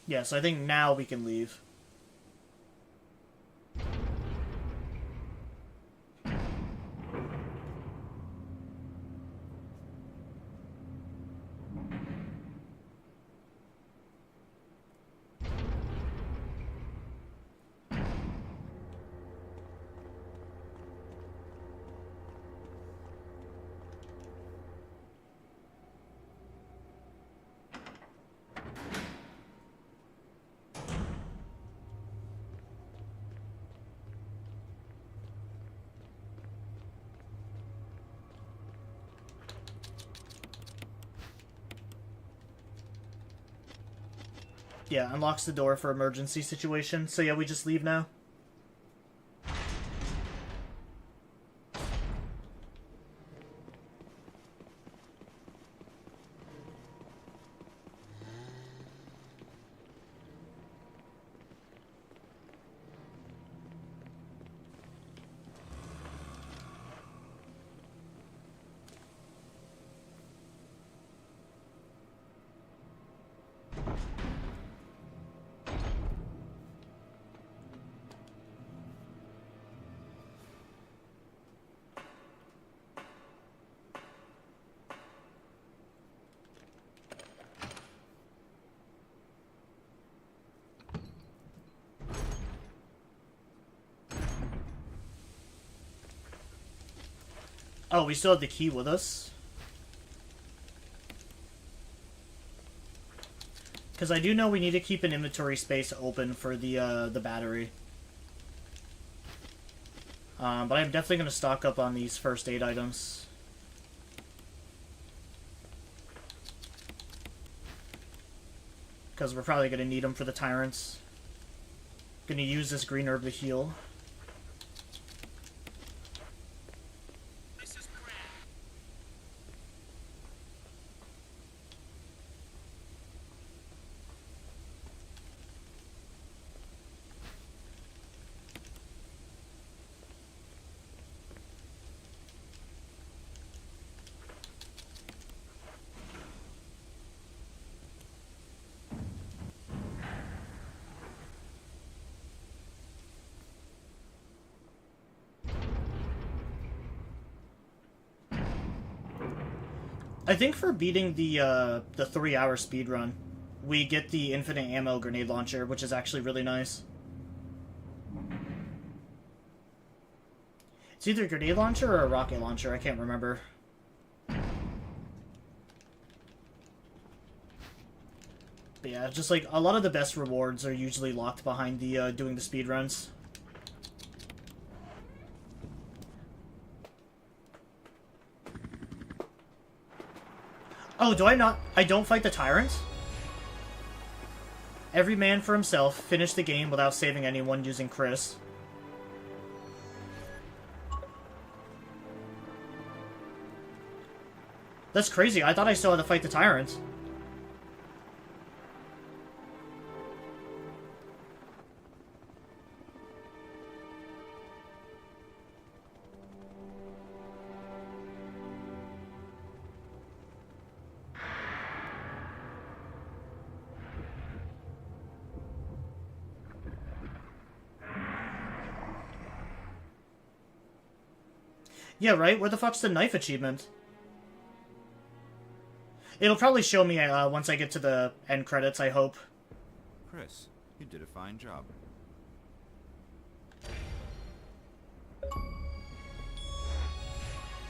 Yeah, so I think now we can leave. Yeah, unlocks the door for emergency situation. So yeah, we just leave now. Oh, we still have the key with us? Because I do know we need to keep an inventory space open for the battery. But I'm definitely going to stock up on these first aid items. Because we're probably going to need them for the tyrants. Going to use this green herb to heal. I think for beating the 3-hour speedrun, we get the infinite ammo grenade launcher, which is actually really nice. It's either a grenade launcher or a rocket launcher, I can't remember. But yeah, just like a lot of the best rewards are usually locked behind the doing the speedruns. Oh, do I not? I don't fight the tyrant? Every man for himself. Finish the game without saving anyone using Chris. That's crazy. I thought I still had to fight the tyrant. Yeah, right? Where the fuck's the knife achievement? It'll probably show me once I get to the end credits, I hope. Chris, you did a fine job.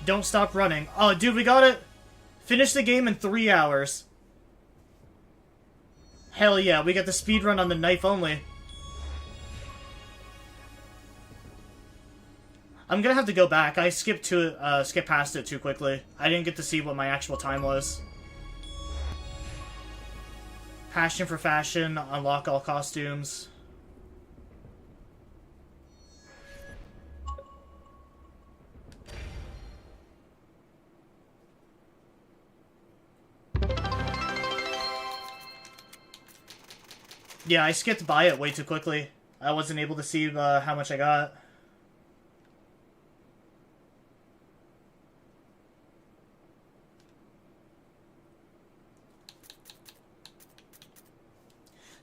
Don't stop running. Oh, dude, we got it! Finish the game in 3 hours. Hell yeah, we got the speedrun on the knife only. I'm gonna have to go back. I skipped past it too quickly. I didn't get to see what my actual time was. Passion for fashion, unlock all costumes. Yeah, I skipped by it way too quickly. I wasn't able to see how much I got.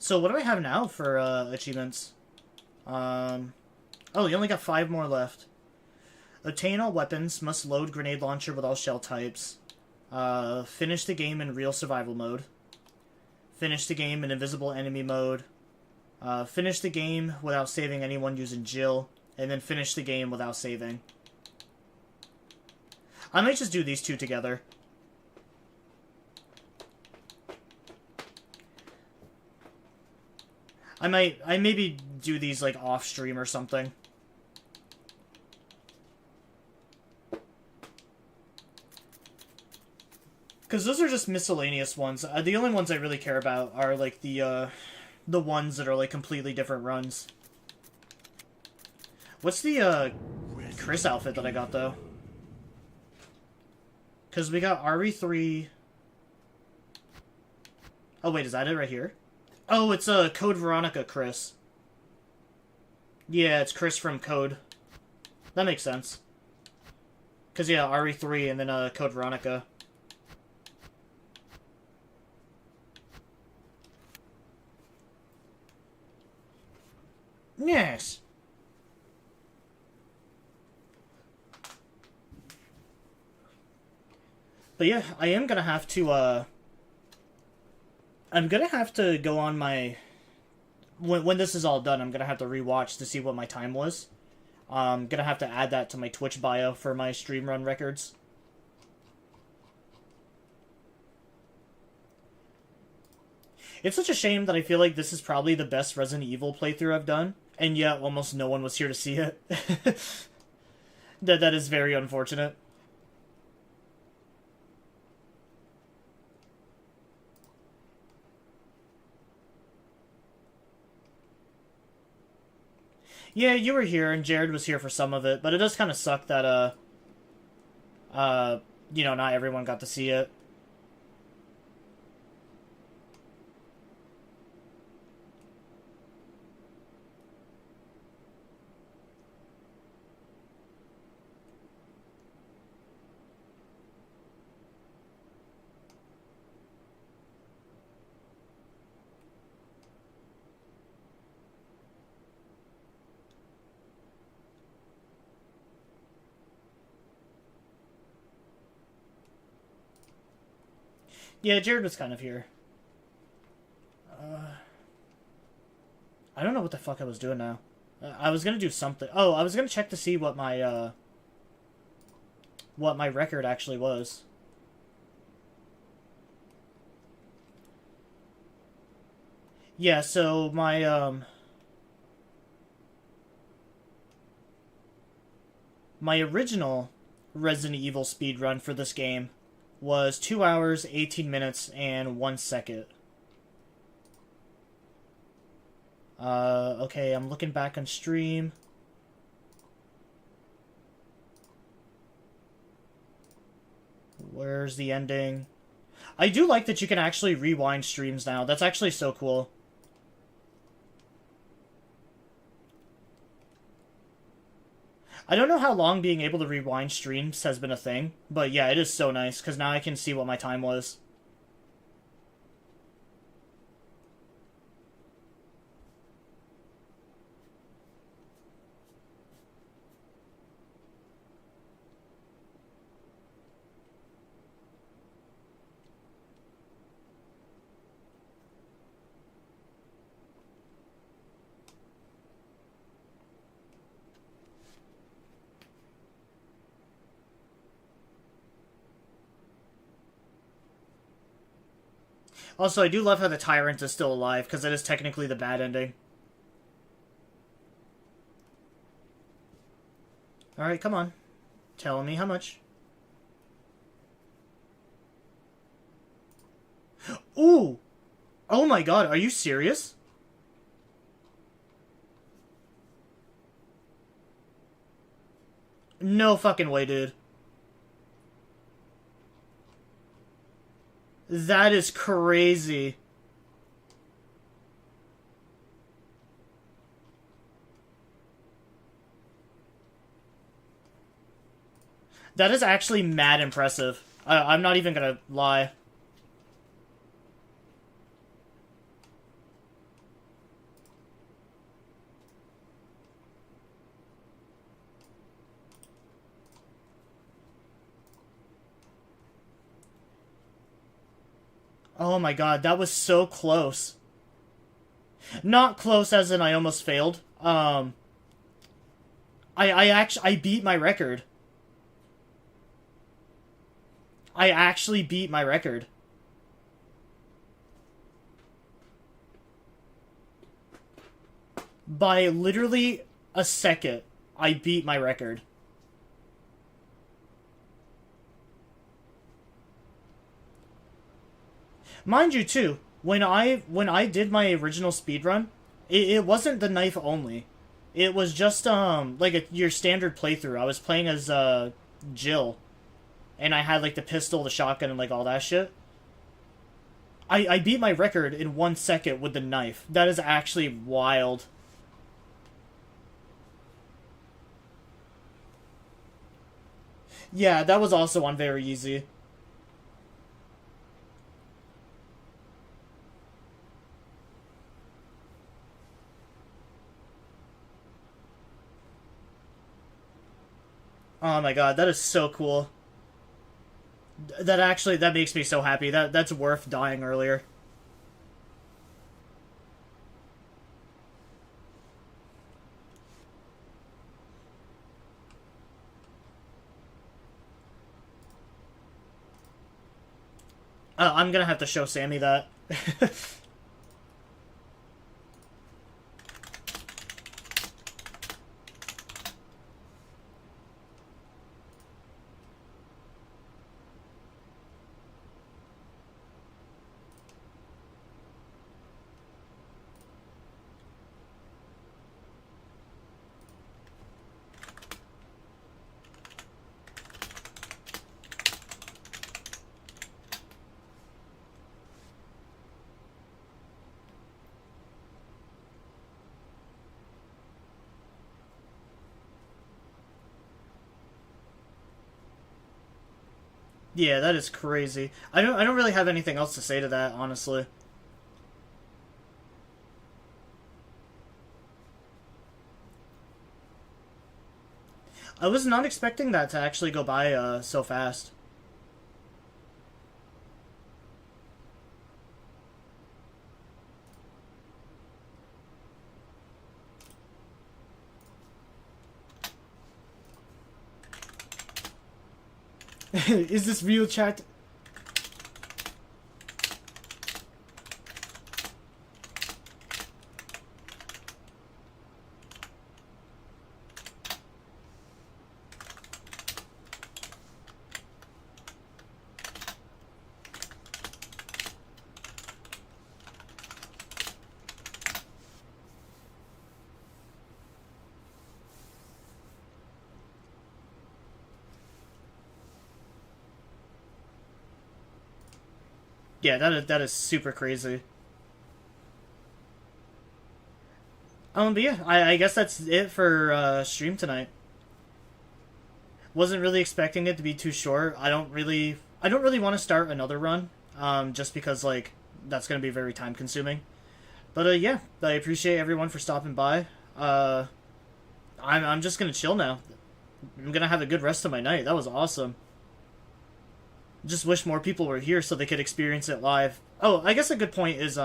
So what do I have now for achievements? Oh, you only got 5 more left. Obtain all weapons, must load grenade launcher with all shell types. Finish the game in real survival mode. Finish the game in invisible enemy mode. Finish the game without saving anyone using Jill. And then finish the game without saving. I might just do these 2 together. I maybe do these, like, off-stream or something. Because those are just miscellaneous ones. The only ones I really care about are, like, the ones that are, like, completely different runs. What's the, Chris outfit that I got, though? Because we got RE3... Oh, wait, is that it right here? Oh, it's Code Veronica Chris. Yeah, it's Chris from Code. That makes sense. Because, yeah, RE3 and then Code Veronica. Yes. But yeah, I am gonna have to, I'm gonna have to go on my... When this is all done, I'm gonna have to rewatch to see what my time was. I'm gonna have to add that to my Twitch bio for my stream run records. It's such a shame that I feel like this is probably the best Resident Evil playthrough I've done, and yet almost no one was here to see it. That is very unfortunate. Yeah, you were here, and Jared was here for some of it, but it does kind of suck that, you know, not everyone got to see it. Yeah, Jared was kind of here. I don't know what the fuck I was doing now. I was gonna do something. Oh, I was gonna check to see what my record actually was. Yeah, so my original Resident Evil speedrun for this game was 2 hours, 18 minutes, and 1 second. Okay, I'm looking back on stream. Where's the ending? I do like that you can actually rewind streams now. That's actually so cool. I don't know how long being able to rewind streams has been a thing, but yeah, it is so nice, because now I can see what my time was. Also, I do love how the Tyrant is still alive, because it is technically the bad ending. Alright, come on. Tell me how much. Ooh! Oh my god, are you serious? No fucking way, dude. That is crazy. That is actually mad impressive. I'm not even gonna lie. Oh my god, that was so close. Not close as in I almost failed. I beat my record. I actually beat my record. By literally a second, I beat my record. Mind you, too, when I did my original speedrun, it wasn't the knife only. It was just, like, your standard playthrough. I was playing as, Jill. And I had, like, the pistol, the shotgun, and, like, all that shit. I beat my record in 1 second with the knife. That is actually wild. Yeah, that was also on very easy. Oh my god, that is so cool. That makes me so happy. That's worth dying earlier. I'm gonna have to show Sammy that. Yeah, that is crazy. I don't really have anything else to say to that, honestly. I was not expecting that to actually go by so fast. Is this real, chat? Yeah, that is super crazy. But yeah, I guess that's it for stream tonight. Wasn't really expecting it to be too short. I don't really want to start another run, just because like that's gonna be very time consuming. But yeah, I appreciate everyone for stopping by. I'm just gonna chill now. I'm gonna have a good rest of my night. That was awesome. Just wish more people were here so they could experience it live. Oh, I guess a good point is,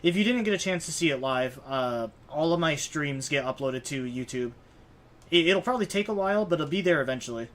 if you didn't get a chance to see it live, all of my streams get uploaded to YouTube. It'll probably take a while, but it'll be there eventually.